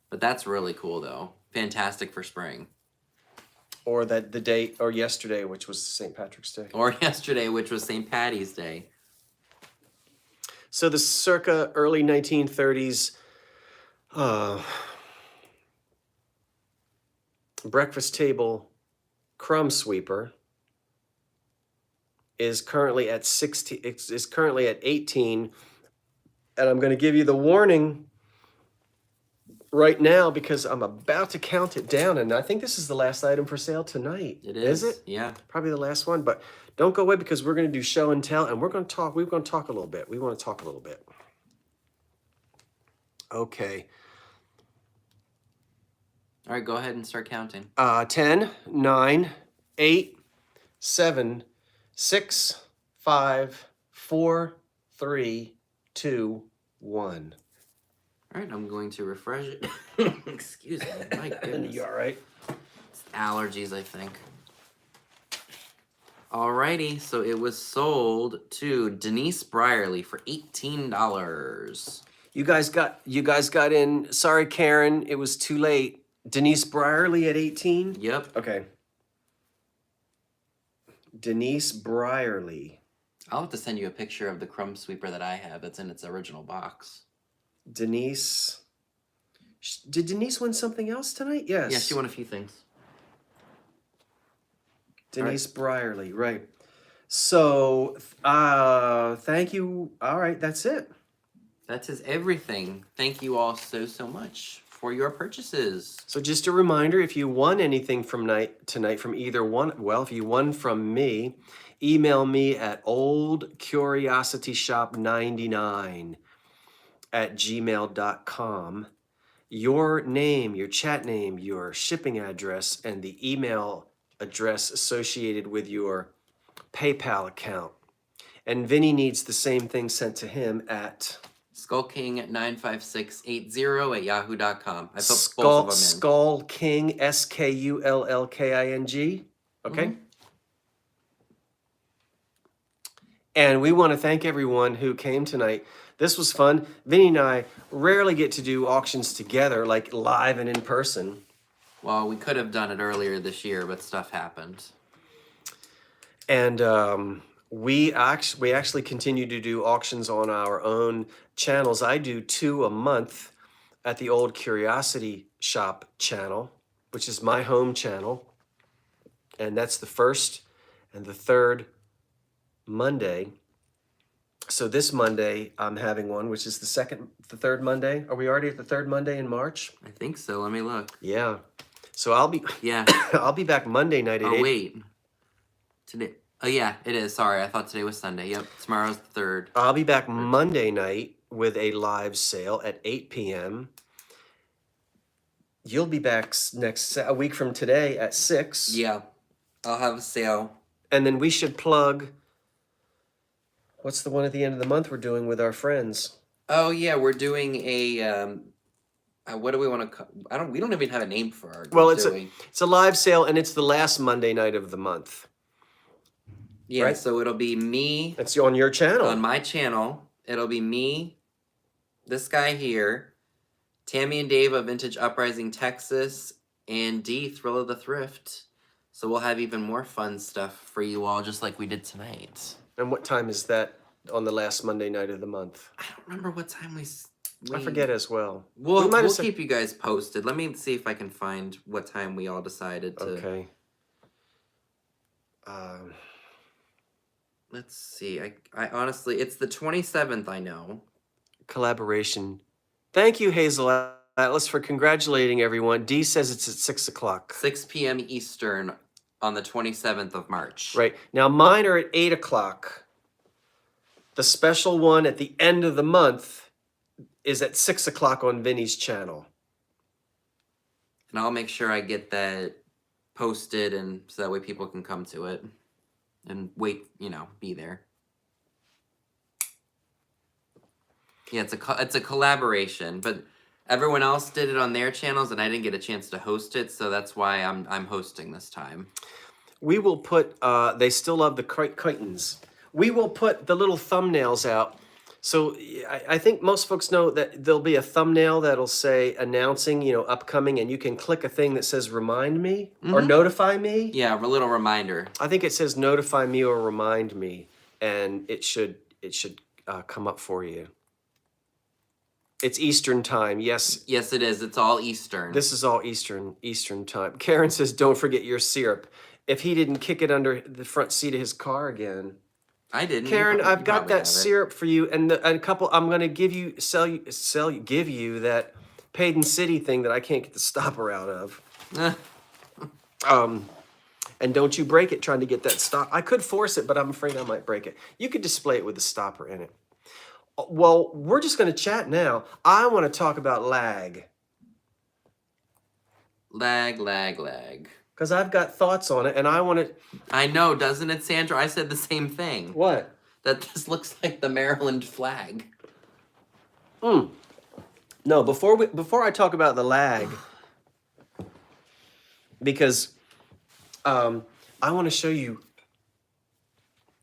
A: But that's really cool, though. Fantastic for spring.
B: Or yesterday, which was St. Patrick's Day.
A: Or yesterday, which was St. Patty's Day.
B: So the circa early 1930s breakfast table crumb sweeper is currently at 18, and I'm going to give you the warning right now because I'm about to count it down, and I think this is the last item for sale tonight.
A: It is.
B: Is it?
A: Yeah.
B: Probably the last one, but don't go away because we're going to do show and tell, and we're going to talk a little bit. We want to talk a little bit. Okay.
A: All right, go ahead and start counting.
B: 10, 9, 8, 7, 6, 5, 4, 3, 2, 1.
A: All right, I'm going to refresh it. Excuse me. My goodness.
B: You all right?
A: It's allergies, I think. Alrighty, so it was sold to Denise Brierly for $18.
B: You guys got in. Sorry, Karen, it was too late. Denise Brierly at 18?
A: Yep.
B: Okay. Denise Brierly.
A: I'll have to send you a picture of the crumb sweeper that I have that's in its original box.
B: Denise. Did Denise win something else tonight? Yes.
A: Yeah, she won a few things.
B: Denise Brierly, right. So, thank you. All right, that's it.
A: That is everything. Thank you all so much for your purchases.
B: So just a reminder, if you won anything tonight from either one, well, if you won from me, email me at oldcuriositysshop99@gmail.com. Your name, your chat name, your shipping address, and the email address associated with your PayPal account. And Vinny needs the same thing sent to him at
A: skullking95680 at yahoo.com. I put both of them in.
B: Skull King, SKULLKING. Okay. And we want to thank everyone who came tonight. This was fun. Vinny and I rarely get to do auctions together, like live and in person.
A: Well, we could have done it earlier this year, but stuff happened.
B: And we actually continue to do auctions on our own channels. I do 2 a month at the Old Curiosity Shop channel, which is my home channel. And that's the first and the third Monday. So this Monday I'm having one, which is the third Monday. Are we already at the third Monday in March?
A: I think so. Let me look.
B: Yeah. So I'll be I'll be back Monday night at 8.
A: Oh wait. Today. Oh yeah, it is. Sorry, I thought today was Sunday. Yep, tomorrow's the 3rd.
B: I'll be back Monday night with a live sale at 8 p.m. You'll be back a week from today at 6.
A: Yeah, I'll have a sale.
B: And then we should plug, what's the one at the end of the month we're doing with our friends?
A: Oh yeah, we're doing a what do we want to? We don't even have a name for our.
B: Well, it's a live sale, and it's the last Monday night of the month.
A: Yeah,
B: right?
A: So it'll be me.
B: It's on your channel.
A: On my channel, it'll be me, this guy here, Tammy and Dave of Vintage Uprising Texas, and D, Thrill of the Thrift. So we'll have even more fun stuff for you all, just like we did tonight.
B: And what time is that on the last Monday night of the month?
A: I don't remember what time we
B: I forget as well.
A: We'll keep you guys posted. Let me see if I can find what time we all decided to.
B: Okay.
A: Let's see. I honestly, it's the 27th, I know.
B: Collaboration. Thank you, Hazel Atlas, for congratulating everyone. Dee says it's at 6 o'clock.
A: 6 p.m. Eastern on the 27th of March.
B: Right. Now, mine are at 8 o'clock. The special one at the end of the month is at 6 o'clock on Vinny's channel.
A: And I'll make sure I get that posted, and so that way people can come to it and wait, be there. Yeah, it's a collaboration, but everyone else did it on their channels, and I didn't get a chance to host it, so that's why I'm hosting this time.
B: We will put, they still love the Crichtons. We will put the little thumbnails out. So I think most folks know that there'll be a thumbnail that'll say announcing, upcoming, and you can click a thing that says remind me or notify me.
A: Yeah, a little reminder.
B: I think it says notify me or remind me, and it should come up for you. It's Eastern time, yes.
A: Yes, it is. It's all Eastern.
B: This is all Eastern time. Karen says, don't forget your syrup. If he didn't kick it under the front seat of his car again.
A: I didn't.
B: Karen, I've got that syrup for you, and a couple. I'm going to give you that Paden City thing that I can't get the stopper out of. And don't you break it trying to get that stop. I could force it, but I'm afraid I might break it. You could display it with the stopper in it. Well, we're just going to chat now. I want to talk about lag.
A: Lag.
B: Because I've got thoughts on it, and I want to...
A: I know, doesn't it, Sandra? I said the same thing.
B: What?
A: That this looks like the Maryland flag.
B: No, before I talk about the lag, because I want to show you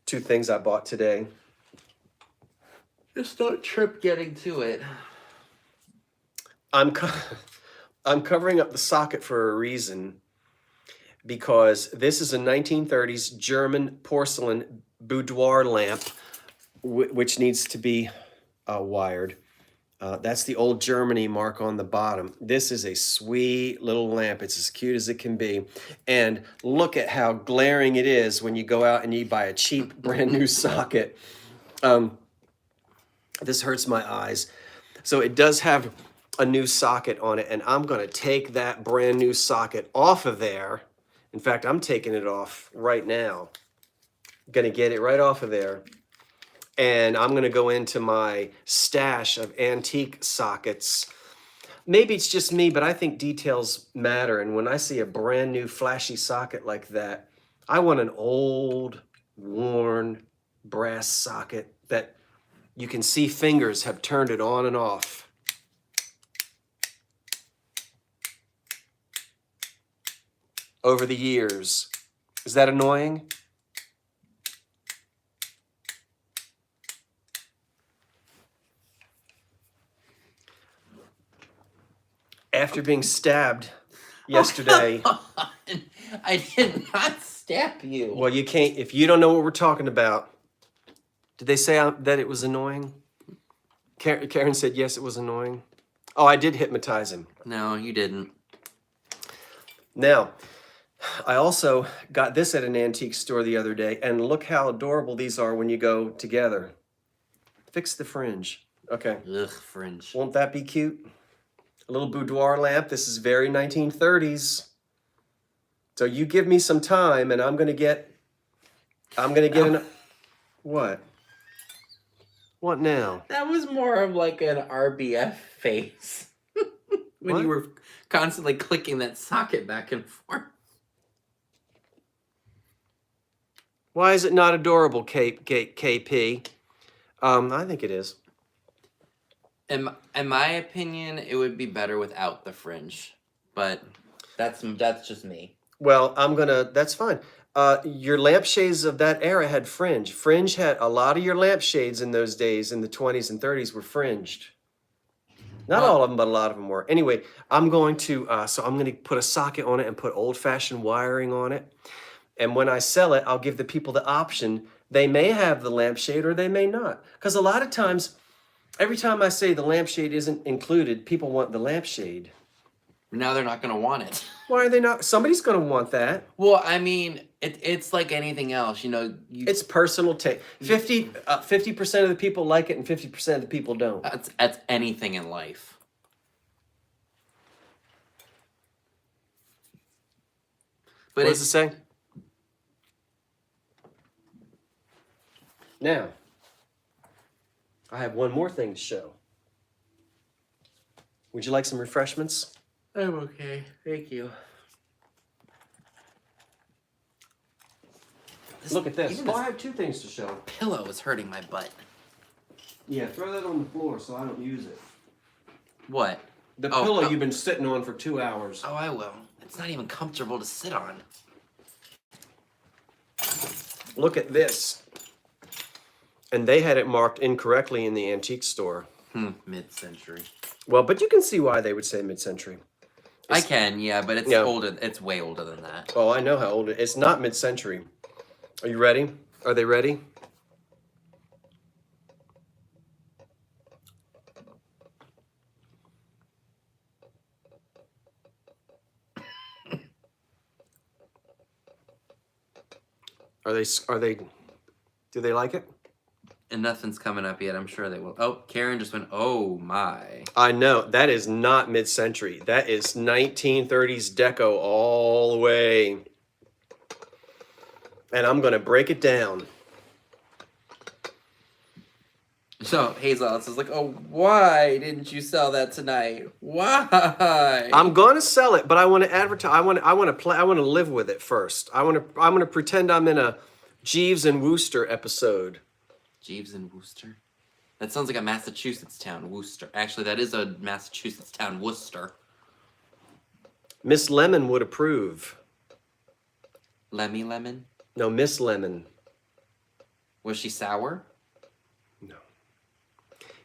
B: 2 things I bought today.
A: Just don't trip getting to it.
B: I'm covering up the socket for a reason. Because this is a 1930s German porcelain boudoir lamp, which needs to be wired. That's the old Germany mark on the bottom. This is a sweet little lamp. It's as cute as it can be. And look at how glaring it is when you go out and you buy a cheap brand new socket. This hurts my eyes. So it does have a new socket on it, and I'm going to take that brand new socket off of there. In fact, I'm taking it off right now. I'm going to get it right off of there. And I'm going to go into my stash of antique sockets. Maybe it's just me, but I think details matter. And when I see a brand new flashy socket like that, I want an old, worn, brass socket that you can see fingers have turned it on and off. Over the years. Is that annoying? After being stabbed yesterday.
A: I did not stab you.
B: Well, you can't, if you don't know what we're talking about. Did they say that it was annoying? Karen said yes, it was annoying. Oh, I did hypnotize him.
A: No, you didn't.
B: Now, I also got this at an antique store the other day, and look how adorable these are when you go together. Fix the fringe. Okay.
A: Ugh, fringe.
B: Won't that be cute? A little boudoir lamp. This is very 1930s. So you give me some time, and I'm gonna get an. What? What now?
A: That was more of like an RBF face. When
B: What?
A: you were constantly clicking that socket back and forth.
B: Why is it not adorable, KP? I think it is.
A: In my opinion, it would be better without the fringe, but that's just me.
B: Well, that's fine. Your lampshades of that era had fringe. Fringe had a lot of your lampshades in those days in the 20s and 30s were fringed. Not all of them, but a lot of them were. Anyway, I'm going to put a socket on it and put old-fashioned wiring on it. And when I sell it, I'll give the people the option. They may have the lampshade or they may not. Because a lot of times, every time I say the lampshade isn't included, people want the lampshade.
A: Now they're not going to want it.
B: Why are they not? Somebody's going to want that.
A: Well, I mean, it's like anything else, you know.
B: It's personal taste. 50% of the people like it and 50% of the people don't.
A: That's anything in life. But
B: What does it say? Now, I have one more thing to show. Would you like some refreshments?
A: I'm okay. Thank you.
B: Look at this.
A: Even
B: Oh, I have two things to show.
A: pillow is hurting my butt.
B: Yeah, throw that on the floor so I don't use it.
A: What?
B: The
A: Oh,
B: pillow
A: oh.
B: you've been sitting on for 2 hours.
A: Oh, I will. It's not even comfortable to sit on.
B: Look at this. And they had it marked incorrectly in the antique store.
A: Mid-century.
B: Well, but you can see why they would say mid-century.
A: I can, yeah, but it's
B: Yeah.
A: older. It's way older than that.
B: Oh, I know how old it is. It's not mid-century. Are you ready? Are they ready? Do they like it?
A: And nothing's coming up yet. I'm sure they will. Oh, Karen just went, oh my.
B: I know. That is not mid-century. That is 1930s deco all the way. And I'm going to break it down.
A: So Hazel Alice is like, oh, why didn't you sell that tonight? Why?
B: I'm going to sell it, but I want to advertise. I want to live with it first. I'm going to pretend I'm in a Jeeves and Wooster episode.
A: Jeeves and Wooster? That sounds like a Massachusetts town, Worcester. Actually, that is a Massachusetts town, Worcester.
B: Miss Lemon would approve.
A: Lemmy Lemon?
B: No, Miss Lemon.
A: Was she sour?
B: No.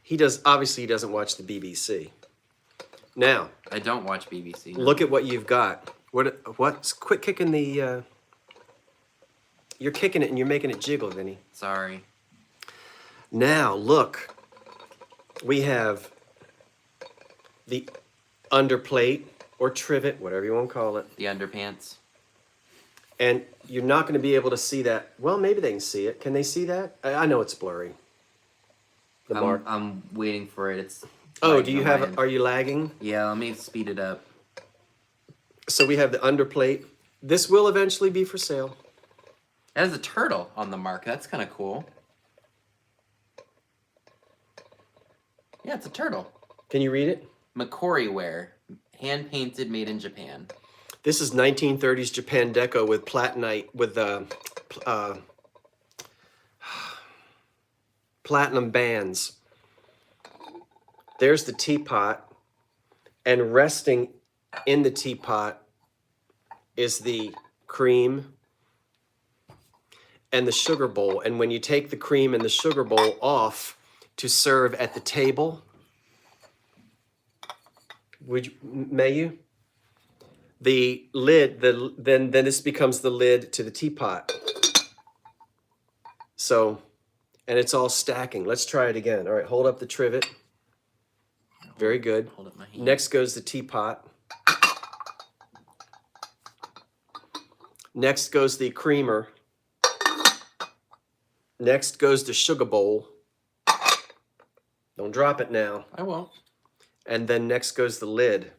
B: He obviously he doesn't watch the BBC. Now,
A: I don't watch BBC. No.
B: look at what you've got. What? Quit kicking the, you're kicking it and you're making it jiggle, Vinny.
A: Sorry.
B: Now, look. We have the underplate or trivet, whatever you want to call it.
A: The underpants.
B: And you're not going to be able to see that. Well, maybe they can see it. Can they see that? I know it's blurry. The mark.
A: I'm waiting for it. It's.
B: Oh, do you have? Are you lagging?
A: Yeah, let me speed it up.
B: So we have the underplate. This will eventually be for sale.
A: That is a turtle on the mark. That's kind of cool. Yeah, it's a turtle.
B: Can you read it?
A: Macquarie ware, hand painted, made in Japan.
B: This is 1930s Japan deco with platinite with platinum bands. There's the teapot, and resting in the teapot is the cream and the sugar bowl. And when you take the cream and the sugar bowl off to serve at the table, may you? The lid, then this becomes the lid to the teapot. So, and it's all stacking. Let's try it again. All right, hold up the trivet. Very good.
A: Hold up my hand.
B: Next goes the teapot. Next goes the creamer. Next goes the sugar bowl. Don't drop it now.
A: I won't.
B: And then next goes the lid.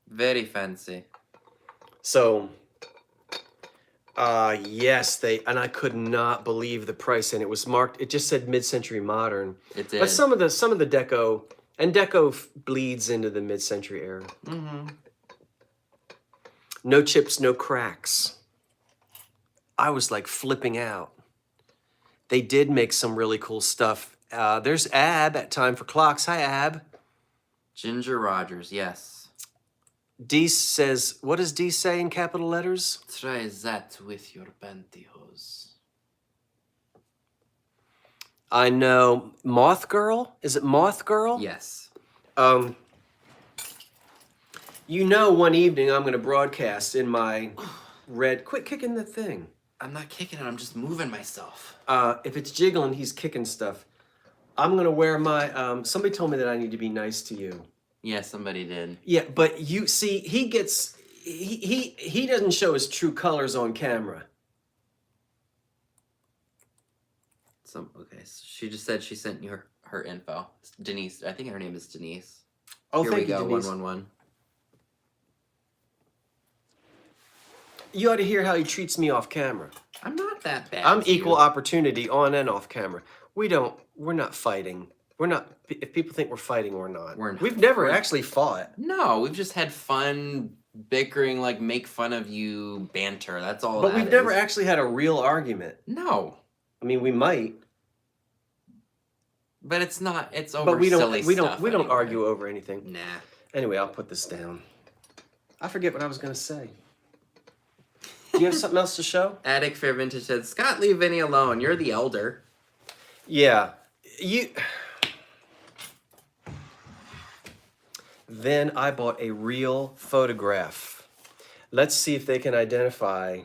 A: Very fancy.
B: So, yes, and I could not believe the price, and it was marked. It just said mid-century modern.
A: It did.
B: But some of the deco, and deco bleeds into the mid-century era.
A: Mm-hmm.
B: No chips, no cracks. I was like flipping out. They did make some really cool stuff. There's Ab at Time for Clocks. Hi, Ab.
A: Ginger Rogers, yes.
B: D says, what does D say in capital letters?
A: Try that with your pantyhose.
B: I know. Moth Girl? Is it Moth Girl?
A: Yes.
B: You know, one evening I'm going to broadcast in my red... Quit kicking the thing.
A: I'm not kicking it, I'm just moving myself.
B: If it's jiggling, he's kicking stuff. I'm going to wear my... somebody told me that I need to be nice to you.
A: Yeah, somebody did.
B: Yeah, but you see, he gets... He doesn't show his true colors on camera.
A: Okay, so she just said she sent you her info. It's Denise, I think her name is Denise.
B: Oh,
A: Here
B: thank
A: we
B: you,
A: go,
B: Denise.
A: 111.
B: You ought to hear how he treats me off camera.
A: I'm not that bad.
B: I'm
A: to you.
B: equal opportunity on and off camera. We're not fighting. We're not, if people think we're fighting, we're not.
A: We're not.
B: We've never actually fought.
A: No, we've just had fun bickering, like make fun of you banter. That's all.
B: But
A: that
B: we've never
A: is.
B: actually had a real argument.
A: No,
B: I mean, we might.
A: but it's not. It's over.
B: But we don't.
A: Silly
B: We don't.
A: stuff
B: We don't
A: anyway.
B: argue over anything.
A: Nah.
B: Anyway, I'll put this down. I forget what I was going to say. Do you have something else to show?
A: Attic Fair Vintage said, "Scott, leave Vinny alone. You're the elder."
B: Yeah. Then I bought a real photograph. Let's see if they can identify.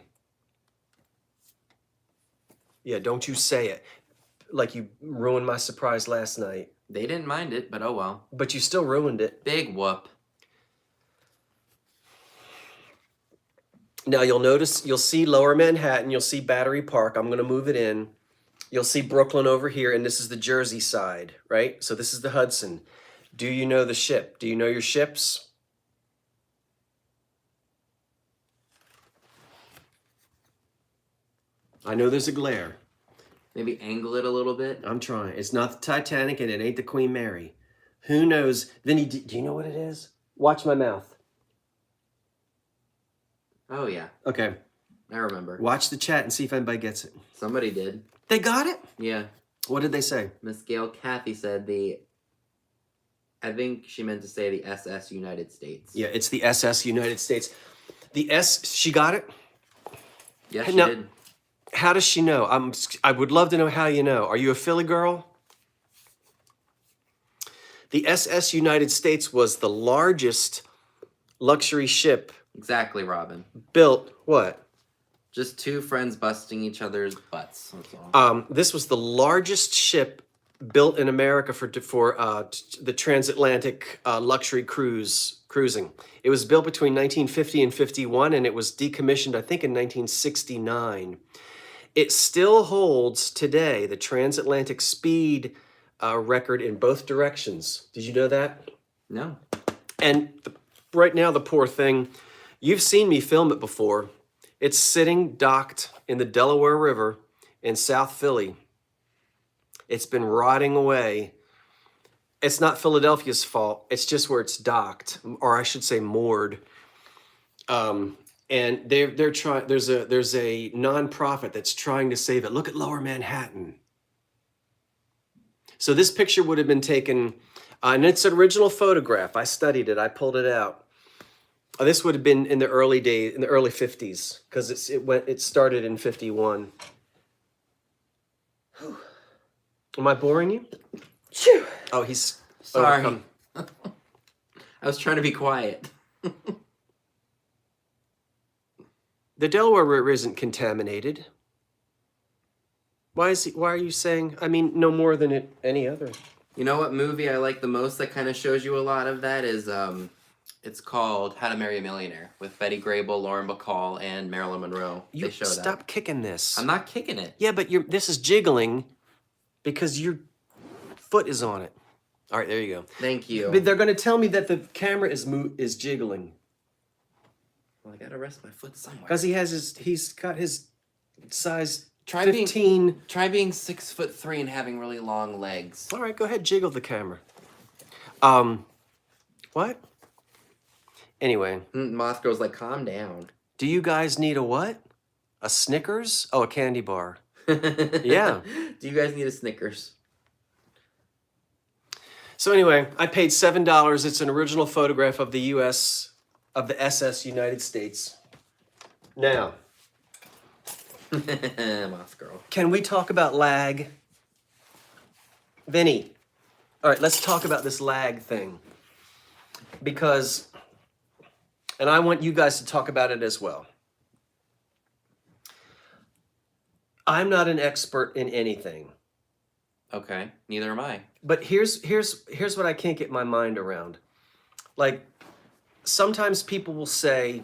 B: Yeah, don't you say it. Like you ruined my surprise last night.
A: They didn't mind it, but oh well.
B: But you still ruined it.
A: Big whoop.
B: Now you'll see Lower Manhattan, you'll see Battery Park. I'm going to move it in. You'll see Brooklyn over here, and this is the Jersey side, right? So this is the Hudson. Do you know the ship? Do you know your ships? I know there's a glare.
A: Maybe angle it a little bit.
B: I'm trying. It's not the Titanic, and it ain't the Queen Mary. Who knows? Vinny, do you know what it is? Watch my mouth.
A: Oh yeah,
B: Okay.
A: I remember.
B: Watch the chat and see if anybody gets it.
A: Somebody did.
B: They got it?
A: Yeah.
B: What did they say?
A: Miss Gail Kathy said I think she meant to say the SS United States.
B: Yeah, it's the SS United States. The S, she got it?
A: Yes, she
B: Now-
A: did.
B: How does she know? I would love to know how you know. Are you a Philly girl? The SS United States was the largest luxury ship
A: Exactly, Robin.
B: built, what?
A: Just two friends busting each other's butts. That's all.
B: This was the largest ship built in America for the transatlantic luxury cruising. It was built between 1950 and 51, and it was decommissioned, I think, in 1969. It still holds today the transatlantic speed record in both directions. Did you know that?
A: No.
B: And right now, the poor thing, you've seen me film it before. It's sitting docked in the Delaware River in South Philly. It's been rotting away. It's not Philadelphia's fault. It's just where it's docked, or I should say moored. and they're trying. There's a nonprofit that's trying to save it. Look at Lower Manhattan. So this picture would have been taken, and it's an original photograph. I studied it. I pulled it out. This would have been in the early days, in the early 50s, because it started in 51. Am I boring you? Oh, he's
A: Sorry.
B: overcome.
A: I was trying to be quiet.
B: The Delaware River isn't contaminated. Why are you saying? I mean, no more than any other.
A: You know what movie I like the most that kind of shows you a lot of that is it's called How to Marry a Millionaire with Betty Grable, Lauren Bacall, and Marilyn Monroe.
B: You
A: They show
B: stop
A: that.
B: kicking this.
A: I'm not kicking it.
B: Yeah, but this is jiggling because your foot is on it. All right, there you go.
A: Thank you.
B: But they're going to tell me that the camera is jiggling
A: Well, I gotta rest my foot somewhere.
B: because he's got his size
A: Try
B: 15.
A: Try being 6'3" and having really long legs.
B: All right, go ahead, jiggle the camera. What? Anyway,
A: Moth goes like, calm down.
B: do you guys need a what? A Snickers? Oh, a candy bar. Yeah.
A: Do you guys need a Snickers?
B: So anyway, I paid $7. It's an original photograph of the U.S. of the SS United States. Now,
A: Moth girl.
B: can we talk about lag? Vinny. All right, let's talk about this lag thing. Because, and I want you guys to talk about it as well. I'm not an expert in anything.
A: Okay, neither am I.
B: But here's what I can't get my mind around. Like, sometimes people will say,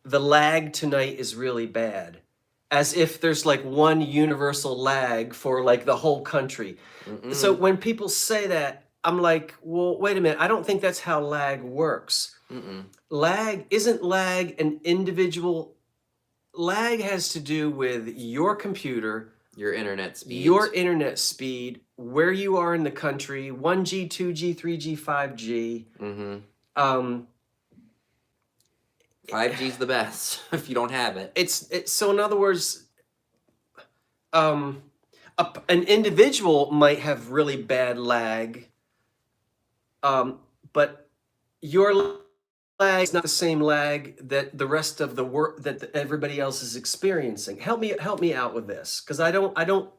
B: the lag tonight is really bad. As if there's like one universal lag for like the whole country. So when people say that, I'm like, well, wait a minute. I don't think that's how lag works. Isn't lag an individual? Lag has to do with your computer,
A: Your internet speed.
B: your internet speed, where you are in the country, 1G, 2G, 3G, 5G.
A: 5G's the best if you don't have it.
B: It's so in other words, an individual might have really bad lag, but your lag is not the same lag that the rest of the work that everybody else is experiencing. Help me out with this, because I don't.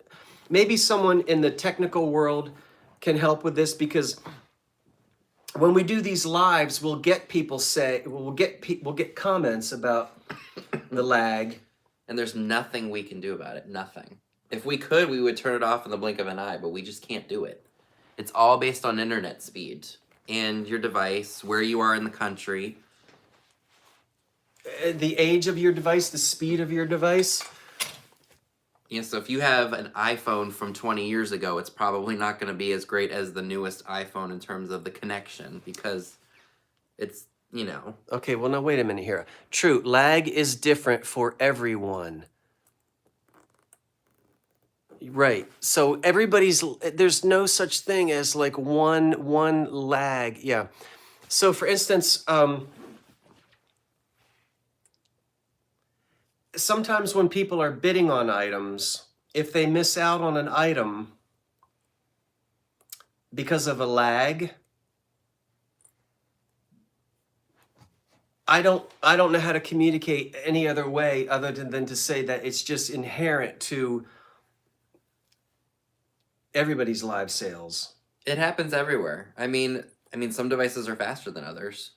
B: Maybe someone in the technical world can help with this, because when we do these lives, we'll get comments about the lag.
A: And there's nothing we can do about it. Nothing. If we could, we would turn it off in the blink of an eye, but we just can't do it. It's all based on internet speed and your device, where you are in the country.
B: The age of your device, the speed of your device.
A: Yeah, so if you have an iPhone from 20 years ago, it's probably not going to be as great as the newest iPhone in terms of the connection, because it's, you know.
B: Okay, well, now wait a minute here. True, lag is different for everyone. Right. So there's no such thing as like one lag. Yeah. So for instance, sometimes when people are bidding on items, if they miss out on an item because of a lag, I don't know how to communicate any other way other than to say that it's just inherent to everybody's live sales.
A: It happens everywhere. I mean, some devices are faster than others.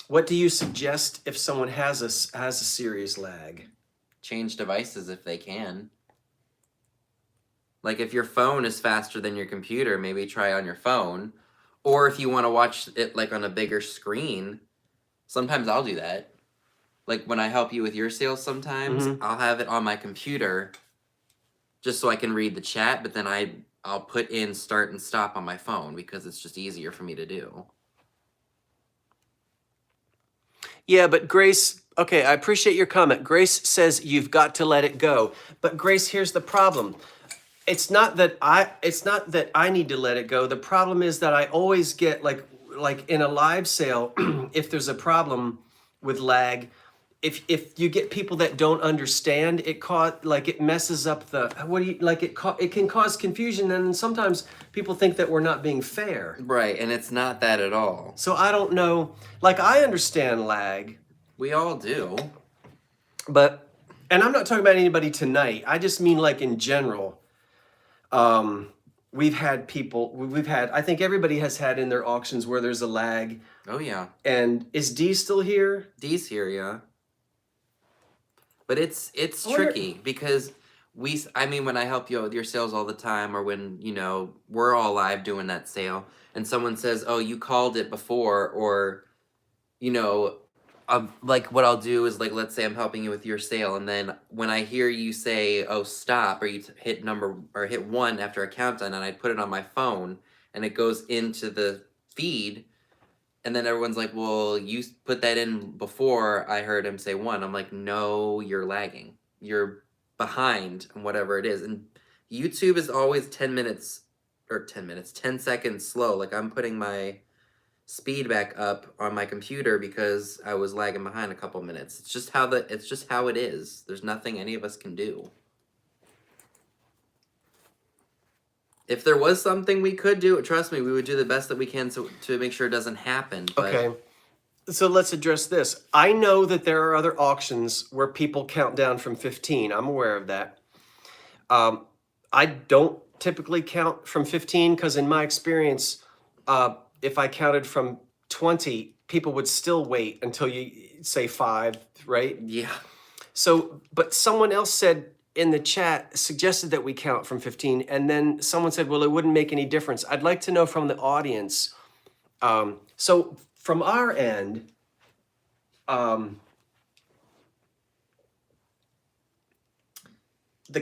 B: What do you suggest if someone has a serious lag?
A: Change devices if they can. Like if your phone is faster than your computer, maybe try on your phone. Or if you want to watch it like on a bigger screen, sometimes I'll do that. Like when I help you with your sales sometimes, I'll have it on my computer just so I can read the chat, but then I'll put in start and stop on my phone because it's just easier for me to do.
B: Yeah, but Grace, okay, I appreciate your comment. Grace says you've got to let it go. But Grace, here's the problem. It's not that I need to let it go. The problem is that I always get like in a live sale, if there's a problem, with lag. If you get people that don't understand, it messes up the it can cause confusion, and sometimes people think that we're not being fair.
A: Right, and it's not that at all.
B: So I don't know. Like, I understand lag,
A: We all do.
B: but and I'm not talking about anybody tonight. I just mean like in general. We've had I think everybody has had in their auctions where there's a lag.
A: Oh yeah.
B: And is D still here?
A: D's here, yeah. But it's tricky because when I help you with your sales all the time, or when, we're all live doing that sale and someone says, oh, you called it before, or, like what I'll do is, like, let's say I'm helping you with your sale, and then when I hear you say, oh, stop, or you hit hit 1 after a countdown, and I put it on my phone and it goes into the feed, and then everyone's like, well, you put that in before I heard him say 1. I'm like, no, you're lagging. You're behind on whatever it is. And YouTube is always 10 seconds slow. Like, I'm putting my speed back up on my computer because I was lagging behind a couple minutes. It's just how it is. There's nothing any of us can do. If there was something we could do, trust me, we would do the best that we can to make sure it doesn't happen. But...
B: Okay, so let's address this. I know that there are other auctions where people count down from 15. I'm aware of that. I don't typically count from 15 because in my experience, if I counted from 20, people would still wait until you say 5, right?
A: Yeah.
B: So, but someone else said in the chat, suggested that we count from 15, and then someone said, well, it wouldn't make any difference. I'd like to know from the audience. So from our end, the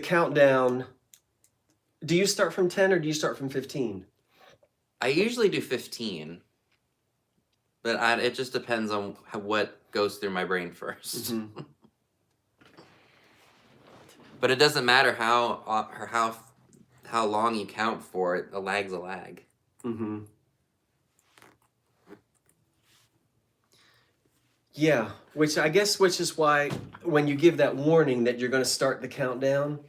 B: countdown, do you start from 10 or do you start from 15?
A: I usually do 15, but it just depends on what goes through my brain first. Mm-hmm. But it doesn't matter how long you count for it. A lag's a lag.
B: Mm-hmm. Yeah, which is why when you give that warning that you're going to start the countdown,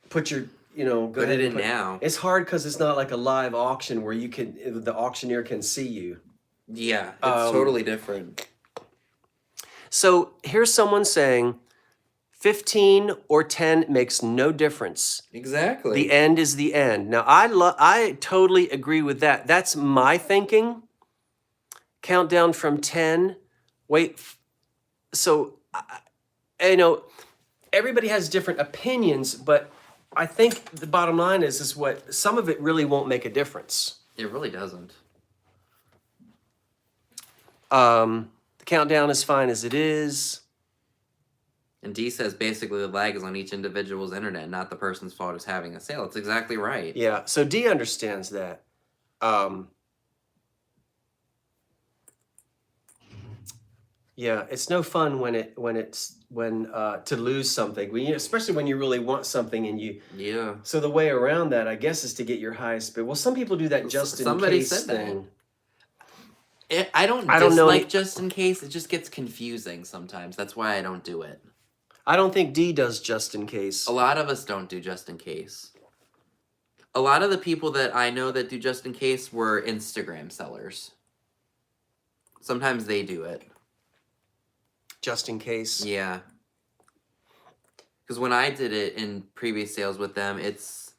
B: put your
A: put it in now.
B: It's hard because it's not like a live auction where the auctioneer can see you.
A: Yeah, it's totally different.
B: So here's someone saying 15 or 10 makes no difference.
A: Exactly.
B: The end is the end. Now, I totally agree with that. That's my thinking. Countdown from 10. Wait. So, everybody has different opinions, but I think the bottom line is what some of it really won't make a difference.
A: It really doesn't.
B: The countdown is fine as it is.
A: And D says basically the lag is on each individual's internet, not the person's fault is having a sale. It's exactly right.
B: Yeah, so D understands that. Yeah, it's no fun to lose something, especially when you really want something and you.
A: Yeah.
B: So the way around that, I guess, is to get your highest bid. Well, some people do that just in case thing.
A: I don't dislike just in case. It just gets confusing sometimes. That's why I don't do it.
B: I don't think D does just in case.
A: A lot of us don't do just in case. A lot of the people that I know that do just in case were Instagram sellers. Sometimes they do it.
B: Just in case?
A: Yeah. Because when I did it in previous sales with them, it's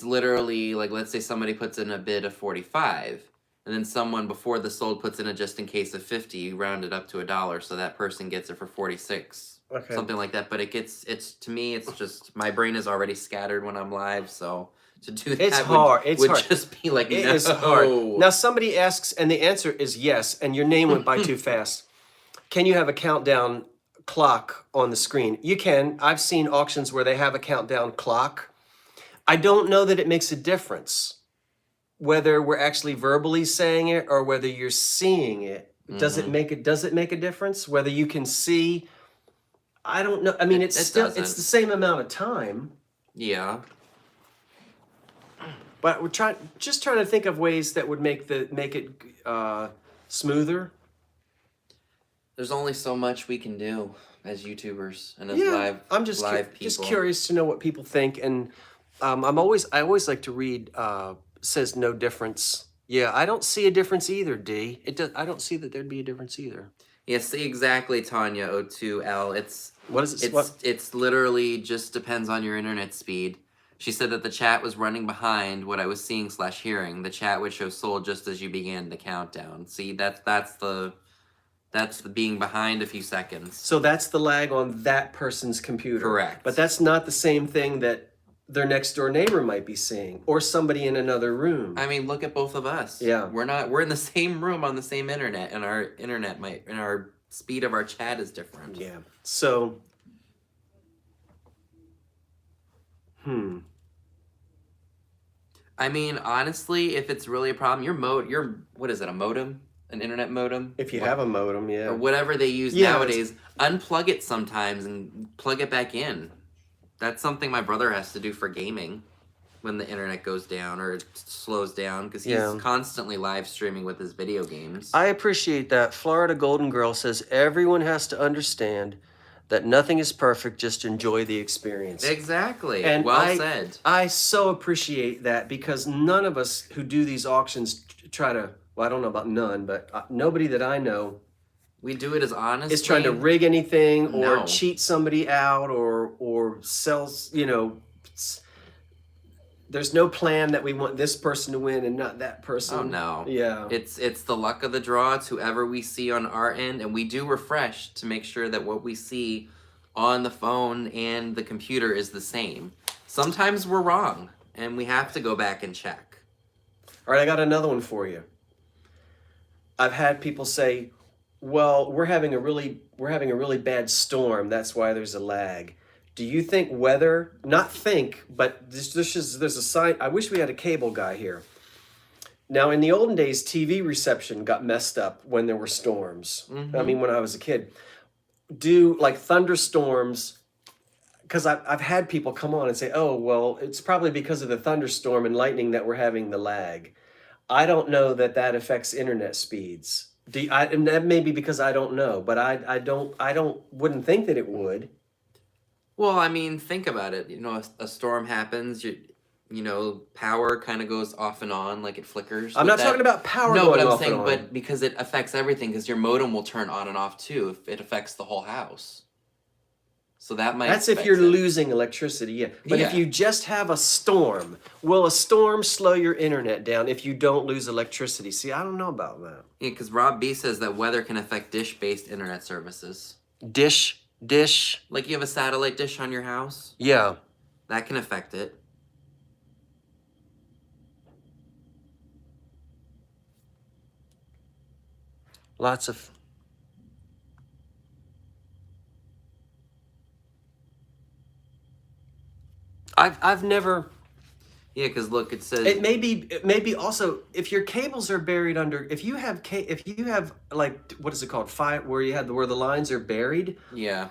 A: literally, like, let's say somebody puts in a bid of 45, and then someone before the sold puts in a just in case of 50, you round it up to $1, so that person gets it for 46. Okay. Something like that. But to me, it's just, my brain is already scattered when I'm live, so to do that
B: it's hard.
A: would just be like,
B: it
A: no.
B: Is hard. Now, somebody asks, and the answer is yes, and your name went by too fast. Can you have a countdown clock on the screen? You can. I've seen auctions where they have a countdown clock. I don't know that it makes a difference whether we're actually verbally saying it or whether you're seeing it. Mm-hmm. Does it make a difference whether you can see? I don't know. I mean, it's the same amount of time.
A: Yeah.
B: But we're trying to think of ways that would make it smoother.
A: There's only so much we can do as YouTubers and as
B: Yeah, I'm just
A: live people.
B: just curious to know what people think, and I always like to read says no difference. Yeah, I don't see a difference either, D. I don't see that there'd be a difference either.
A: Yeah, see exactly, Tanya O2L.
B: What is it?
A: It's literally just depends on your internet speed. She said that the chat was running behind what I was seeing / hearing. The chat would show sold just as you began the countdown. See, that's the being behind a few seconds.
B: So that's the lag on that person's computer.
A: Correct.
B: But that's not the same thing that their next door neighbor might be seeing, or somebody in another room.
A: I mean, look at both of us.
B: Yeah.
A: We're in the same room on the same internet, and our speed of our chat is different.
B: Yeah. So
A: I mean, honestly, if it's really a problem, your what is it, a modem? An internet modem?
B: if you have a modem, yeah.
A: Or whatever they use nowadays, unplug it sometimes and plug it back in. That's something my brother has to do for gaming when the internet goes down or it slows down because he's constantly live streaming with his video games.
B: I appreciate that. Florida Golden Girl says everyone has to understand that nothing is perfect, just enjoy the experience.
A: Exactly.
B: And
A: well said.
B: I so appreciate that because none of us who do these auctions try to, well, I don't know about none, but nobody that I know
A: we do it as honestly.
B: is trying to rig anything or
A: No.
B: cheat somebody out or sells, there's no plan that we want this person to win and not that person.
A: Oh no.
B: Yeah.
A: It's the luck of the draw. It's whoever we see on our end, and we do refresh to make sure that what we see on the phone and the computer is the same. Sometimes we're wrong, and we have to go back and check.
B: All right, I got another one for you. I've had people say, "Well, we're having a really bad storm. That's why there's a lag." Do you think weather, not think, but there's a sign. I wish we had a cable guy here. Now, in the olden days, TV reception got messed up when there were storms.
A: Mm-hmm.
B: I mean, when I was a kid. Do like thunderstorms, because I've had people come on and say, oh, well, it's probably because of the thunderstorm and lightning that we're having the lag. I don't know that affects internet speeds. And that may be because I don't know, but I wouldn't think that it would.
A: Well, I mean, think about it. A storm happens. Power kind of goes off and on, like it flickers.
B: I'm not talking about power
A: No,
B: going
A: but I'm
B: off
A: saying,
B: and on.
A: but because it affects everything, because your modem will turn on and off too if it affects the whole house. So that might.
B: That's if you're losing electricity, yeah. But if you just have a storm, will a storm slow your internet down if you don't lose electricity? See, I don't know about that.
A: Yeah, because Rob B says that weather can affect dish-based internet services.
B: Dish.
A: Like you have a satellite dish on your house?
B: Yeah.
A: That can affect it.
B: Lots of... I've never...
A: Yeah, because look, it says...
B: It may be also, if your cables are buried under... If you have like, what is it called? Where the lines are buried...
A: Yeah.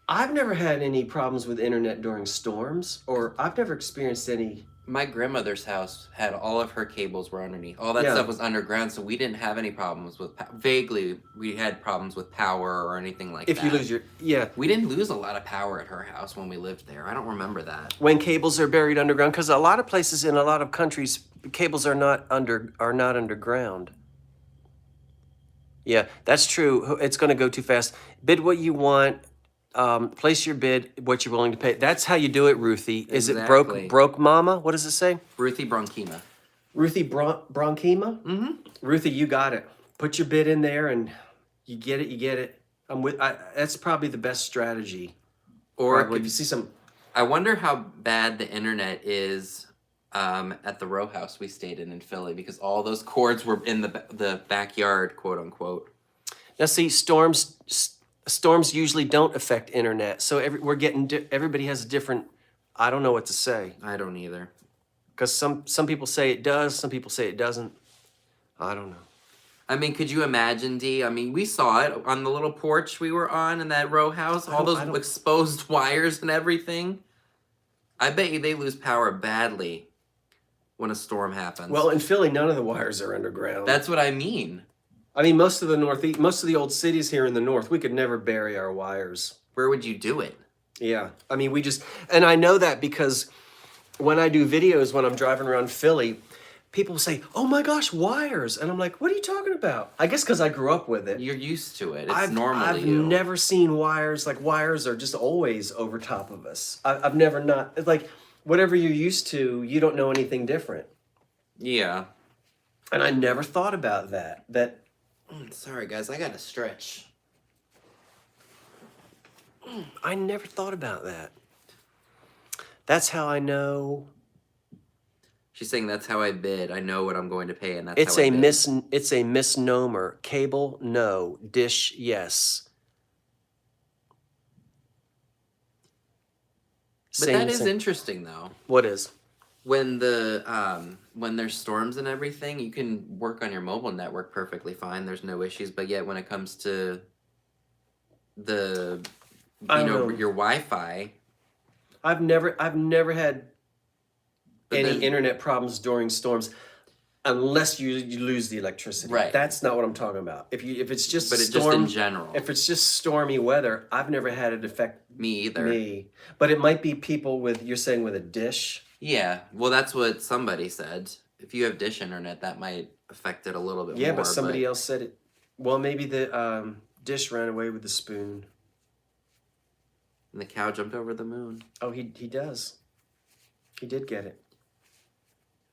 B: I've never had any problems with internet during storms, or I've never experienced any...
A: My grandmother's house had all of her cables were underneath. All that stuff was underground, so we didn't have any problems with... Vaguely, we had problems with power or anything like that.
B: If you lose your... Yeah.
A: We didn't lose a lot of power at her house when we lived there. I don't remember that.
B: When cables are buried underground, because a lot of places in a lot of countries, cables are not underground. Yeah, that's true. It's going to go too fast. Bid what you want. Place your bid, what you're willing to pay. That's how you do it, Ruthie. Is
A: Exactly.
B: it broke mama? What does it say?
A: Ruthie Bronchima.
B: Ruthie Bronchima?
A: Mm-hmm.
B: Ruthie, you got it. Put your bid in there and you get it. That's probably the best strategy.
A: Or
B: if you see some...
A: I wonder how bad the internet is at the row house we stayed in Philly, because all those cords were in the backyard, quote unquote.
B: Now see, storms usually don't affect internet, so everybody has a different. I don't know what to say,
A: I don't either.
B: because some people say it does, some people say it doesn't. I don't know.
A: I mean, could you imagine, D? I mean, we saw it on the little porch we were on in that row house, all those exposed wires and everything. I bet you they lose power badly when a storm happens.
B: Well, in Philly, none of the wires are underground.
A: That's what I mean.
B: I mean, most of the northeast, most of the old cities here in the north, we could never bury our wires.
A: Where would you do it?
B: Yeah, I mean, and I know that because when I do videos when I'm driving around Philly, people say, "Oh my gosh, wires!" And I'm like, "What are you talking about?" I guess because I grew up with it.
A: You're used to it. It's normal to
B: I've
A: you.
B: never seen wires. Like, wires are just always over top of us. I've never not, it's like, whatever you're used to, you don't know anything different.
A: Yeah.
B: And I never thought about that.
A: Sorry, guys. I got to stretch.
B: I never thought about that. That's how I know.
A: She's saying that's how I bid. I know what I'm going to pay, and that's
B: It's
A: how I
B: a
A: bid.
B: it's a misnomer. Cable, no. Dish, yes.
A: But that is interesting, though.
B: What is?
A: When there's storms and everything, you can work on your mobile network perfectly fine. There's no issues. But yet, when it comes to your Wi-Fi,
B: I've never had
A: But
B: any
A: then-
B: internet problems during storms, unless you lose the electricity.
A: Right.
B: That's not what I'm talking about. If it's just
A: but it
B: storm,
A: just in general.
B: if it's just stormy weather, I've never had it affect
A: Me either.
B: me. But it might be people with, you're saying, with a dish.
A: Yeah, well, that's what somebody said. If you have dish internet, that might affect it a little bit
B: Yeah,
A: more.
B: but somebody else said it. Well, maybe the dish ran away with the spoon.
A: And the cow jumped over the moon.
B: Oh, he does. He did get it.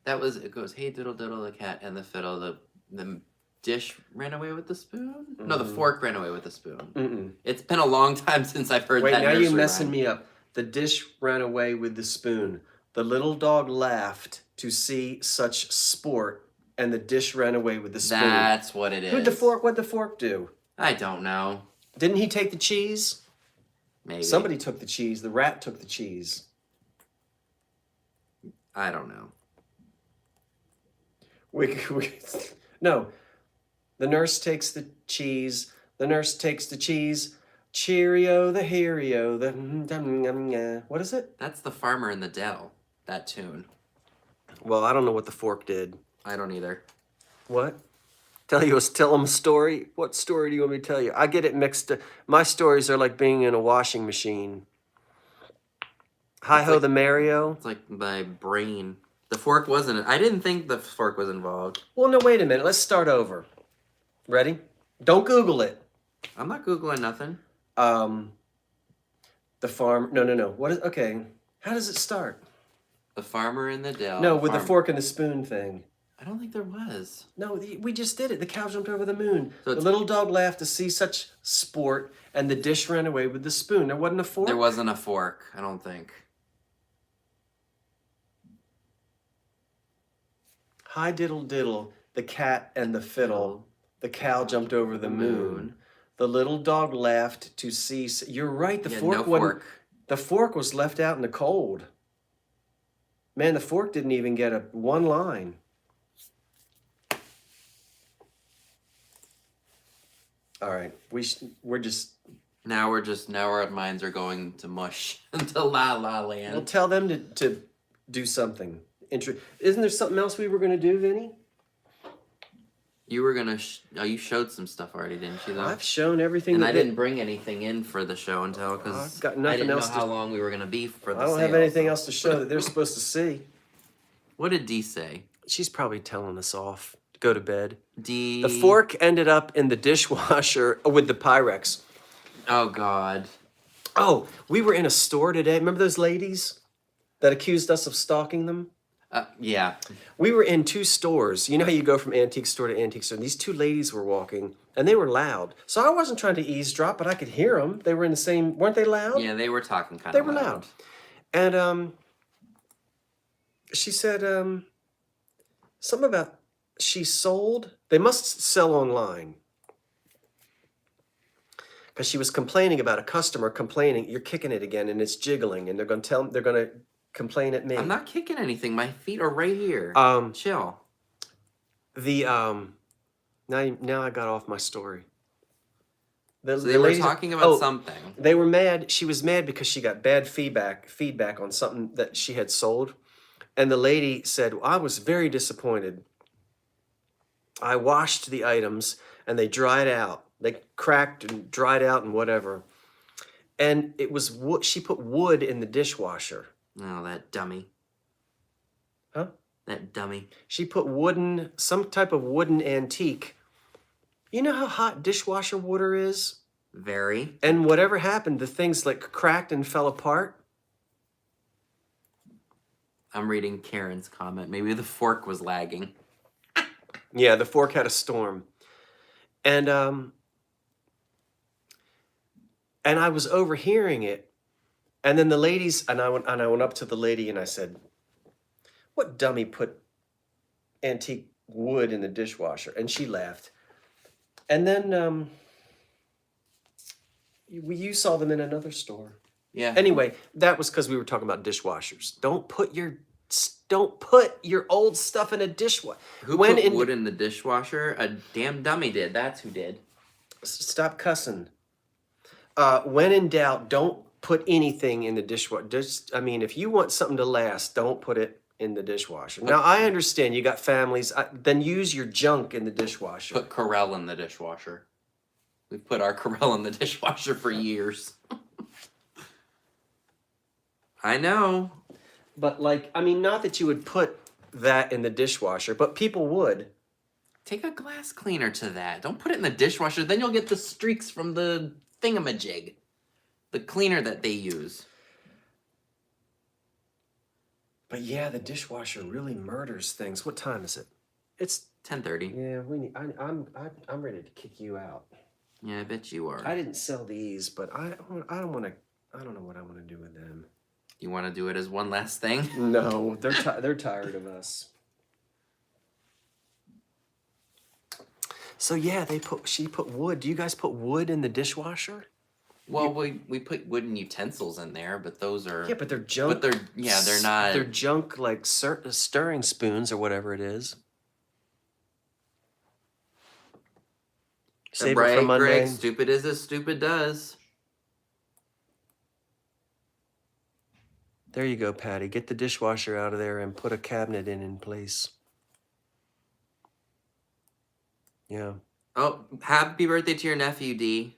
A: It goes, hey, diddle, diddle, the cat and the fiddle. The dish ran away with the spoon? No, the fork ran away with the spoon.
B: Mm-mm.
A: It's been a long time since I've heard
B: Wait,
A: that
B: now you're
A: nursery
B: messing
A: rhyme.
B: me up. The dish ran away with the spoon. The little dog laughed to see such sport, and the dish ran away with the spoon.
A: That's what it is.
B: What'd the fork do?
A: I don't know.
B: Didn't he take the cheese?
A: Maybe.
B: Somebody took the cheese. The rat took the cheese.
A: I don't know.
B: No. The nurse takes the cheese. The nurse takes the cheese. Cheerio, the hero, the... What is it?
A: That's the Farmer in the Dell, that tune.
B: Well, I don't know what the fork did.
A: I don't either.
B: What? Tell them a story? What story do you want me to tell you? I get it mixed. My stories are like being in a washing machine. Hi-ho,
A: like-
B: the Mario.
A: It's like my brain. The fork wasn't. I didn't think the fork was involved.
B: Well, no, wait a minute. Let's start over. Ready? Don't Google it.
A: I'm not Googling nothing.
B: The farm. No. What is? Okay. How does it start?
A: The Farmer in the Dell.
B: No, with the fork and the spoon thing.
A: I don't think there was.
B: No, we just did it. The cow jumped over the moon.
A: So
B: The
A: it's-
B: little dog laughed to see such sport, and the dish ran away with the spoon. There wasn't a fork?
A: There wasn't a fork, I don't think.
B: Hi diddle diddle, the cat and the fiddle. The cow jumped over the moon. The little dog laughed to see. You're right. The
A: Yeah,
B: fork
A: no
B: wasn't.
A: fork.
B: The fork was left out in the cold. Man, the fork didn't even get one line. All right, we're just.
A: Now our minds are going to mush into La La
B: We'll
A: Land.
B: tell them to do something. Isn't there something else we were gonna do, Vinny?
A: You were gonna. You showed some stuff already, didn't you? Though.
B: I've shown everything.
A: And
B: that
A: I didn't bring anything in for the show until because
B: I've got
A: I
B: nothing
A: didn't know
B: else
A: how
B: to-
A: long we were gonna be for the.
B: I don't have
A: sale,
B: anything
A: so-
B: else to show that they're supposed to see.
A: What did Dee say?
B: She's probably telling us off. Go to bed.
A: Dee.
B: The fork ended up in the dishwasher with the Pyrex.
A: Oh God.
B: Oh, we were in a store today. Remember those ladies that accused us of stalking them?
A: Yeah.
B: We were in two stores. You know how you go from antique store to antique store? These two ladies were walking, and they were loud. So I wasn't trying to eavesdrop, but I could hear them. They were in the same... Weren't they loud?
A: Yeah, they were talking kind
B: They
A: of
B: were loud. And she said something about she sold... They must sell online. Because she was complaining about a customer complaining, you're kicking it again, and it's jiggling, and they're going to complain at me.
A: I'm not kicking anything. My feet are right here. Chill.
B: Now I got off my story.
A: So they were talking about something.
B: They were mad. She was mad because she got bad feedback on something that she had sold. And the lady said, well, I was very disappointed. I washed the items and they dried out. They cracked and dried out and whatever. And it was wood. She put wood in the dishwasher.
A: Oh, that dummy.
B: Huh?
A: That dummy.
B: She put some type of wooden antique. You know how hot dishwasher water is?
A: Very.
B: And whatever happened, the things like cracked and fell apart.
A: I'm reading Karen's comment. Maybe the fork was lagging.
B: Yeah, the fork had a storm. And I was overhearing it. And then the ladies, and I went up to the lady and I said, "What dummy put antique wood in the dishwasher?" And she laughed. And then you saw them in another store.
A: Yeah.
B: Anyway, that was because we were talking about dishwashers. Don't put your old stuff in a dishwasher.
A: Who put wood in the dishwasher? A damn dummy did. That's who did.
B: Stop cussing. When in doubt, don't put anything in the dishwasher. If you want something to last, don't put it in the dishwasher. Now, I understand you got families. Then use your junk in the dishwasher.
A: Put Corelle in the dishwasher. We've put our Corelle in the dishwasher for years. I know.
B: But not that you would put that in the dishwasher, but people would.
A: Take a glass cleaner to that. Don't put it in the dishwasher. Then you'll get the streaks from the thingamajig. The cleaner that they use.
B: But yeah, the dishwasher really murders things. What time is it? It's
A: 10:30.
B: Yeah, I'm ready to kick you out.
A: Yeah, I bet you are.
B: I didn't sell these, but I don't want to. I don't know what I want to do with them.
A: You want to do it as one last thing?
B: No, they're tired of us. So yeah, she put wood. Do you guys put wood in the dishwasher?
A: Well, we put wooden utensils in there, but those are...
B: Yeah, but they're junk.
A: But they're not...
B: They're junk like stirring spoons or whatever it is. Save it for Monday.
A: Greg, stupid is as stupid does.
B: There you go, Patty. Get the dishwasher out of there and put a cabinet in place. Yeah.
A: Oh, happy birthday to your nephew, D.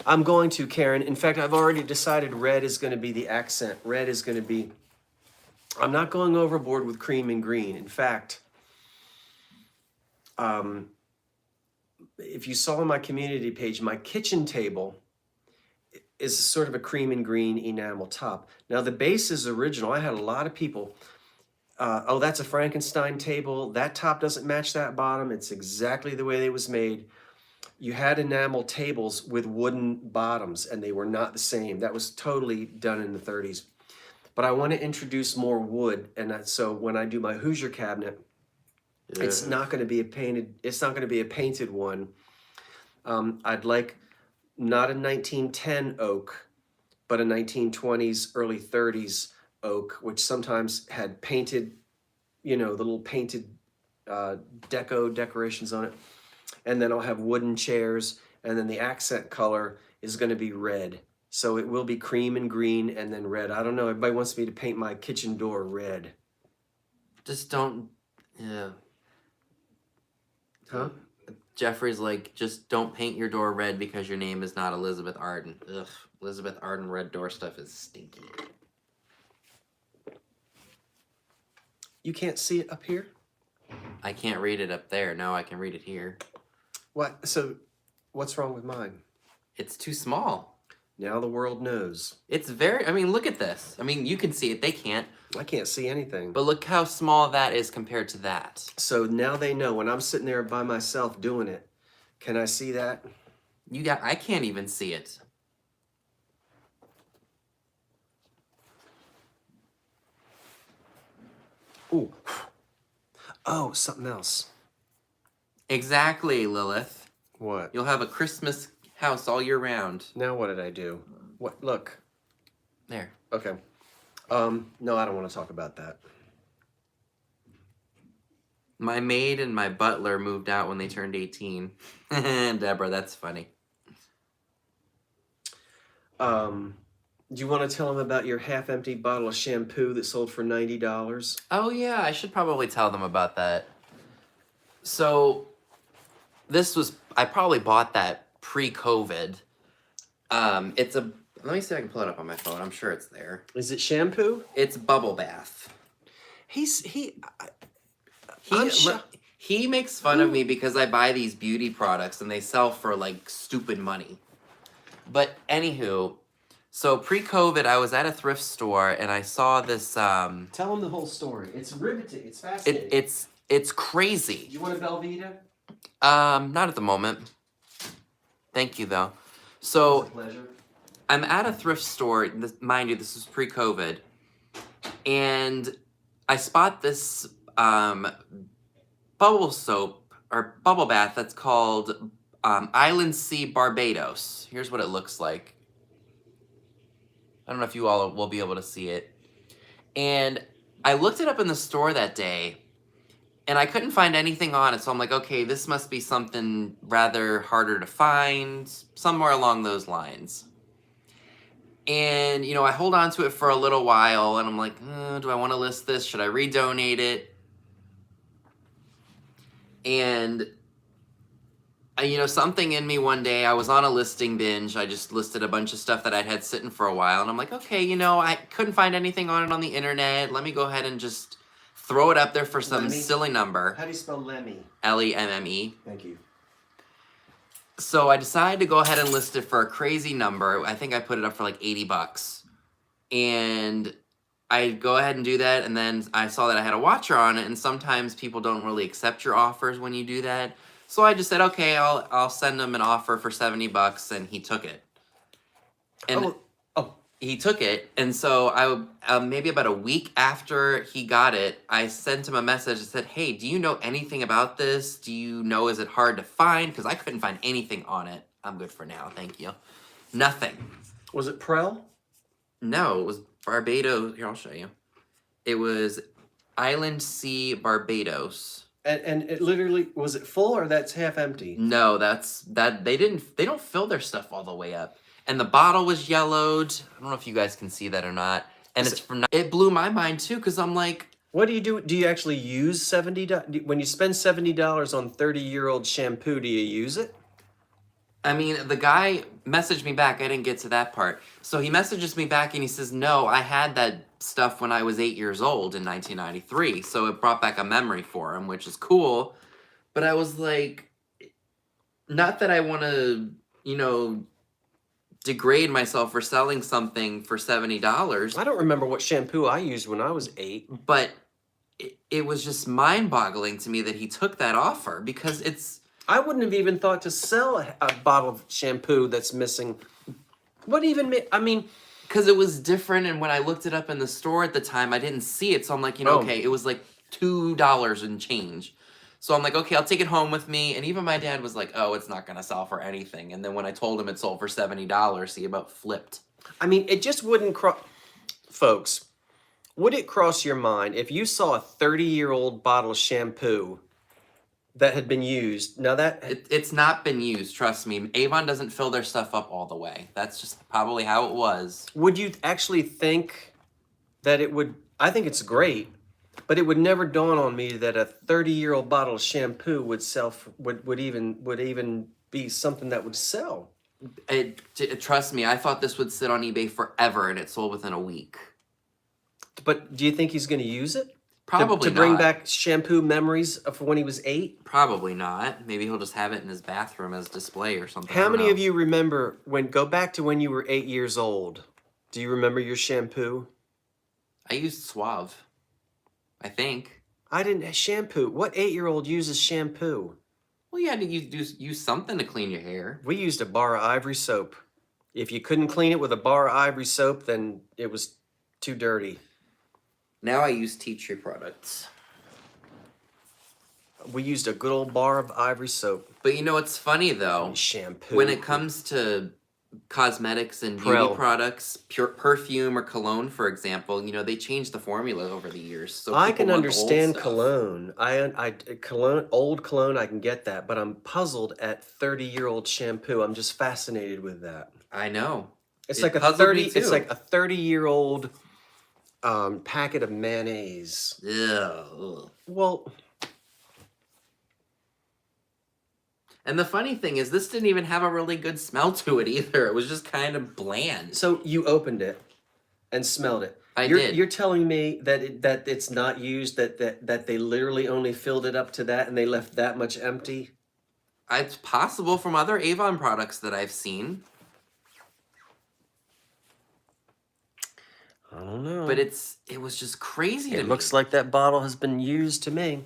B: I'm going to, Karen. In fact, I've already decided red is going to be the accent. Red is going to be... I'm not going overboard with cream and green. In fact, if you saw on my community page, my kitchen table is sort of a cream and green enamel top. Now, the base is original. I had a lot of people... oh, that's a Frankenstein table. That top doesn't match that bottom. It's exactly the way it was made. You had enamel tables with wooden bottoms, and they were not the same. That was totally done in the 30s. But I want to introduce more wood, and so when I do my Hoosier cabinet, it's not going to be a painted. It's not going to be a painted one. I'd like not a 1910 oak, but a 1920s, early 30s oak, which sometimes had painted, the little painted decorations on it. And then I'll have wooden chairs, and then the accent color is going to be red. So it will be cream and green and then red. I don't know. Everybody wants me to paint my kitchen door red.
A: Just don't... Yeah.
B: Huh?
A: Jeffrey's like, just don't paint your door red because your name is not Elizabeth Arden. Ugh. Elizabeth Arden red door stuff is stinky.
B: You can't see it up here?
A: I can't read it up there. No, I can read it here.
B: What? So what's wrong with mine?
A: It's too small.
B: Now the world knows.
A: It's very... look at this. You can see it. They can't.
B: I can't see anything.
A: But look how small that is compared to that.
B: So now they know when I'm sitting there by myself doing it. Can I see that?
A: I can't even see it.
B: Ooh. Oh, something else.
A: Exactly, Lilith.
B: What?
A: You'll have a Christmas house all year round.
B: Now what did I do? What? Look.
A: There.
B: Okay. No, I don't want to talk about that.
A: My maid and my butler moved out when they turned 18. Deborah, that's funny.
B: Do you want to tell them about your half-empty bottle of shampoo that sold for $90?
A: Oh, yeah, I should probably tell them about that. So, I probably bought that pre-COVID. It's a, let me see if I can pull it up on my phone. I'm sure it's there.
B: Is it shampoo?
A: It's bubble bath. He makes fun of me because I buy these beauty products and they sell for like stupid money. But anywho, so pre-COVID, I was at a thrift store and I saw this.
B: Tell them the whole story. It's riveting. It's fascinating.
A: It's crazy.
B: Do you want a Velveeta?
A: Not at the moment. Thank you though. So
B: It's a pleasure.
A: I'm at a thrift store. Mind you, this was pre-COVID, and I spot this bubble soap or bubble bath that's called Island Sea Barbados. Here's what it looks like. I don't know if you all will be able to see it. And I looked it up in the store that day, and I couldn't find anything on it. So I'm like, okay, this must be something rather harder to find, somewhere along those lines. And, you know, I hold on to it for a little while, and I'm like, do I want to list this? Should I redonate it? And, you know, something in me one day, I was on a listing binge. I just listed a bunch of stuff that I'd had sitting for a while, and I'm like, okay, you know, I couldn't find anything on it on the internet. Let me go ahead and just throw it up there for some silly number.
B: How do you spell Lemmy?
A: Lemme.
B: Thank you.
A: So I decided to go ahead and list it for a crazy number. I think I put it up for like $80. And I go ahead and do that, and then I saw that I had a watcher on it, and sometimes people don't really accept your offers when you do that. So I just said, okay, I'll send him an offer for $70, and he took it. And he took it, and so I maybe about a week after he got it, I sent him a message that said, hey, do you know anything about this? Do you know, is it hard to find? Because I couldn't find anything on it. I'm good for now, thank you. Nothing.
B: Was it Prel?
A: No, it was Barbados. Here, I'll show you. It was Island Sea Barbados.
B: And it literally, was it full or that's half empty?
A: No, they don't fill their stuff all the way up. And the bottle was yellowed. I don't know if you guys can see that or not. And it blew my mind too, because I'm like,
B: what do you do? Do you actually use $70? When you spend $70 on 30-year-old shampoo, do you use it?
A: I mean, the guy messaged me back. I didn't get to that part. So he messages me back and he says, no, I had that stuff when I was 8 years old in 1993. So it brought back a memory for him, which is cool. But I was like, not that I want to, you know, degrade myself for selling something for $70.
B: I don't remember what shampoo I used when I was 8.
A: But it was just mind-boggling to me that he took that offer, because it's...
B: I wouldn't have even thought to sell a bottle of shampoo that's missing. What even, I mean...
A: Because it was different, and when I looked it up in the store at the time, I didn't see it, so I'm like, you know, okay, it was like $2 and change. So I'm like, okay, I'll take it home with me, and even my dad was like, oh, it's not going to sell for anything. And then when I told him it sold for $70, he about flipped. I
B: mean, it just wouldn't cross... Folks, would it cross your mind if you saw a 30-year-old bottle of shampoo that had been used? Now that...
A: It's not been used, trust me. Avon doesn't fill their stuff up all the way. That's just probably how it was.
B: Would you actually think that it would... I think it's great, but it would never dawn on me that a 30-year-old bottle of shampoo would sell... would even be something that would sell.
A: Trust me, I thought this would sit on eBay forever, and it sold within a week.
B: But do you think he's going to use it?
A: Probably
B: to bring back shampoo memories of when he was 8?
A: Probably not. Maybe he'll just have it in his bathroom as display or something.
B: How many of you remember go back to when you were 8 years old? Do you remember your shampoo?
A: I used Suave, I think.
B: I didn't shampoo. What 8-year-old uses shampoo?
A: Well, you had to use something to clean your hair.
B: We used a bar of Ivory soap. If you couldn't clean it with a bar of Ivory soap, then it was too dirty.
A: Now I use tea tree products.
B: We used a good old bar of Ivory soap.
A: But you know what's funny though?
B: Shampoo.
A: When it comes to cosmetics and beauty products, pure perfume or cologne, for example, you know, they change the formula over the years. So
B: I can understand cologne. Cologne, old cologne, I can get that, but I'm puzzled at 30-year-old shampoo. I'm just fascinated with that.
A: I know.
B: It's like a 30-year-old packet of mayonnaise.
A: Yeah.
B: Well,
A: And the funny thing is, this didn't even have a really good smell to it either. It was just kind of bland.
B: So you opened it and smelled it.
A: I did.
B: You're telling me that that it's not used, that they literally only filled it up to that and they left that much empty?
A: It's possible from other Avon products that I've seen.
B: I don't know.
A: But it was just crazy to me.
B: It looks like that bottle has been used to me.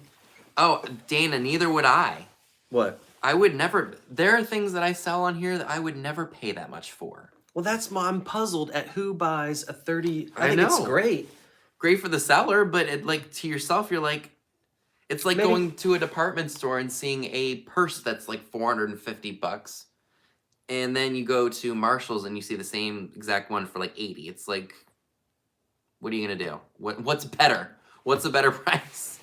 A: Oh, Dana, neither would I.
B: What?
A: I would never. There are things that I sell on here that I would never pay that much for.
B: Well, I'm puzzled at who buys a 30.
A: I
B: think it's
A: know.
B: great.
A: Great for the seller, but to yourself, you're like, it's like going to a department store and seeing a purse that's like $450, and then you go to Marshall's and you see the same exact one for like $80. It's like, what are you gonna do? What's better? What's a better price?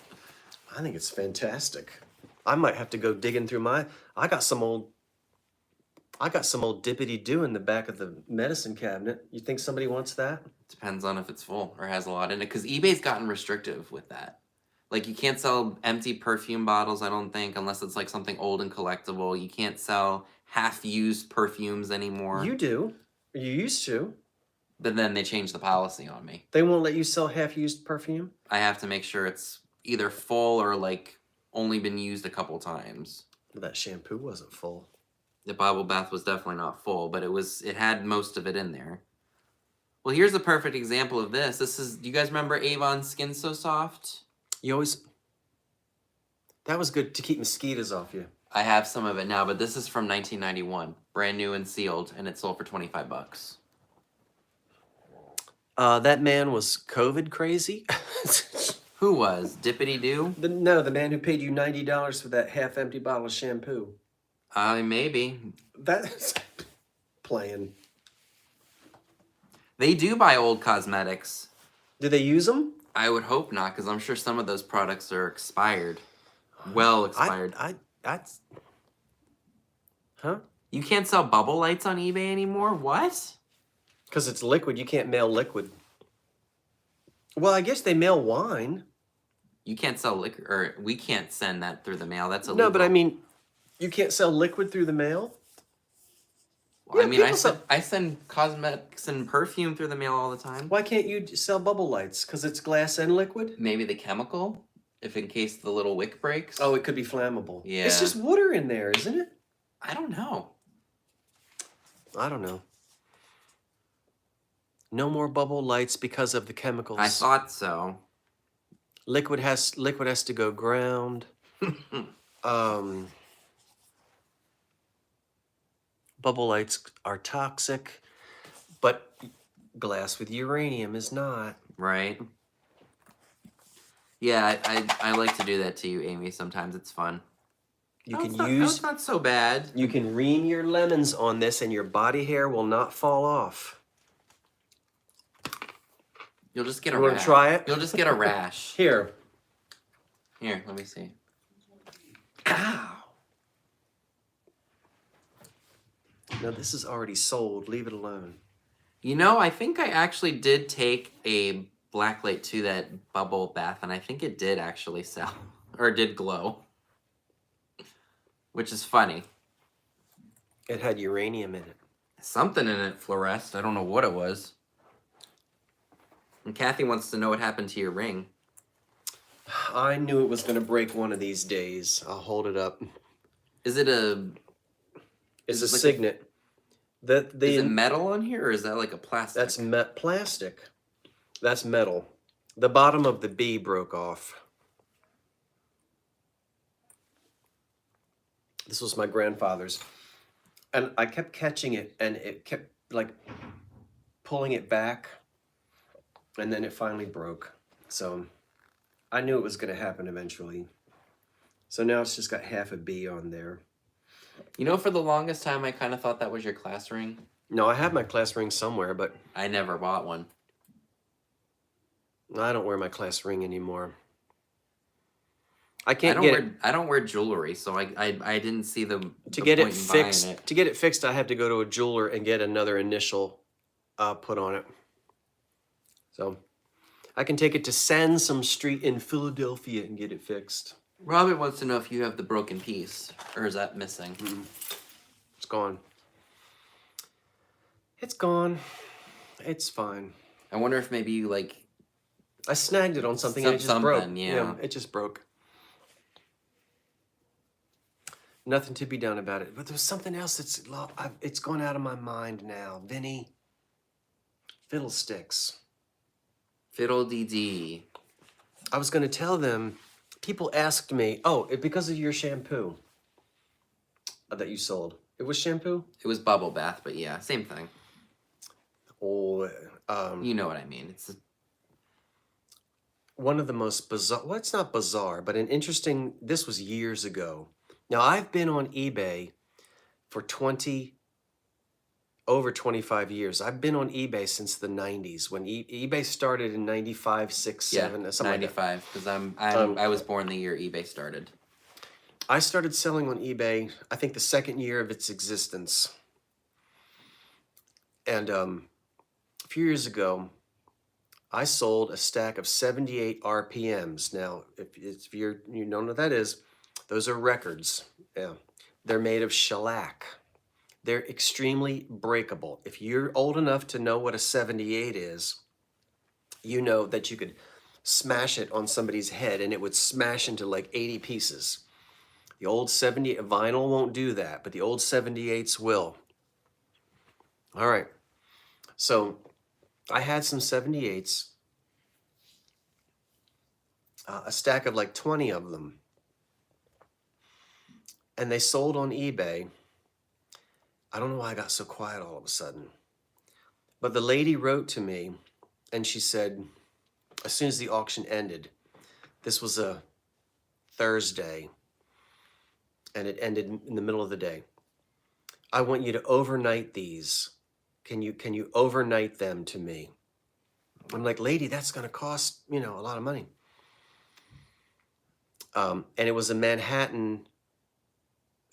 B: I think it's fantastic. I might have to go digging through I got some old dippity-doo in the back of the medicine cabinet. You think somebody wants that?
A: Depends on if it's full or has a lot in it, because eBay's gotten restrictive with that. Like, you can't sell empty perfume bottles, I don't think, unless it's like something old and collectible. You can't sell half-used perfumes anymore.
B: You do. You used to.
A: But then they changed the policy on me.
B: They won't let you sell half-used perfume?
A: I have to make sure it's either full or like only been used a couple times.
B: Well, that shampoo wasn't full.
A: The bubble bath was definitely not full, but it had most of it in there. Well, here's a perfect example of this. Do you guys remember Avon Skin So Soft?
B: That was good to keep mosquitoes off you.
A: I have some of it now, but this is from 1991, brand new and sealed, and it sold for $25.
B: That man was COVID crazy.
A: Who was? Dippity Doo?
B: No, the man who paid you $90 for that half-empty bottle of shampoo.
A: Maybe.
B: That's playing.
A: They do buy old cosmetics.
B: Do they use them?
A: I would hope not, because I'm sure some of those products are expired. Well expired.
B: Huh?
A: You can't sell bubble lights on eBay anymore? What?
B: Because it's liquid. You can't mail liquid. Well, I guess they mail wine.
A: You can't sell liquor, or we can't send that through the mail. That's illegal.
B: No, but I mean, you can't sell liquid through the mail?
A: Well,
B: Yeah,
A: I send cosmetics and perfume through the mail all the time.
B: Why can't you sell bubble lights? Because it's glass and liquid?
A: Maybe the chemical, if in case the little wick breaks.
B: Oh, it could be flammable.
A: Yeah.
B: It's just water in there, isn't it?
A: I don't know.
B: I don't know. No more bubble lights because of the chemicals.
A: I thought so.
B: Liquid has to go ground. Bubble lights are toxic, but glass with uranium is not.
A: Right. Yeah, I like to do that to you, Amy. Sometimes it's fun.
B: It's
A: not so bad.
B: You can ream your lemons on this, and your body hair will not fall off.
A: You'll just get a
B: You
A: rash.
B: want to try it?
A: You'll just get a rash.
B: Here.
A: Here, let me see. Ow.
B: No, this is already sold. Leave it alone.
A: You know, I think I actually did take a blacklight to that bubble bath, and I think it did actually sell, or did glow, which is funny.
B: It had uranium in it.
A: Something in it fluoresced. I don't know what it was. And Kathy wants to know what happened to your ring.
B: I knew it was going to break one of these days. I'll hold it up.
A: Is it a...
B: It's a
A: like
B: signet.
A: Is it metal on here, or is that like a plastic?
B: That's plastic. That's metal. The bottom of the B broke off. This was my grandfather's. And I kept catching it, and it kept, like, pulling it back. And then it finally broke. So I knew it was going to happen eventually. So now it's just got half a B on there.
A: You know, for the longest time, I kind of thought that was your class ring.
B: No, I have my class ring somewhere, but
A: I never bought one.
B: I don't wear my class ring anymore. I can't get it.
A: I don't wear jewelry, so I didn't see the
B: To get
A: point
B: it
A: in buying
B: fixed,
A: it.
B: to get it fixed, I have to go to a jeweler and get another initial put on it. So I can take it to Sansom Street in Philadelphia and get it fixed.
A: Robert wants to know if you have the broken piece, or is that missing?
B: It's gone. It's gone. It's fine.
A: I wonder if maybe you like.
B: I snagged it on something and it just broke.
A: Yeah.
B: It just broke. Nothing to be done about it. But there's something else it's gone out of my mind now. Vinny. Fiddlesticks.
A: Fiddle-dee-dee.
B: I was going to tell them, people asked me, because of your shampoo that you sold. It was shampoo?
A: It was bubble bath, but yeah, same thing.
B: Oh,
A: you know what I mean. It's
B: one of the most bizarre, well, it's not bizarre, but this was years ago. Now, I've been on eBay for over 25 years. I've been on eBay since the 90s, when eBay started in 95, 6, 7, something
A: 95, because I was born the year eBay started.
B: I started selling on eBay, I think the second year of its existence. And a few years ago, I sold a stack of 78 RPMs. Now, if you don't know what that is, those are records. Yeah, they're made of shellac. They're extremely breakable. If you're old enough to know what a 78 is, you know that you could smash it on somebody's head and it would smash into like 80 pieces. The old 70 vinyl won't do that, but the old 78s will. All right. So I had some 78s, a stack of like 20 of them. And they sold on eBay. I don't know why I got so quiet all of a sudden. But the lady wrote to me and she said, as soon as the auction ended, this was a Thursday, and it ended in the middle of the day. I want you to overnight these. Can you overnight them to me? I'm like, lady, that's going to cost, a lot of money. And it was a Manhattan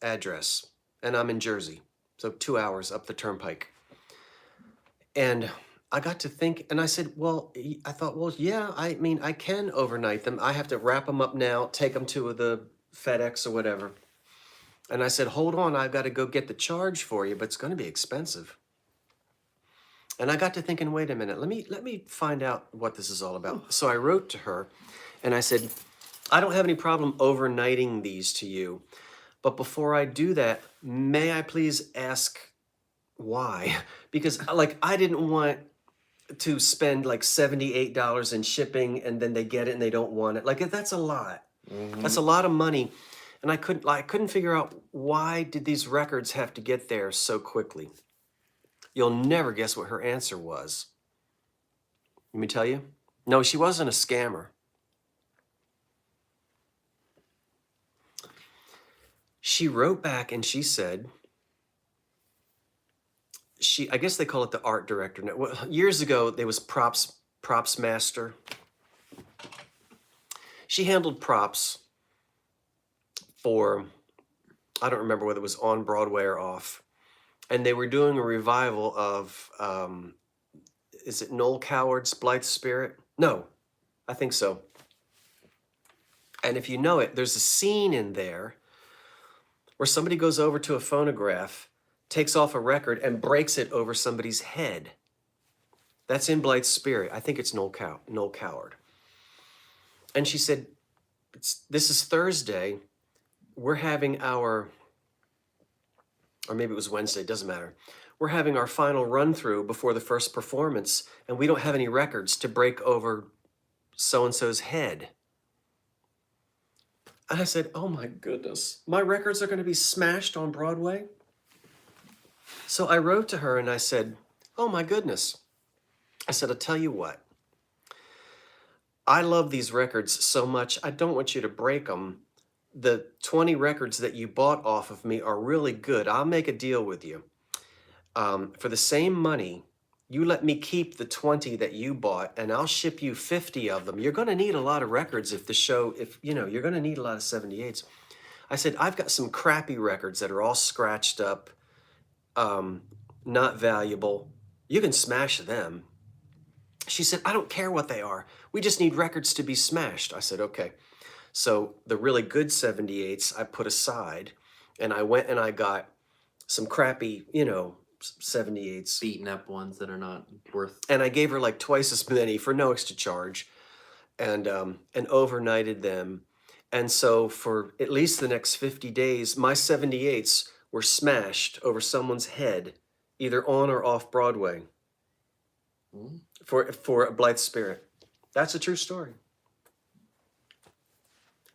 B: address, and I'm in Jersey, so 2 hours up the turnpike. And I got to think, and I said, I thought, yeah, I can overnight them. I have to wrap them up now, take them to the FedEx or whatever. And I said, hold on, I've got to go get the charge for you, but it's going to be expensive. And I got to thinking, wait a minute, let me find out what this is all about. So I wrote to her and I said, I don't have any problem overnighting these to you, but before I do that, may I please ask why? Because I didn't want to spend like $78 in shipping and then they get it and they don't want it. Like, that's a lot. Mm-hmm. That's a lot of money. And I couldn't figure out, why did these records have to get there so quickly? You'll never guess what her answer was. Let me tell you. No, she wasn't a scammer. She wrote back and she said, I guess they call it the art director. Well, years ago, there was props master. She handled props for, I don't remember whether it was on Broadway or off. And they were doing a revival of, is it Noel Coward's Blithe Spirit? No, I think so. And if you know it, there's a scene in there where somebody goes over to a phonograph, takes off a record, and breaks it over somebody's head. That's in Blithe's Spirit. I think it's Noel Coward. And she said, this is Thursday. We're having or maybe it was Wednesday, doesn't matter. We're having our final run through before the first performance, and we don't have any records to break over so-and-so's head. And I said, oh my goodness, my records are going to be smashed on Broadway? So I wrote to her and I said, oh my goodness. I said, I'll tell you what. I love these records so much, I don't want you to break them. The 20 records that you bought off of me are really good. I'll make a deal with you. For the same money, you let me keep the 20 that you bought, and I'll ship you 50 of them. You're going to need a lot of records you're going to need a lot of 78s. I said, I've got some crappy records that are all scratched up, not valuable. You can smash them. She said, I don't care what they are. We just need records to be smashed. I said, okay. So the really good 78s I put aside, and I went and I got some crappy, 78s.
A: Beaten up ones that are not worth.
B: And I gave her like twice as many for no extra charge, and overnighted them. And so for at least the next 50 days, my 78s were smashed over someone's head, either on or off Broadway, for a Blythe Spirit. That's a true story.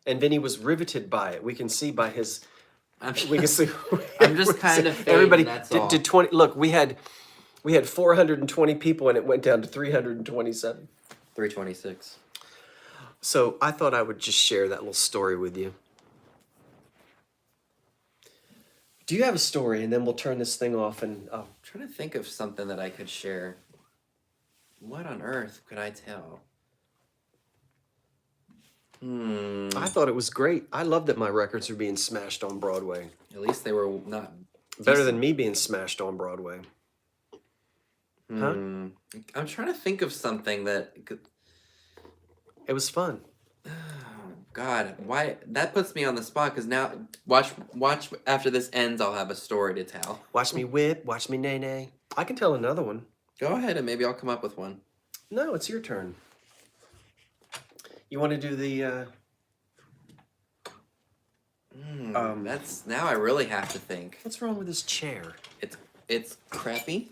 B: And Vinny was riveted by it. We can see by his. We can see.
A: I'm just kind of fading,
B: everybody
A: that's all.
B: did 20. Look, we had 420 people, and it went down to 327.
A: 326.
B: So I thought I would just share that little story with you. Do you have a story? And then we'll turn this thing off and. Oh.
A: I'm trying to think of something that I could share. What on earth could I tell?
B: I thought it was great. I love that my records are being smashed on Broadway.
A: At least they were not
B: Better than me being smashed on Broadway. Huh?
A: I'm trying to think of something that.
B: It was fun.
A: Oh, God, why that puts me on the spot? Because now, watch. After this ends, I'll have a story to tell.
B: Watch me whip. Watch me nay nay. I can tell another one.
A: Go ahead, and maybe I'll come up with one.
B: No, it's your turn. You want to do the?
A: That's now I really have to think.
B: What's wrong with this chair?
A: It's crappy.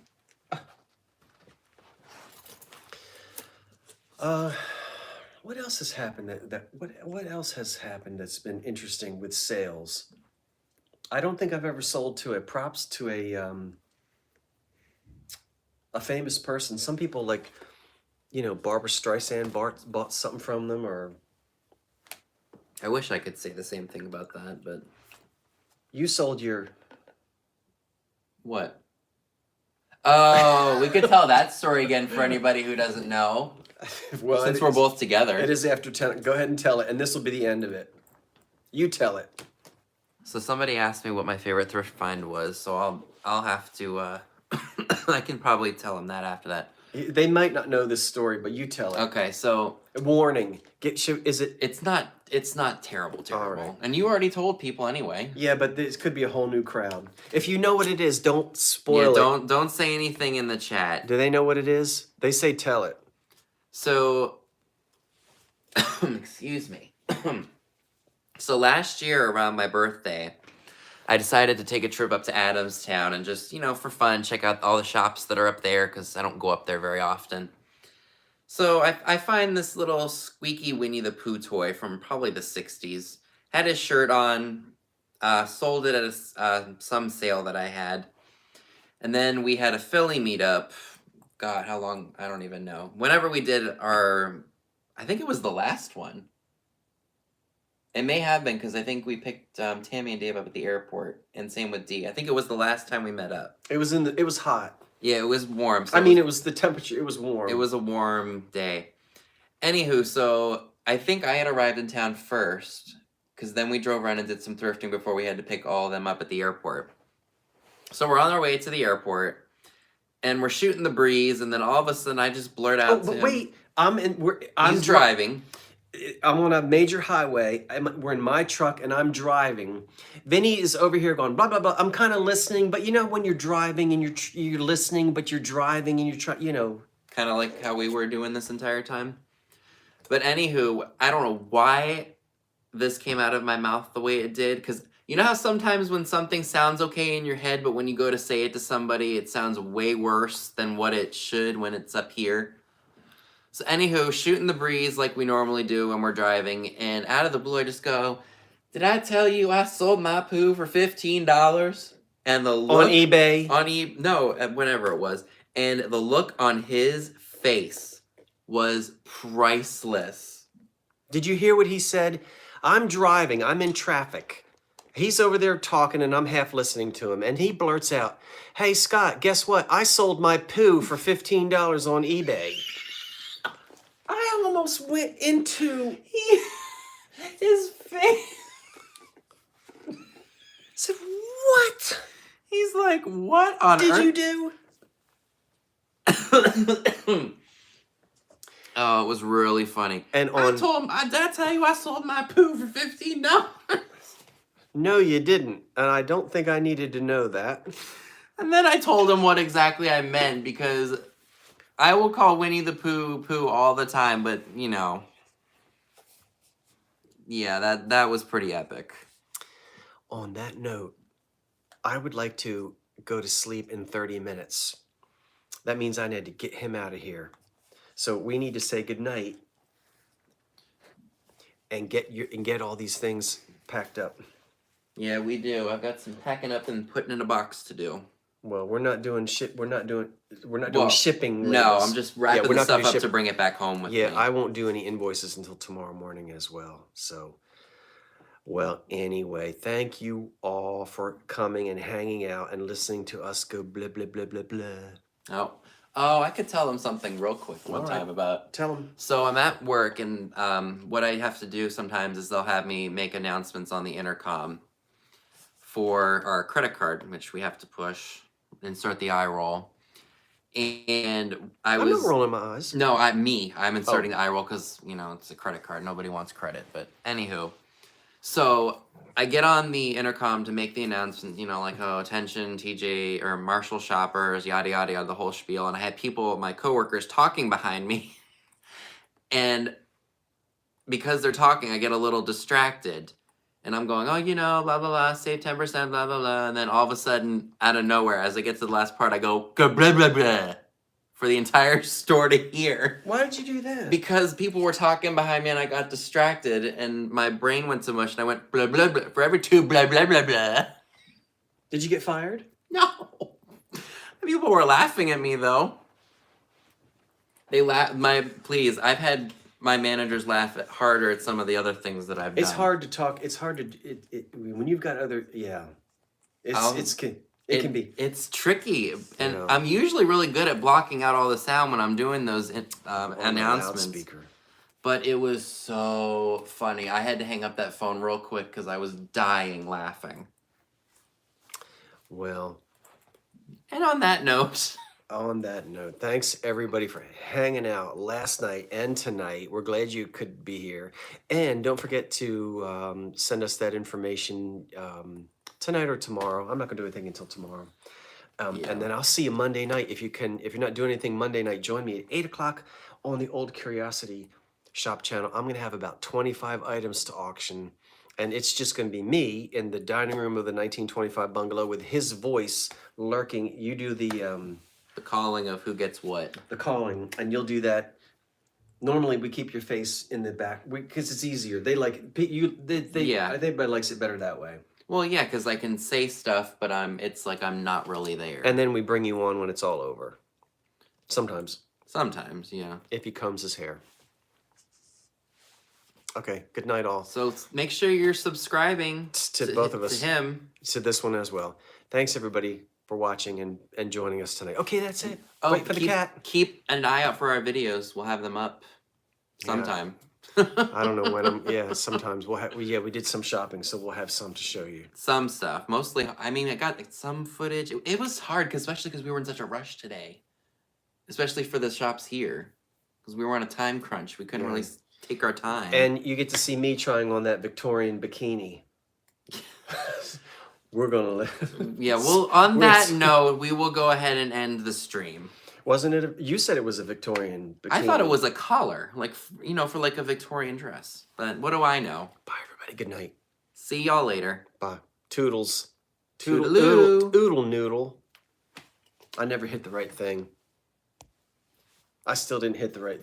B: What else has happened? What else has happened that's been interesting with sales? I don't think I've ever sold to props to a famous person. Some people like, Barbara Streisand bought something from them, or.
A: I wish I could say the same thing about that, but.
B: You sold your.
A: What? Oh, we could tell that story again for anybody who doesn't know.
B: Well,
A: since we're both together.
B: It is after 10. Go ahead and tell it, and this will be the end of it. You tell it.
A: So somebody asked me what my favorite thrift find was, so I'll have to. I can probably tell them that after that.
B: They might not know this story, but you tell it.
A: Okay, so
B: warning. Is it?
A: It's not terrible.
B: All right.
A: And you already told people anyway.
B: Yeah, but this could be a whole new crowd. If you know what it is, don't spoil it.
A: Don't say anything in the chat.
B: Do they know what it is? They say tell it.
A: So, excuse me. So last year around my birthday, I decided to take a trip up to Adamstown and just, for fun, check out all the shops that are up there because I don't go up there very often. So I find this little squeaky Winnie the Pooh toy from probably the 60s. Had his shirt on, sold it at some sale that I had. And then we had a Philly meetup. God, how long? I don't even know. Whenever we did I think it was the last one. It may have been because I think we picked Tammy and Dave up at the airport, and same with Dee. I think it was the last time we met up.
B: It was hot.
A: Yeah, it was warm. So
B: it was the temperature. It was warm.
A: It was a warm day. Anywho, so I think I had arrived in town first, because then we drove around and did some thrifting before we had to pick all of them up at the airport. So we're on our way to the airport. And we're shooting the breeze, and then all of a sudden, I just blurt out to him.
B: Wait,
A: He's driving.
B: I'm on a major highway. We're in my truck, and I'm driving. Vinny is over here going blah blah blah. I'm kind of listening, but when you're driving and you're listening, but you're driving and you're trying,
A: Kind of like how we were doing this entire time. But anywho, I don't know why this came out of my mouth the way it did, because. You know how sometimes when something sounds okay in your head, but when you go to say it to somebody, it sounds way worse than what it should when it's up here? So anywho, shooting the breeze like we normally do when we're driving, and out of the blue I just go, did I tell you I sold my poo for $15? And the look...
B: On eBay?
A: No, whenever it was. And the look on his face was priceless.
B: Did you hear what he said? I'm driving, I'm in traffic. He's over there talking, and I'm half listening to him. And he blurts out, "Hey, Scott, guess what? I sold my poo for $15 on eBay." I almost went into
A: his face.
B: I said, "What?"
A: He's like, "What on earth
B: did you do?"
A: Oh, it was really funny.
B: And
A: I
B: on
A: told him, did I tell you I sold my poo for $15?
B: no, you didn't, and I don't think I needed to know that.
A: And then I told him what exactly I meant, because I will call Winnie the Pooh Pooh all the time, but you know, yeah, that was pretty epic.
B: On that note, I would like to go to sleep in 30 minutes. That means I need to get him out of here. So we need to say goodnight and get all these things packed up.
A: Yeah, we do. I've got some packing up and putting in a box to do.
B: Well, we're not doing
A: Well,
B: shipping.
A: No,
B: labels.
A: I'm just wrapping
B: we're
A: the
B: not gonna
A: stuff
B: do
A: up to bring it back home with
B: Yeah,
A: me.
B: I won't do any invoices until tomorrow morning as well. So, well, anyway, thank you all for coming and hanging out and listening to us go blah blah blah blah blah.
A: Oh, I could tell them something real quick one
B: All right.
A: time about.
B: Tell them.
A: So I'm at work, and what I have to do sometimes is they'll have me make announcements on the intercom for our credit card, which we have to push, insert the eye roll. And I'm
B: not rolling my eyes.
A: No, I'm inserting the eye roll because, you know, it's a credit card. Nobody wants credit. But anywho, so I get on the intercom to make the announcement, you know, like, oh, attention, TJ or Marshall shoppers, yada, yada, yada, the whole spiel. And I had people, my coworkers, talking behind me. And because they're talking, I get a little distracted. And I'm going, oh, you know, blah, blah, blah, save 10%, blah, blah, blah. And then all of a sudden, out of nowhere, as I get to the last part, I go, blah, blah, blah, for the entire store to hear.
B: Why did you do that?
A: Because people were talking behind me and I got distracted and my brain went to mush and I went, blah, blah, blah, for every two, blah, blah, blah, blah.
B: Did you get fired?
A: No. People were laughing at me, though. They please, I've had my managers laugh harder at some of the other things that I've done.
B: It's hard to talk. It's hard to when you've got other. Yeah, it can be.
A: It's tricky, and
B: know.
A: I'm usually really good at blocking out all the sound when I'm doing those announcements.
B: Loudspeaker.
A: But it was so funny. I had to hang up that phone real quick because I was dying laughing.
B: Well,
A: and on that note.
B: On that note, thanks everybody for hanging out last night and tonight. We're glad you could be here. And don't forget to send us that information tonight or tomorrow. I'm not going to do anything until tomorrow. And then I'll see you Monday night. If you're not doing anything Monday night, join me at 8 o'clock on the Old Curiosity Shop channel. I'm going to have about 25 items to auction. And it's just going to be me in the dining room of the 1925 bungalow with his voice lurking. You do the
A: calling of who gets what.
B: The calling, and you'll do that. Normally, we keep your face in the back because it's easier. They like you. Yeah. I think everybody likes it better that way.
A: Well, yeah, because I can say stuff, but it's like I'm not really there.
B: And then we bring you on when it's all over. Sometimes.
A: Sometimes, yeah.
B: If he combs his hair. Okay. Good night, all.
A: So make sure you're subscribing
B: to both of us.
A: To him.
B: To this one as well. Thanks, everybody, for watching and joining us tonight. Okay, that's it.
A: Oh,
B: wait for the cat.
A: Keep an eye out for our videos. We'll have them up sometime.
B: I don't know when sometimes we did some shopping, so we'll have some to show you.
A: Some stuff. Mostly, I mean, I got some footage. It was hard, especially because we were in such a rush today. Especially for the shops here. Because we were on a time crunch. We couldn't really take our time.
B: And you get to see me trying on that Victorian bikini. We're gonna live.
A: Yeah, well, on that note, we will go ahead and end the stream.
B: Wasn't it? You said it was a Victorian bikini.
A: I thought it was a collar, like, you know, for like a Victorian dress. But what do I know?
B: Bye, everybody. Good night.
A: See y'all later.
B: Bye. Toodles.
A: Toodaloo.
B: Oodle noodle. I never hit the right thing. I still didn't hit the right thing.